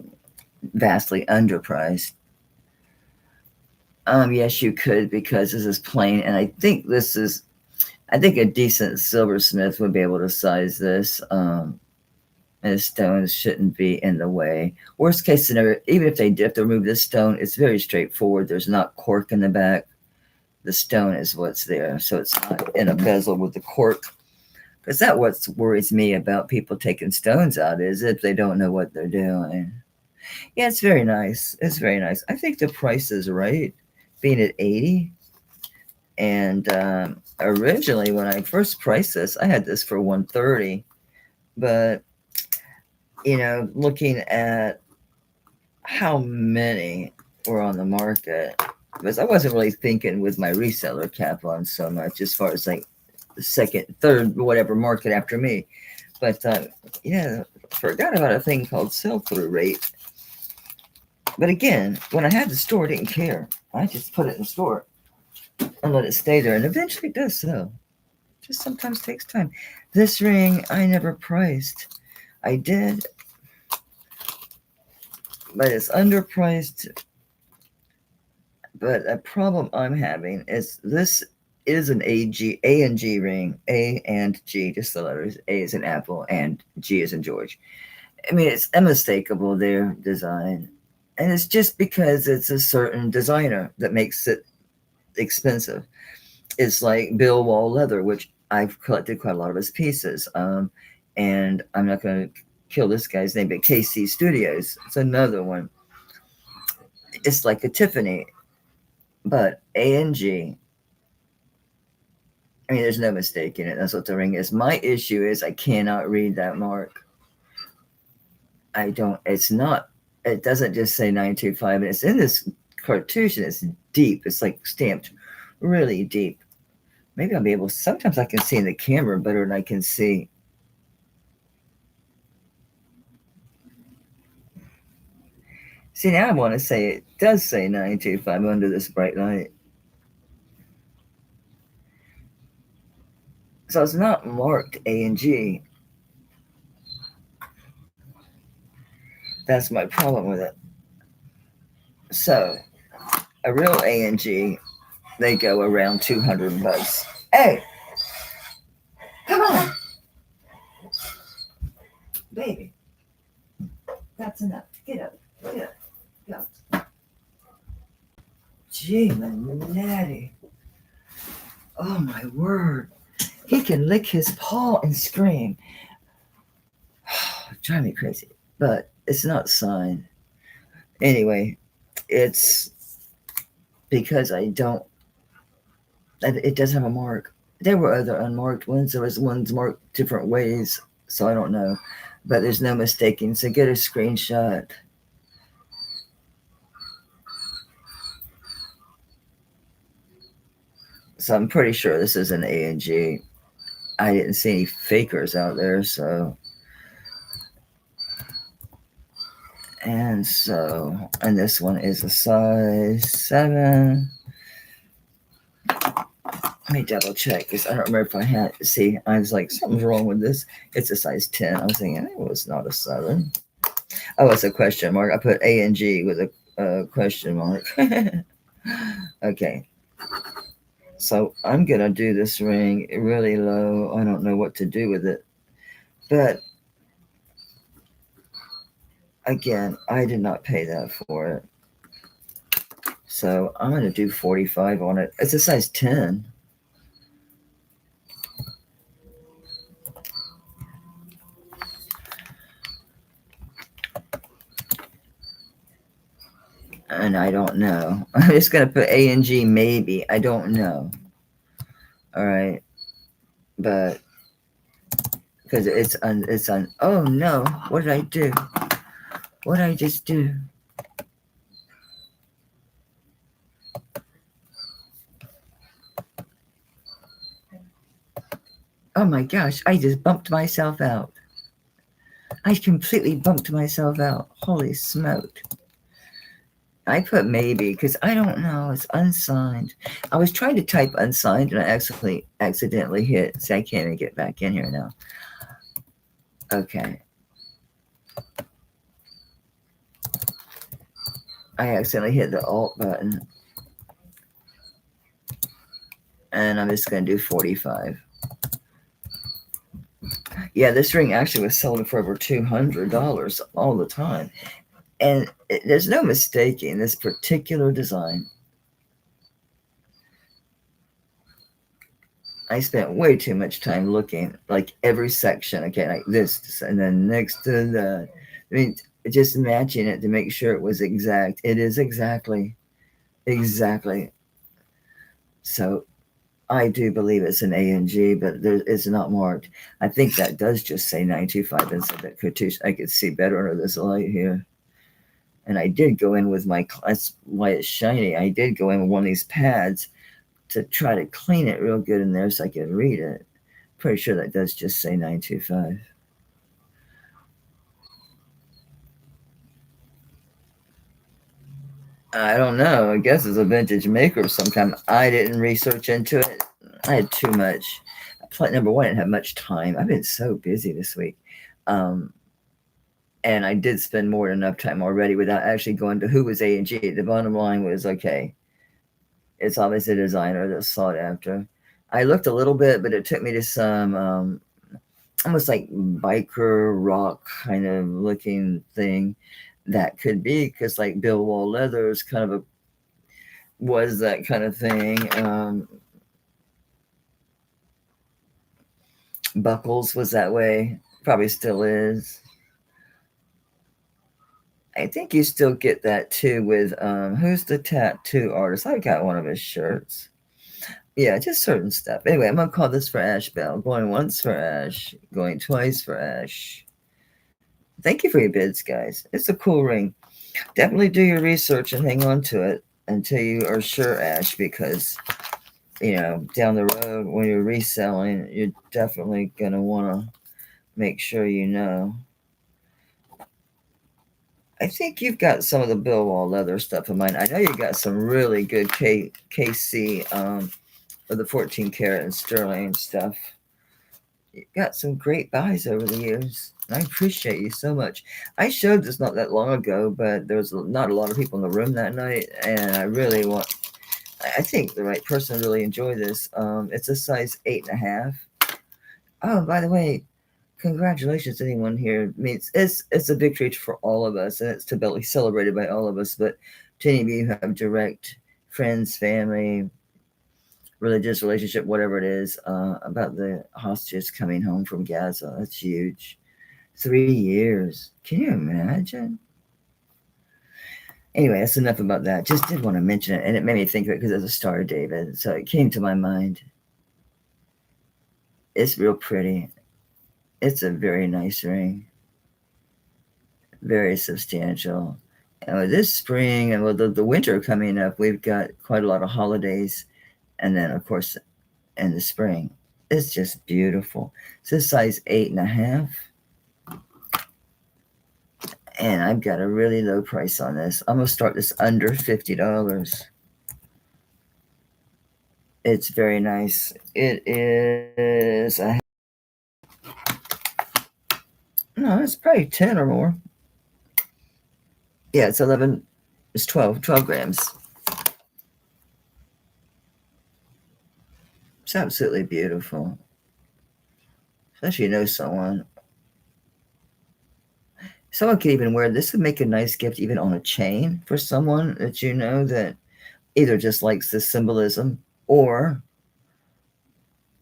vastly underpriced. Yes, you could, because this is plain, and I think a decent silversmith would be able to size this. And the stones shouldn't be in the way. Worst case scenario, even if they did to remove this stone, it's very straightforward. There's not cork in the back. The stone is what's there, so it's not in a bezel with the cork. Because that's what worries me about people taking stones out, is if they don't know what they're doing. Yeah, it's very nice. It's very nice. I think the price is right, being at $80. And originally, when I first priced this, I had this for $130, but looking at how many were on the market, because I wasn't really thinking with my reseller cap on so much as far as like the second, third, whatever market after me. But yeah, forgot about a thing called sell-through rate. But again, when I had the store, I didn't care. I just put it in the store and let it stay there, and eventually it does sell. Just sometimes takes time. This ring I never priced. I did, but it's underpriced. But a problem I'm having is this is an A and G ring. A and G, just the letters. A is in apple and G is in George. I mean, it's unmistakable, their design. And it's just because it's a certain designer that makes it expensive. It's like Bill Wall leather, which I've collected quite a lot of his pieces. And I'm not going to kill this guy's name, but KC Studios. It's another one. It's like a Tiffany, but A&G. I mean, there's no mistake in it. That's what the ring is. My issue is I cannot read that mark. I don't. It's not. It doesn't just say 925. And it's in this cartouche, and it's deep. It's like stamped really deep. Maybe I'll be able. Sometimes I can see in the camera better than I can see. See, now I want to say it does say 925 under this bright light. So it's not marked A and G. That's my problem with it. So a real A and G, they go around 200 bucks. Hey, come on, baby. That's enough. Get up. Get up. Go. Gee, my natty. Oh my word. He can lick his paw and scream. Drive me crazy. But it's not signed. Anyway, it's because I don't. It doesn't have a mark. There were other unmarked ones. There was ones marked different ways, so I don't know. But there's no mistaking. So get a screenshot. So I'm pretty sure this is an A and G. I didn't see any fakers out there, so. And this one is a size 7. Let me double check because I don't remember if I had. See, I was like, something's wrong with this. It's a size 10. I was thinking it was not a 7. Oh, it's a question mark. I put A and G with a question mark. Okay. So I'm going to do this ring really low. I don't know what to do with it. But again, I did not pay that for it. So I'm going to do 45 on it. It's a size 10. And I don't know. I'm just going to put A and G maybe. I don't know. All right. But because it's on. Oh no. What did I do? What did I just do? Oh my gosh. I just bumped myself out. I completely bumped myself out. Holy smoke. I put maybe because I don't know. It's unsigned. I was trying to type unsigned and I accidentally hit. See, I can't even get back in here now. Okay. I accidentally hit the Alt button. And I'm just going to do 45. Yeah, this ring actually was selling for over $200 all the time. And there's no mistaking this particular design. I spent way too much time looking, like every section. Okay, like this, and then next to the. I mean, just matching it to make sure it was exact. It is exactly. So I do believe it's an ANG, but it's not marked. I think that does just say 925 inside that cartouche. I could see better under this light here. And I did go in with my, that's why it's shiny. I did go in with one of these pads to try to clean it real good in there so I could read it. Pretty sure that does just say 925. I don't know. I guess it's a vintage maker of some kind. I didn't research into it. I had too much. Number one, I didn't have much time. I've been so busy this week. And I did spend more than enough time already without actually going to who was A&G. The bottom line was, okay, it's obviously a designer that's sought after. I looked a little bit, but it took me to some almost like biker rock kind of looking thing that could be, because like Bill Wall leather is kind of was that kind of thing. Buckles was that way, probably still is. I think you still get that too with who's the tattoo artist? I got one of his shirts. Yeah, just certain stuff. Anyway, I'm gonna call this for Ash Bell. Going once for Ash, going twice for Ash. Thank you for your bids, guys. It's a cool ring. Definitely do your research and hang on to it until you are sure, Ash, because down the road when you're reselling, you're definitely gonna want to make sure you know. I think you've got some of the Bill Wall leather stuff in mind. I know you got some really good KC of the 14 karat and sterling stuff. You got some great buys over the years. I appreciate you so much. I showed this not that long ago, but there was not a lot of people in the room that night, and I think the right person really enjoy this. It's a size 8.5. Oh, by the way, congratulations anyone here. I mean, it's a victory for all of us, and it's to be celebrated by all of us. But to any of you who have direct friends, family, religious relationship, whatever it is, about the hostages coming home from Gaza, that's huge. 3 years. Can you imagine? Anyway, that's enough about that. Just did want to mention it, and it made me think of it because it's a Star of David, so it came to my mind. It's real pretty. It's a very nice ring. Very substantial. And with this spring and with the winter coming up, we've got quite a lot of holidays. And then, of course, in the spring, it's just beautiful. It's a size 8.5. And I've got a really low price on this. I'm going to start this under $50. It's very nice. It is no, it's probably 10 or more. Yeah, it's 11. It's 12 grams. It's absolutely beautiful. Especially you know someone. Someone could even wear this. Would make a nice gift even on a chain for someone that you know that either just likes the symbolism or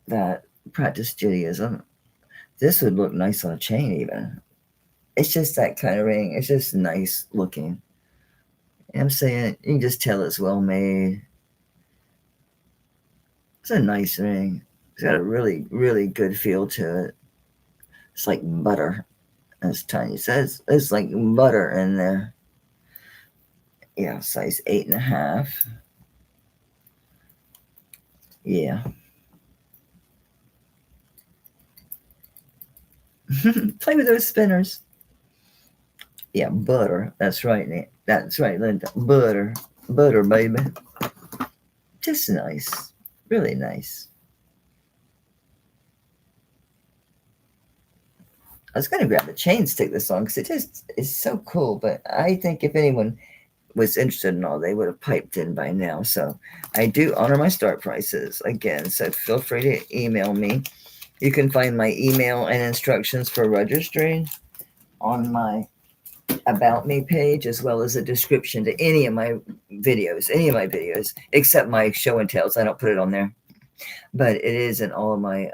that practice Judaism. This would look nice on a chain even. It's just that kind of ring. It's just nice looking. And I'm saying you can just tell it's well made. It's a nice ring. It's got a really, really good feel to it. It's like butter. As Tanya says, it's like butter in there. Yeah, size 8.5. Yeah. Play with those spinners. Yeah, butter. That's right, Nick. That's right, Linda. Butter. Butter, baby. Just nice. Really nice. I was going to grab the chain stick this on because it just is so cool. But I think if anyone was interested in all, they would have piped in by now. So I do honor my start prices again. So feel free to email me. You can find my email and instructions for registering on my About Me page, as well as a description to any of my videos, except my show and tells. I don't put it on there, but it is in all of my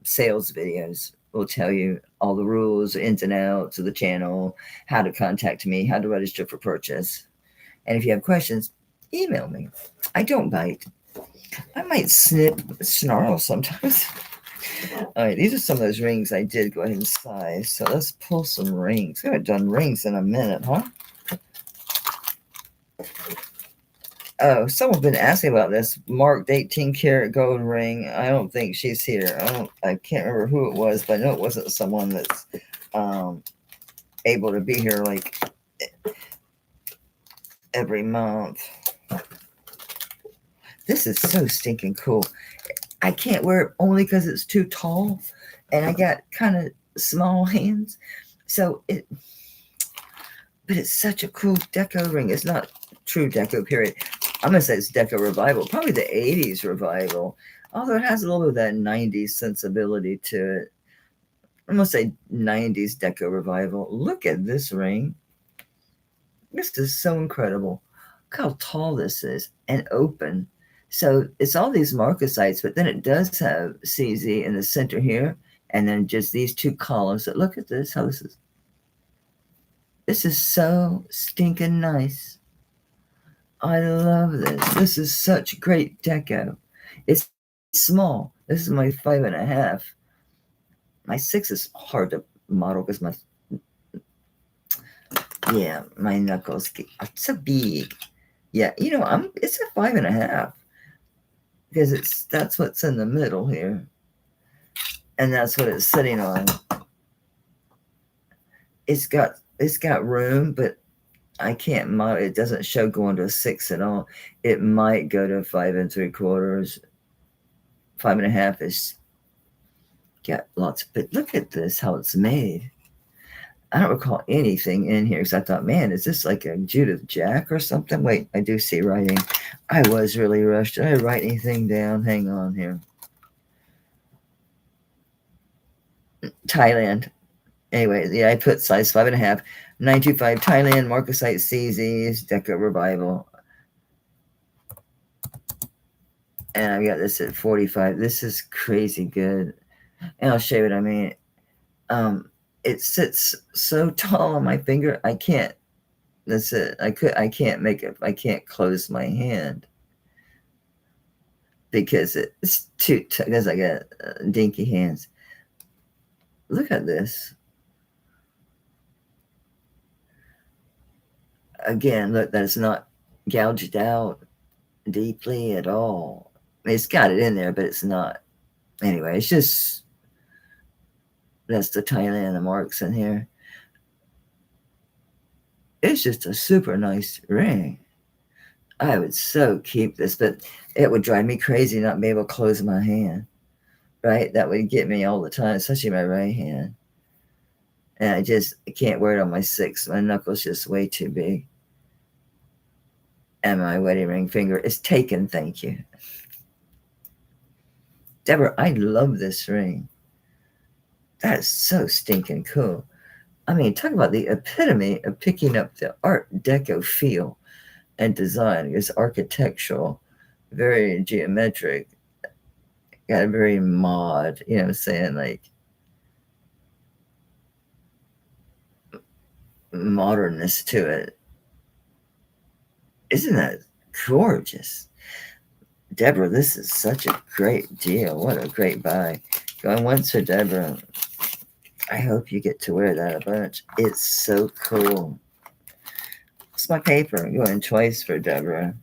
sales videos. Will tell you all the rules, ins and outs of the channel, how to contact me, how to register for purchase. And if you have questions, email me. I don't bite. I might snarl sometimes. All right, these are some of those rings I did go ahead and size. So let's pull some rings. We haven't done rings in a minute, huh? Oh, someone's been asking about this marked 18 karat gold ring. I don't think she's here. I can't remember who it was, but I know it wasn't someone that's able to be here like every month. This is so stinking cool. I can't wear it only because it's too tall, and I got kind of small hands. So but it's such a cool deco ring. It's not true deco period. I'm gonna say it's deco revival, probably the 80s revival, although it has a little bit of that 90s sensibility to it. I'm gonna say 90s deco revival. Look at this ring. This is so incredible. Look how tall this is and open. So it's all these marcasites, but then it does have CZ in the center here, and then just these two columns. But look at this, how this is. This is so stinking nice. I love this. This is such great deco. It's small. This is my 5.5. My 6 is hard to model because my knuckles are so big. Yeah, it's a 5.5 because that's what's in the middle here, and that's what it's sitting on. It's got room, but I can't model. It doesn't show going to a 6 at all. It might go to 5 3/4. 5.5 is got lots. But look at this, how it's made. I don't recall anything in here because I thought, man, is this like a Judith Jack or something? Wait, I do see writing. I was really rushed. Did I write anything down? Hang on here. Thailand. Anyway, yeah, I put size 5.5. 925 Thailand, marcasite CZs, Deco Revival. And I've got this at 45. This is crazy good. And I'll show you what I mean. It sits so tall on my finger, I can't. That's it. I can't make it. I can't close my hand because it's too. Because I got dinky hands. Look at this. Again, look, that it's not gouged out deeply at all. It's got it in there, but it's not. Anyway, it's just that's the Thailand, the marks in here. It's just a super nice ring. I would so keep this, but it would drive me crazy not be able to close my hand. Right? That would get me all the time, especially my right hand. And I can't wear it on my 6. My knuckle's just way too big. And my wedding ring finger is taken, thank you. Deborah, I love this ring. That is so stinking cool. I mean, talk about the epitome of picking up the Art Deco feel and design. It's architectural, very geometric, got a very mod, you know what I'm saying, like modernness to it. Isn't that gorgeous? Deborah, this is such a great deal. What a great buy. Going once for Deborah. I hope you get to wear that a bunch. It's so cool. It's my paper. Going twice for Deborah.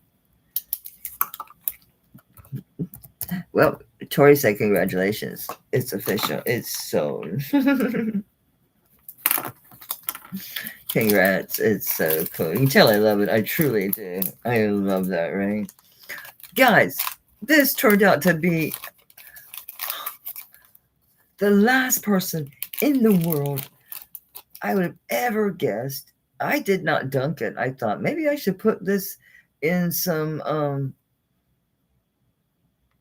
Well, Tori said congratulations. It's official. It's sold. Congrats. It's so cool. You can tell I love it. I truly do. I love that ring. Guys, this turned out to be the last person in the world I would have ever guessed. I did not dunk it. I thought maybe I should put this in some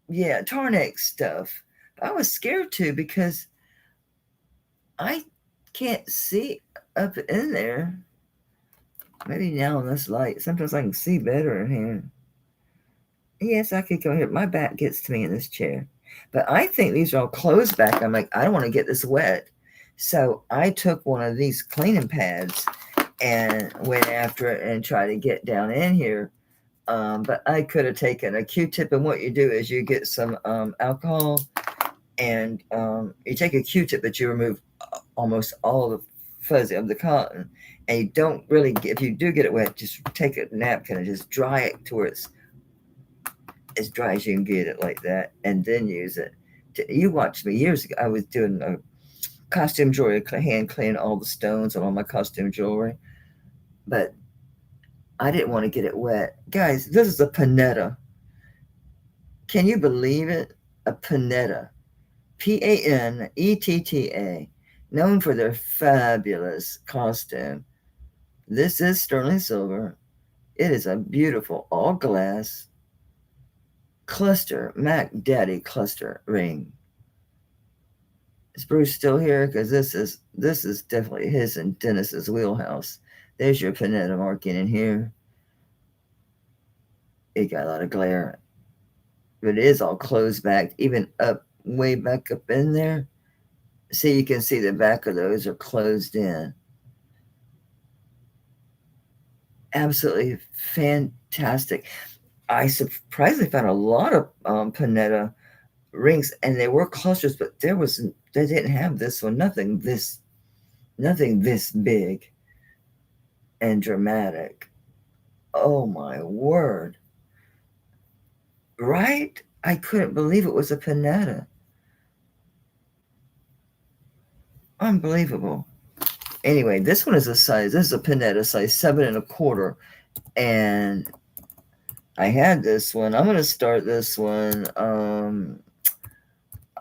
Tarnex stuff. I was scared to because I can't see up in there. Maybe now in this light. Sometimes I can see better in here. Yes, I could go here. My back gets to me in this chair. But I think these are all closed back. I'm like, I don't want to get this wet. So I took one of these cleaning pads and went after it and tried to get down in here. But I could have taken a Q-tip, and what you do is you get some alcohol, and you take a Q-tip, but you remove almost all the fuzzy of the cotton, and you don't really get, if you do get it wet, just take a napkin and just dry it to where it's as dry as you can get it like that, and then use it. You watched me years ago. I was doing a costume jewelry, hand clean all the stones on all my costume jewelry, but I didn't want to get it wet. Guys, this is a panetta. Can you believe it? A panetta. Panetta. Known for their fabulous costume. This is sterling silver. It is a beautiful all glass cluster, Mac Daddy cluster ring. Is Bruce still here? Because this is definitely his and Dennis's wheelhouse. There's your panetta marking in here. It got a lot of glare, but it is all closed back, even up way back up in there. See, you can see the back of those are closed in. Absolutely fantastic. I surprisingly found a lot of panetta rings, and they were clusters, but they didn't have this one. Nothing this big and dramatic. Oh my word! Right? I couldn't believe it was a panetta. Unbelievable. Anyway, this one is a size. This is a panetta size 7 1/4, and I had this one. I'm gonna start this one.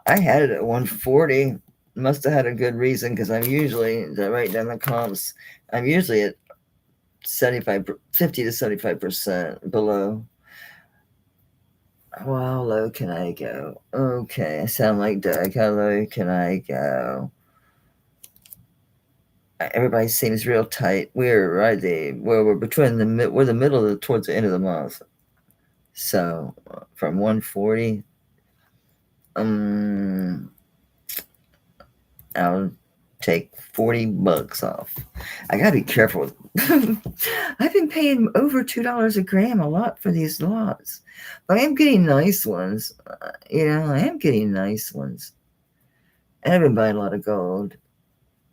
I had it at 140. Must have had a good reason because I'm usually, to write down the comps, I'm usually at 50 to 75% below. How low can I go? Okay, I sound like Doug. How low can I go? Everybody seems real tight. We're right there. We're between we're the middle of towards the end of the month. So from 140, I'll take $40 off. I gotta be careful. I've been paying over $2 a gram a lot for these lots, but I am getting nice ones. I am getting nice ones. And I've been buying a lot of gold.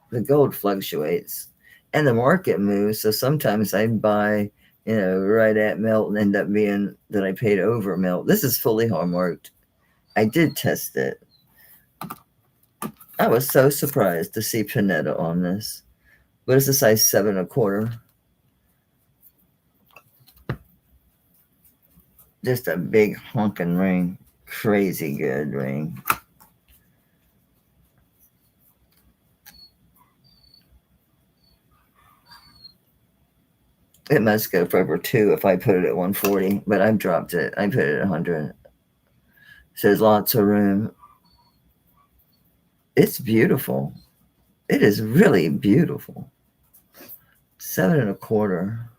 The gold fluctuates, and the market moves. So sometimes I buy, right at melt, and end up being that I paid over melt. This is fully hallmarked. I did test it. I was so surprised to see panetta on this. But it's a size 7 1/4. Just a big honking ring. Crazy good ring. It must go for over 2 if I put it at 140, but I've dropped it. I put it at 100. So there's lots of room. It's beautiful. It is really beautiful. 7 1/4.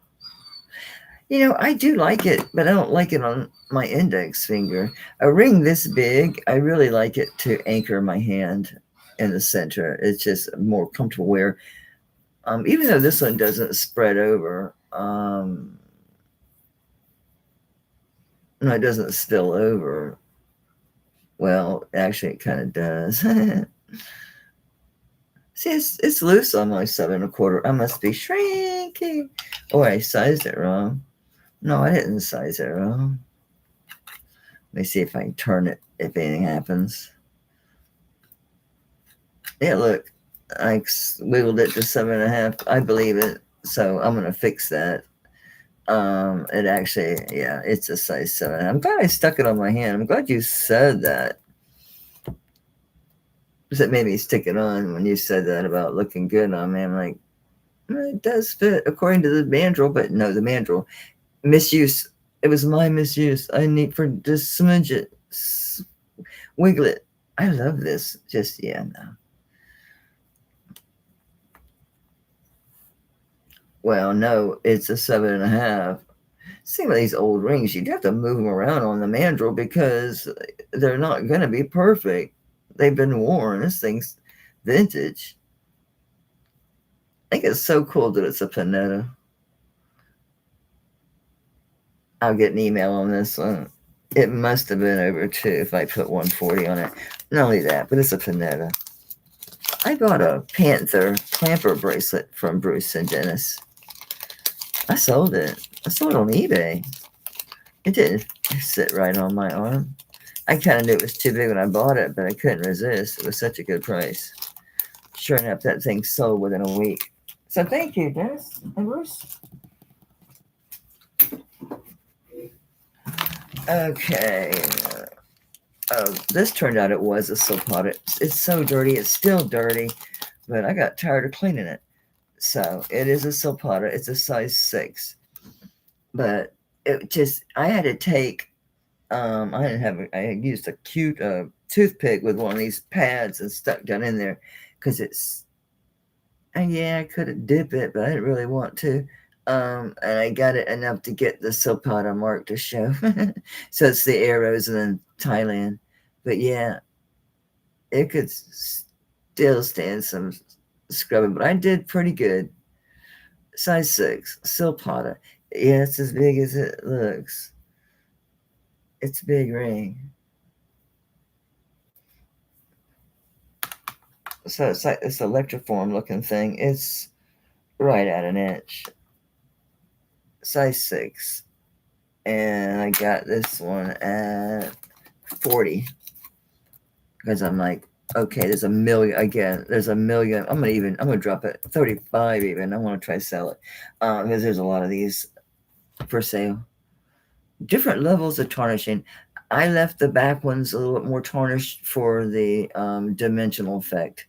I do like it, but I don't like it on my index finger. A ring this big, I really like it to anchor my hand in the center. It's just more comfortable wear. Even though this one doesn't spread over, no, it doesn't spill over. Well, actually, it kind of does. See, it's loose on my 7 1/4. I must be shrinking. Or I sized it wrong. No, I didn't size it wrong. Let me see if I can turn it, if anything happens. Yeah, look, I wiggled it to 7.5. I believe it. So I'm going to fix that. It actually, yeah, it's a size 7. I'm glad I stuck it on my hand. I'm glad you said that. Because it made me stick it on when you said that about looking good on me. I'm like, it does fit according to the mandrel, but no, the mandrel misuse. It was my misuse. I need for just smudge it, wiggle it. I love this. Just, yeah, no. Well, no, it's a 7.5. See, with these old rings, you'd have to move them around on the mandrel because they're not going to be perfect. They've been worn. This thing's vintage. I think it's so cool that it's a panetta. I'll get an email on this one. It must have been over 2 if I put 140 on it. Not only that, but it's a Panetta. I bought a Panther clamper bracelet from Bruce and Dennis. I sold it. I sold it on eBay. It didn't sit right on my arm. I kind of knew it was too big when I bought it, but I couldn't resist. It was such a good price. Sure enough, that thing sold within a week. So thank you, Dennis and Bruce. Okay. Oh, this turned out it was a soap pot. It's so dirty. It's still dirty, but I got tired of cleaning it. So it is a silpata. It's a size 6. But it just, I had to take, I used a cute toothpick with one of these pads and stuck down in there because it's, and yeah, I could have dipped it, but I didn't really want to. And I got it enough to get the silpata mark to show. So it's the arrows and then Thailand. But yeah, it could still stand some scrubbing, but I did pretty good. Size 6, silpata. Yeah, it's as big as it looks. It's a big ring. So it's like this electroform looking thing. It's right at an inch. Size 6. And I got this one at 40. Because I'm like, okay, there's a million again. There's a million. I'm gonna drop it 35 even. I want to try to sell it. Because there's a lot of these for sale. Different levels of tarnishing. I left the back ones a little bit more tarnished for the dimensional effect.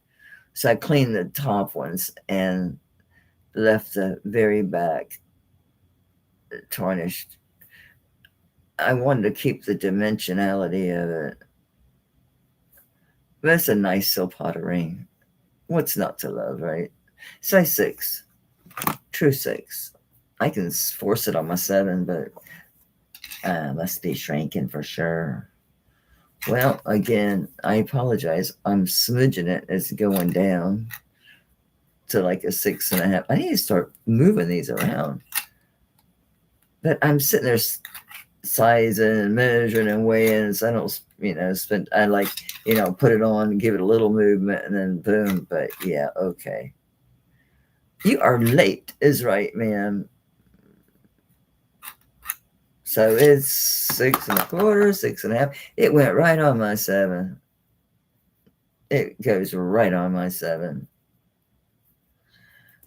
So I cleaned the top ones and left the very back tarnished. I wanted to keep the dimensionality of it. That's a nice silpata ring. What's not to love, right? Size 6. True 6. I can force it on my 7, but must be shrinking for sure. Well, again, I apologize. I'm smudging it. It's going down to like a 6.5. I need to start moving these around. But I'm sitting there sizing and measuring and weighing. So I don't, I like, put it on, give it a little movement, and then boom. But yeah, okay. You are late, is right, ma'am. So it's 6.25, 6.5. It went right on my 7. It goes right on my 7.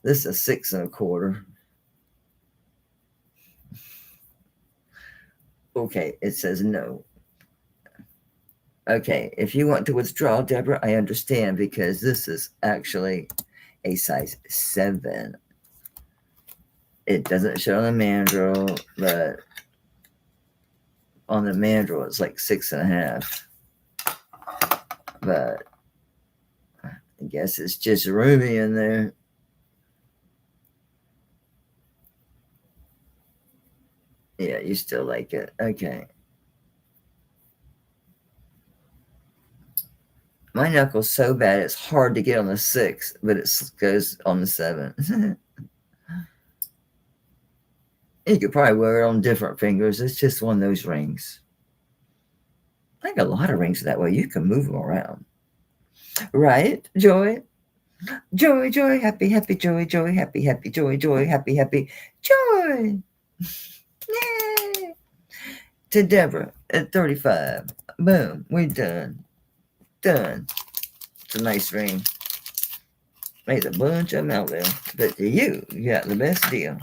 This is 6.25. Okay, it says no. Okay, if you want to withdraw, Deborah, I understand because this is actually a size 7. It doesn't show on the mandrel, but on the mandrel it's like 6.5. But I guess it's just roomy in there. Yeah, you still like it. Okay. My knuckle's so bad it's hard to get on the 6, but it goes on the 7. You could probably wear it on different fingers. It's just one of those rings. I think a lot of rings that way. You can move them around. Right, Joy? Joy, joy, happy, happy, joy, joy, happy, happy, joy, joy, happy, happy, joy. Yay. To Deborah at 35. Boom, we're done. Done. It's a nice ring. There's a bunch of them out there. But you got the best deal.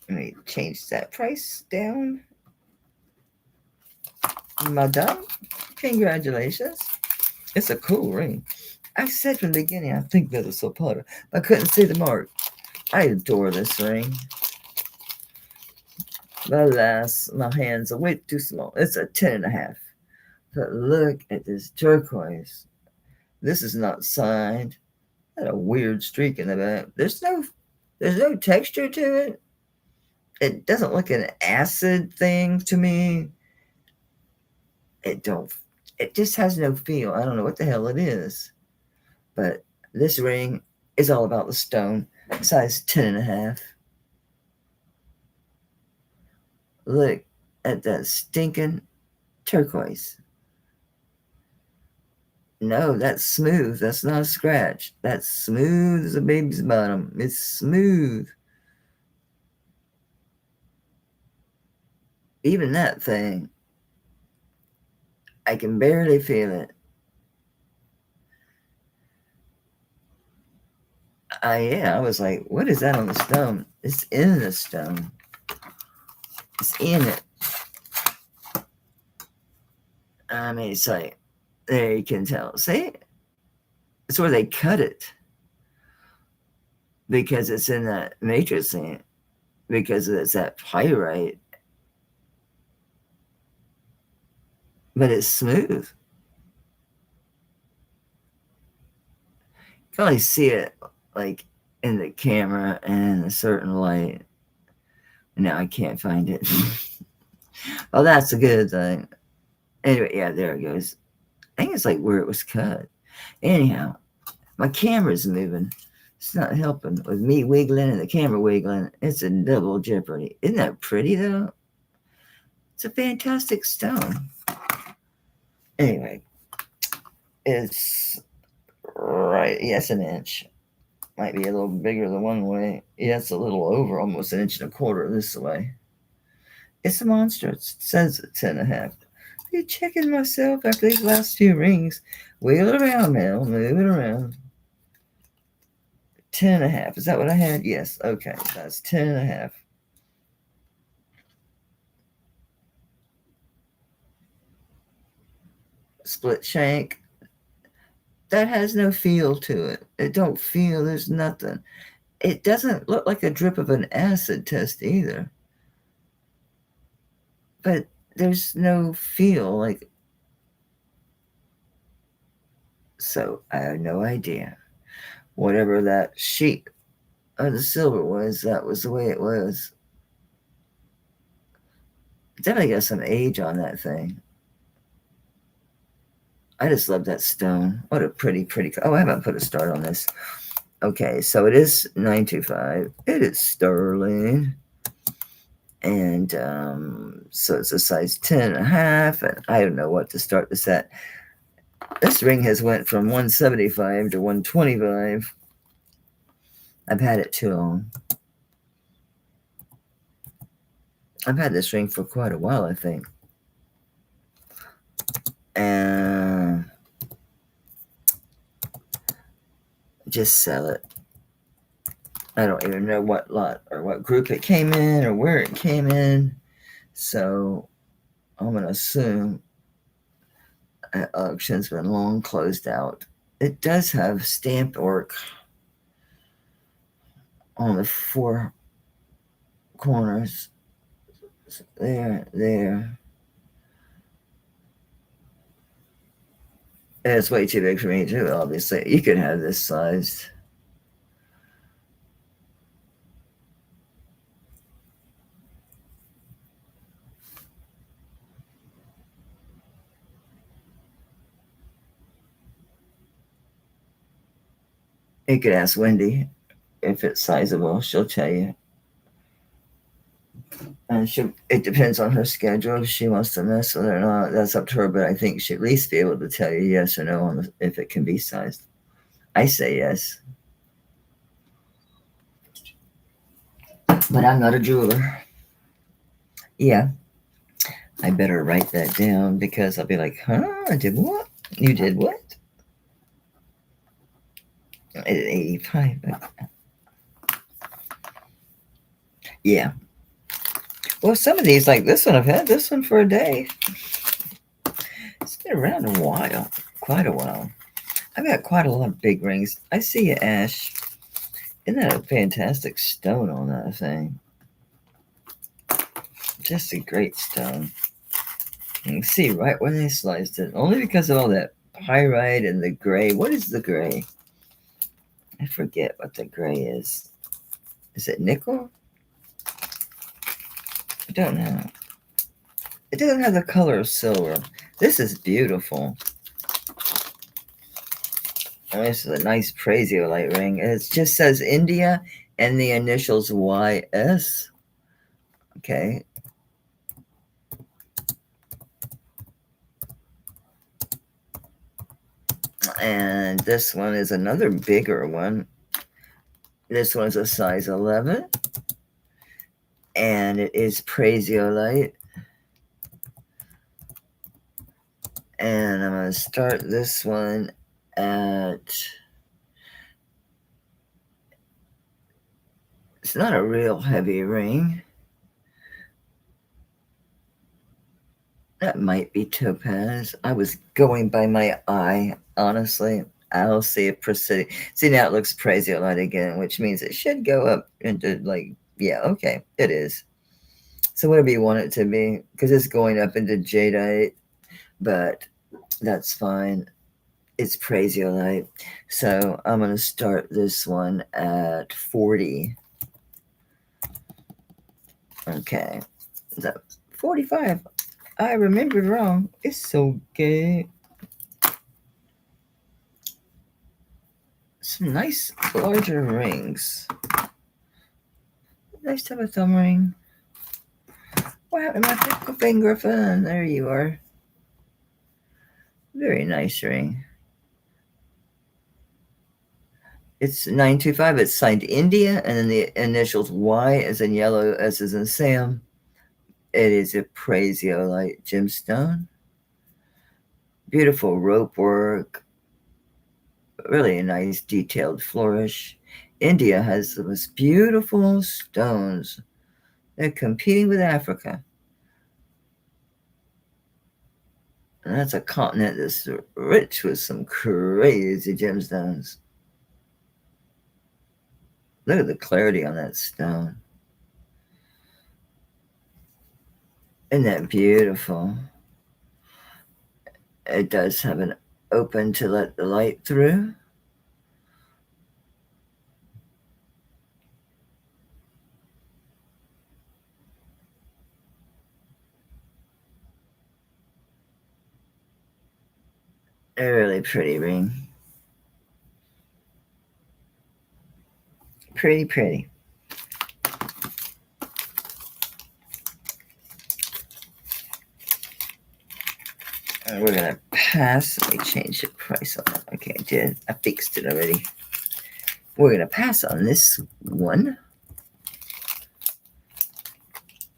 Let me change that price down. Madame, congratulations. It's a cool ring. I said from the beginning, I think that was so Potter. I couldn't see the mark. I adore this ring. But alas, my hands are way too small. It's a 10.5. But look at this turquoise. This is not signed. Got a weird streak in the back. There's no texture to it. It doesn't look an acid thing to me. It just has no feel. I don't know what the hell it is. But this ring is all about the stone. size 10.5. Look at that stinking turquoise. No, that's smooth. That's not a scratch. That's smooth as a baby's bottom. It's smooth. Even that thing, I can barely feel it. Yeah, I was like, what is that on the stone? It's in the stone. It's in it. I mean, it's like, there you can tell. See? It's where they cut it. Because it's in that matrix scene. Because it's that pyrite. But it's smooth. You can only see it like in the camera and a certain light. Now I can't find it. Oh, that's a good thing. Anyway, yeah, there it goes. I think it's like where it was cut. Anyhow, my camera's moving. It's not helping with me wiggling and the camera wiggling. It's a double jeopardy. Isn't that pretty though? It's a fantastic stone. Anyway, it's right. Yes, an inch. Might be a little bigger the one way. Yeah, it's a little over, almost an inch and a quarter this way. It's a monster. It says 10.5. Are you checking myself after these last few rings? Wheel it around, Mel. Move it around. 10.5. Is that what I had? Yes. Okay. That's 10.5. Split shank. That has no feel to it. It don't feel. There's nothing. It doesn't look like a drip of an acid test either. But there's no feel. Like, so I have no idea. Whatever that sheet of the silver was, that was the way it was. Definitely got some age on that thing. I just love that stone. What a pretty. Oh, I haven't put a start on this. Okay, so it is 925. It is sterling. And so it's a size 10.5. And I don't know what to start this at. This ring has went from 175 to 125. I've had it too long. I've had this ring for quite a while, I think. And just sell it. I don't even know what lot or what group it came in or where it came in. So I'm going to assume that auction's been long closed out. It does have stamped work on the four corners. There. And it's way too big for me too, obviously. You could have this sized. You could ask Wendy if it's sizable. She'll tell you. And it depends on her schedule if she wants to mess with it or not. That's up to her, but I think she'd at least be able to tell you yes or no on if it can be sized. I say yes. But I'm not a jeweler. Yeah. I better write that down because I'll be like, huh? I did what? You did what? 85. Yeah. Well, some of these, like this one, I've had this one for a day. It's been around a while, quite a while. I've got quite a lot of big rings. I see you, Ash. Isn't that a fantastic stone on that thing? Just a great stone. You can see right where they sliced it. Only because of all that pyrite and the gray. What is the gray? I forget what the gray is. Is it nickel? I don't know. It doesn't have the color of silver. This is beautiful. Oh, this is a nice Praisiolite ring. It just says India and the initials YS. Okay. And this one is another bigger one. This one's a size 11. And it is Prasiolite. And I'm going to start this one at... It's not a real heavy ring. That might be topaz. I was going by my eye, honestly. I'll see if Presidio. See, now it looks Prasiolite again, which means it should go up into like, yeah, okay, it is. So whatever you want it to be, because it's going up into jadeite, but that's fine. It's Prasiolite. So I'm going to start this one at 40. Okay, so 45. I remembered wrong. It's so good. Some nice larger rings. Nice to have a thumb ring. What happened to my pickle finger fun? There you are. Very nice ring. It's 925. It's signed India, and then the initials Y as in yellow, S as in Sam. It is a Prasiolite gemstone. Beautiful rope work. Really a nice detailed flourish. India has the most beautiful stones. They're competing with Africa. And that's a continent that's rich with some crazy gemstones. Look at the clarity on that stone. Isn't that beautiful? It does have an open to let the light through. A really pretty ring. Pretty, pretty. And we're going to pass. Let me change the price on that. Okay, I did. I fixed it already. We're going to pass on this one.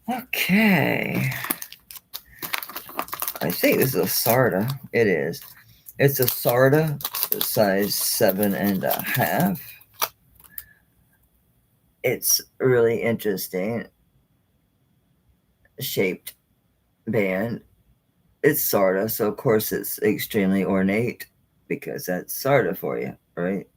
Okay. I think this is a Sarda. It is. It's a Sarda, size 7.5. It's really interesting shaped band. It's Sarda, so of course it's extremely ornate because that's Sarda for you, right?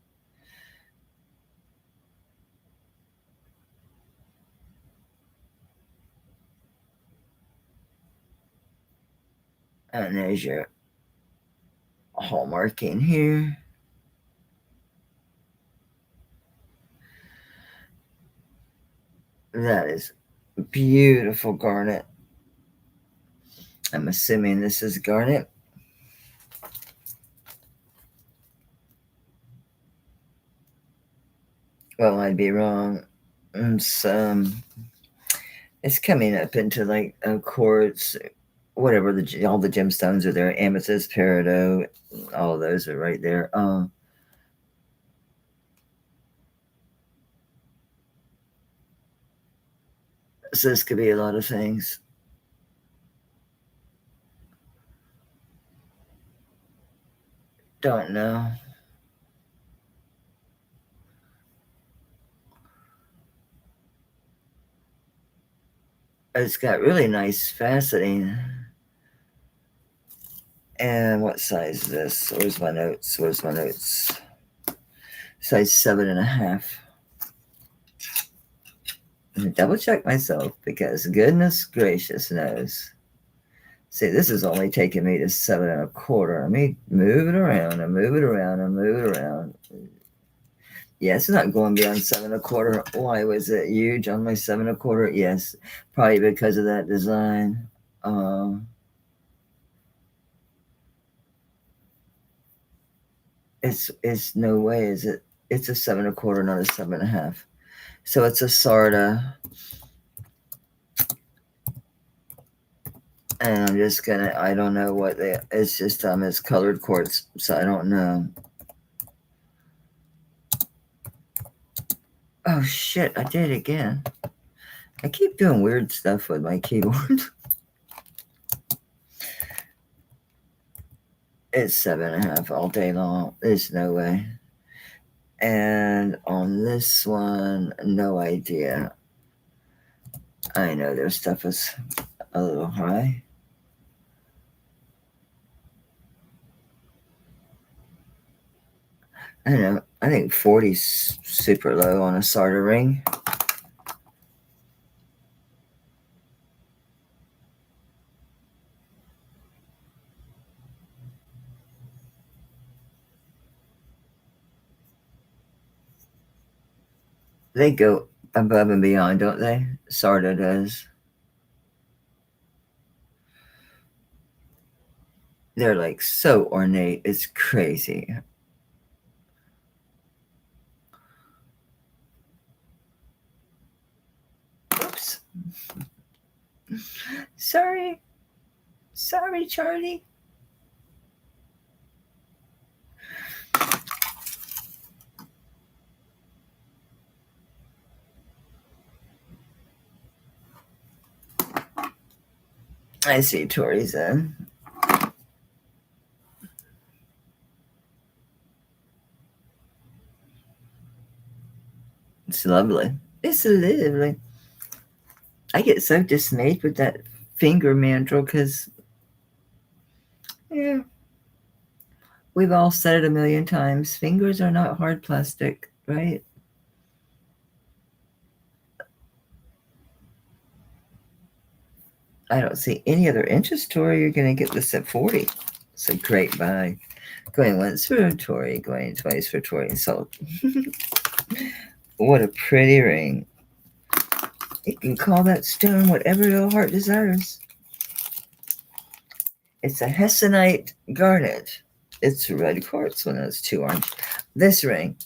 And there's your hallmarking here. That is beautiful garnet. I'm assuming this is garnet. Well, I'd be wrong. It's coming up into like a quartz, whatever all the gemstones are there. Amethyst, peridot, all those are right there. So this could be a lot of things. Don't know. It's got really nice faceting. And what size is this? Where's my notes? Where's my notes? Size 7.5. Double check myself because goodness gracious knows. See, this is only taking me to 7.25. Let me move it around and move it around and move it around. Yeah, it's not going beyond 7.25. Why was it huge on my 7.25? Yes, probably because of that design. It's no way, is it? It's a 7.25, not a 7.5. So it's a Sarda. And I'm just gonna, I don't know what it's just, it's colored quartz, so I don't know. Oh shit, I did it again. I keep doing weird stuff with my keyboard. It's 7.5 all day long. There's no way. And on this one, no idea. I know their stuff is a little high. I don't know. I think 40's super low on a Sarda ring. They go above and beyond, don't they? Sarda does. They're like so ornate. It's crazy. Oops. Sorry. Sorry, Charlie. I see Tori's in. It's lovely. It's lovely. I get so dismayed with that finger mandrel because, yeah, we've all said it a million times. Fingers are not hard plastic, right? I don't see any other interest, Tori. You're going to get this at 40. It's a great buy. Going once for Tori, going twice for Tori. So, what a pretty ring. You can call that stone whatever your heart desires. It's a Hessonite garnet. It's red quartz when it's 2 orange. This ring,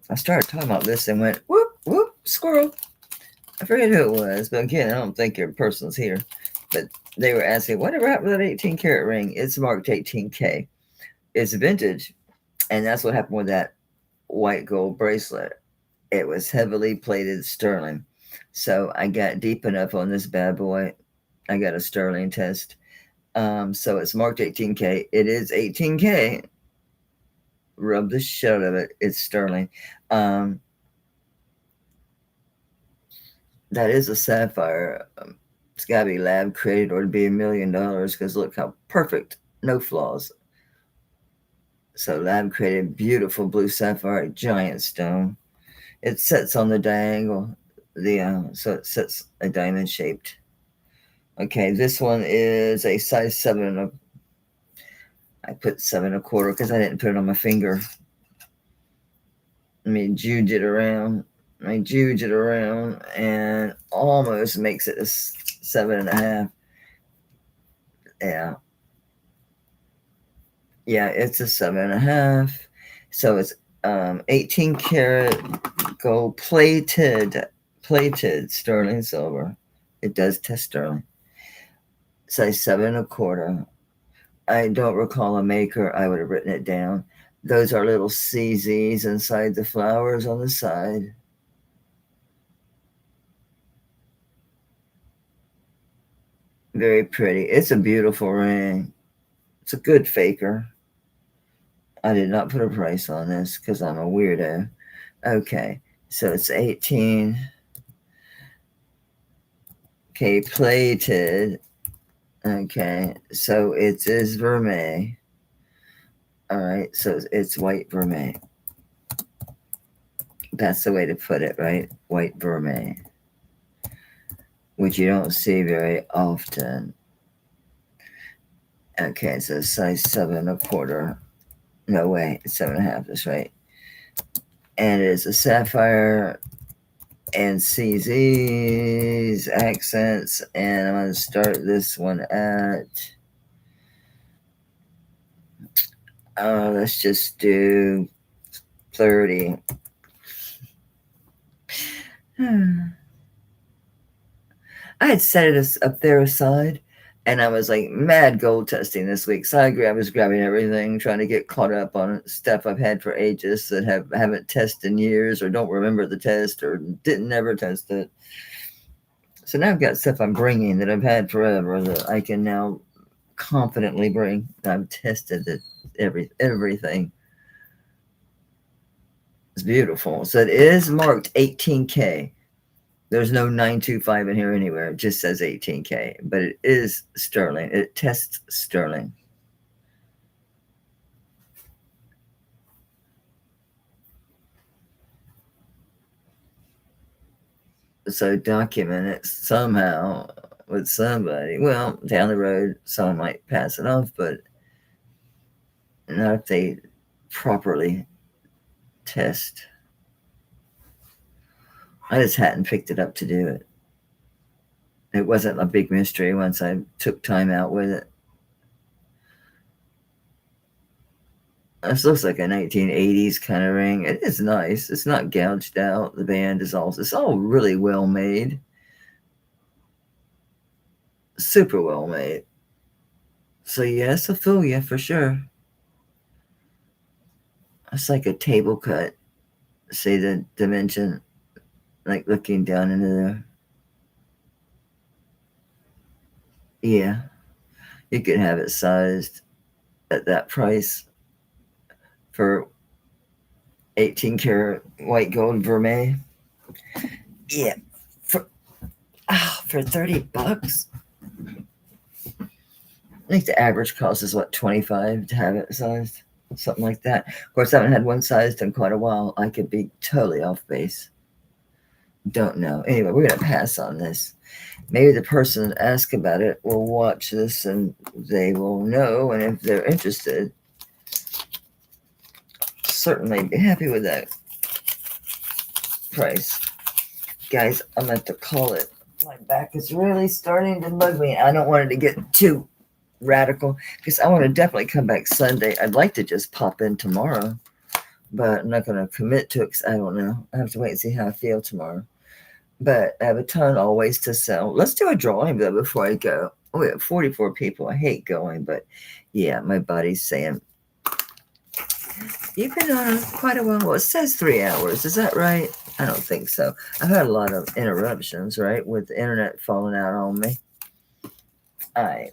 I started talking about this and went, whoop, whoop, squirrel. I forget who it was, but again, I don't think your person's here. But they were asking, whatever happened to that 18 karat ring? It's marked 18K. It's vintage. And that's what happened with that white gold bracelet. It was heavily plated sterling. So I got deep enough on this bad boy. I got a sterling test. So it's marked 18K. It is 18K. Rub the shit out of it. It's sterling. That is a sapphire. It's got to be lab created or to be $1 million because look how perfect, no flaws. So lab created, beautiful blue sapphire, giant stone. It sits on the diagonal, so it sits a diamond shaped. Okay, this one is a size 7. I put 7.25 because I didn't put it on my finger. I mean, juge it around. And almost makes it a 7.5. Yeah. Yeah, it's a 7.5. So it's 18 karat gold plated sterling silver. It does test sterling. Size 7.25. I don't recall a maker. I would have written it down. Those are little CZs inside the flowers on the side. Very pretty. It's a beautiful ring. It's a good faker. I did not put a price on this because I'm a weirdo. Okay, so it's 18K plated. Okay, so it is vermeil. All right, so it's white vermeil. That's the way to put it, right? White vermeil, which you don't see very often. Okay, so size 7.25. No way, it's 7.5. That's right. And it is a sapphire and CZs, accents, and I'm going to start this one at, let's just do 30. I had set it up there aside, and I was like mad gold testing this week. So I was grabbing everything, trying to get caught up on stuff I've had for ages that haven't tested in years, or don't remember the test, or didn't never test it. So now I've got stuff I'm bringing that I've had forever that I can now confidently bring. I've tested it, everything. It's beautiful. So it is marked 18K. There's no 925 in here anywhere. It just says 18K, but it is sterling. It tests sterling. So document it somehow with somebody. Well, down the road, someone might pass it off, but not if they properly test. I just hadn't picked it up to do it. It wasn't a big mystery once I took time out with it. This looks like a 1980s kind of ring. It is nice. It's not gouged out. The band is all, it's all really well made. Super well made. So yes, I feel you for sure. It's like a table cut. See the dimension, like looking down into there. Yeah, you could have it sized at that price for 18 karat white gold vermeil. Yeah, for $30. I think the average cost is what, 25 to have it sized, something like that. Of course, I haven't had one sized in quite a while. I could be totally off base. Don't know. Anyway, we're gonna pass on this. Maybe the person that asked about it will watch this and they will know. And if they're interested, certainly be happy with that price. Guys, I'm going to have to call it. My back is really starting to bug me. I don't want it to get too radical because I want to definitely come back Sunday. I'd like to just pop in tomorrow, but I'm not going to commit to it because I don't know. I have to wait and see how I feel tomorrow. But I have a ton always to sell. Let's do a drawing though before I go. Oh, we have 44 people. I hate going, but yeah, my body's saying, you've been on quite a while. Well, it says 3 hours. Is that right? I don't think so. I've had a lot of interruptions, right, with the internet falling out on me. All right.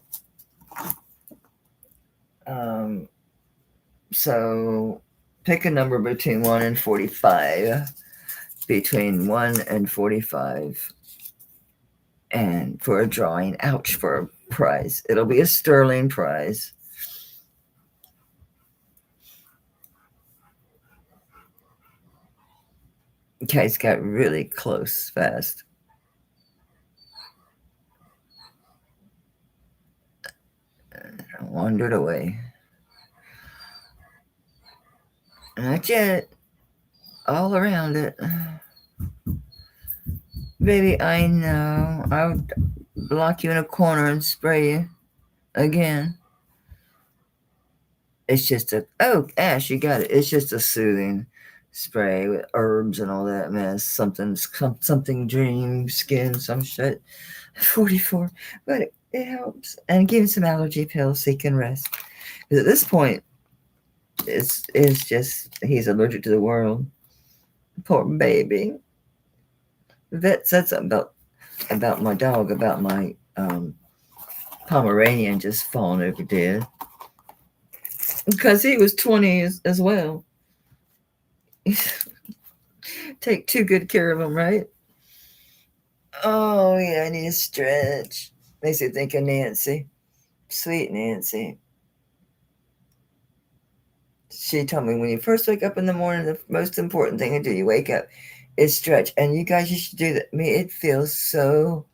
So pick a number between 1 and 45. Between 1 and 45. And for a drawing, ouch, for a prize. It'll be a sterling prize. Okay, it's got really close fast. Wandered away. Not yet. All around it. Baby, I know. I'll block you in a corner and spray you again. It's just Ash, you got it. It's just a soothing spray with herbs and all that mess. Something dream, skin, some shit. 44. But it helps. And give him some allergy pills so he can rest. Because at this point, it's just, he's allergic to the world. Poor baby. The vet said something about my dog, about my Pomeranian just falling over dead. Because he was 20 as well. Take too good care of him, right? Oh, yeah, I need a stretch. Makes you think of Nancy. Sweet Nancy. She told me when you first wake up in the morning, the most important thing to do, you wake up, is stretch. And you guys, you should do that. I mean, it feels so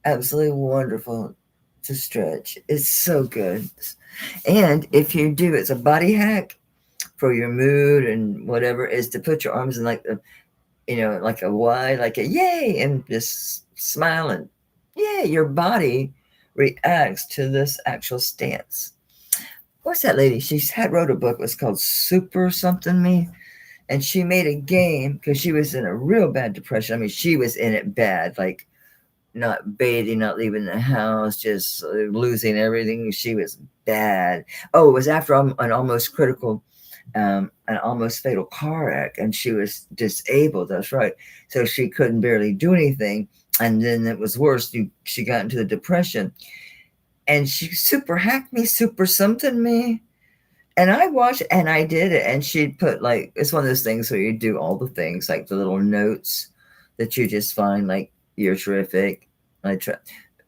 absolutely wonderful to stretch. It's so good. And if you do, it's a body hack for your mood and whatever, is to put your arms in like like a Y, like a yay, and just smile and yeah, your body reacts to this actual stance. What's that lady? Wrote a book. It was called Super Something Me. And she made a game because she was in a real bad depression. I mean, she was in it bad, like not bathing, not leaving the house, just losing everything. She was bad. Oh, it was after an almost critical, an almost fatal car wreck, and she was disabled. That's right. So she couldn't barely do anything. And then it was worse. She got into the depression, and she super hacked me, super something me. And I watched and I did it. And she'd put like, it's one of those things where you do all the things, like the little notes that you just find, like, you're terrific. I try.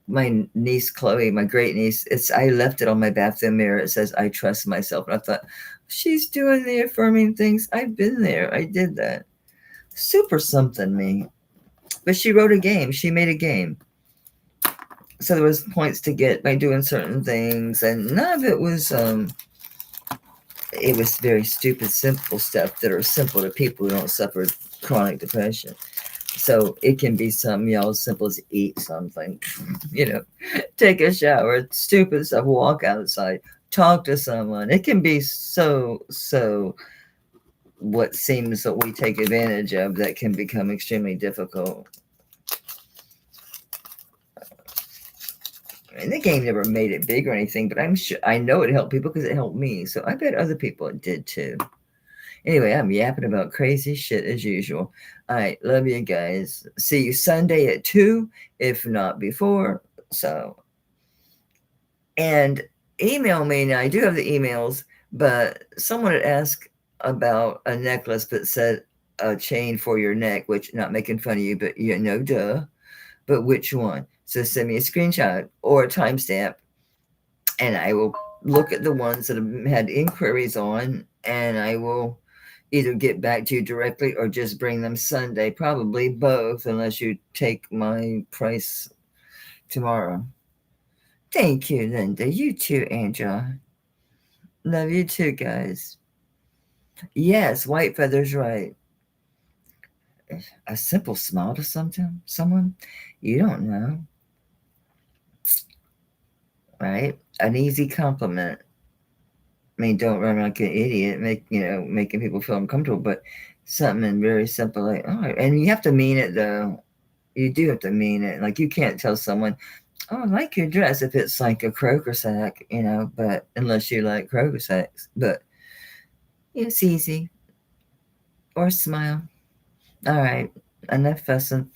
My niece Chloe, my great niece, I left it on my bathroom mirror. It says, I trust myself. And I thought, she's doing the affirming things. I've been there. I did that. Super something me. But she wrote a game. She made a game. So there was points to get by doing certain things, and none of it was it was very stupid, simple stuff that are simple to people who don't suffer chronic depression. So it can be something, as simple as eat something, take a shower, stupid stuff, walk outside, talk to someone. It can be so what seems that we take advantage of that can become extremely difficult. And the game never made it big or anything, but I know it helped people because it helped me. So I bet other people it did too. Anyway, I'm yapping about crazy shit as usual. All right, love you guys. See you Sunday at 2, if not before. So, and email me. Now, I do have the emails, but someone had asked about a necklace that said a chain for your neck, which, not making fun of you, but duh. But which one? So send me a screenshot or a timestamp, and I will look at the ones that have had inquiries on, and I will either get back to you directly or just bring them Sunday. Probably both, unless you take my price tomorrow. Thank you, Linda. You too, Angela. Love you too, guys. Yes, White Feather's right. A simple smile to someone you don't know, right? An easy compliment. I mean, don't run like an idiot, making people feel uncomfortable, but something very simple, like, oh, and you have to mean it though. You do have to mean it. Like, you can't tell someone, oh, I like your dress, if it's like a Kroger sack, but unless you like Kroger sacks, but it's easy. Or smile. All right, enough fussing.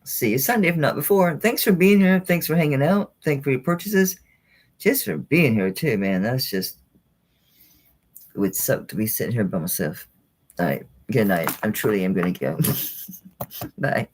See you Sunday, if not before. Thanks for being here. Thanks for hanging out. Thanks for your purchases. Just for being here too, man. That's just, it would suck to be sitting here by myself. All right, good night. I truly am going to go. Bye.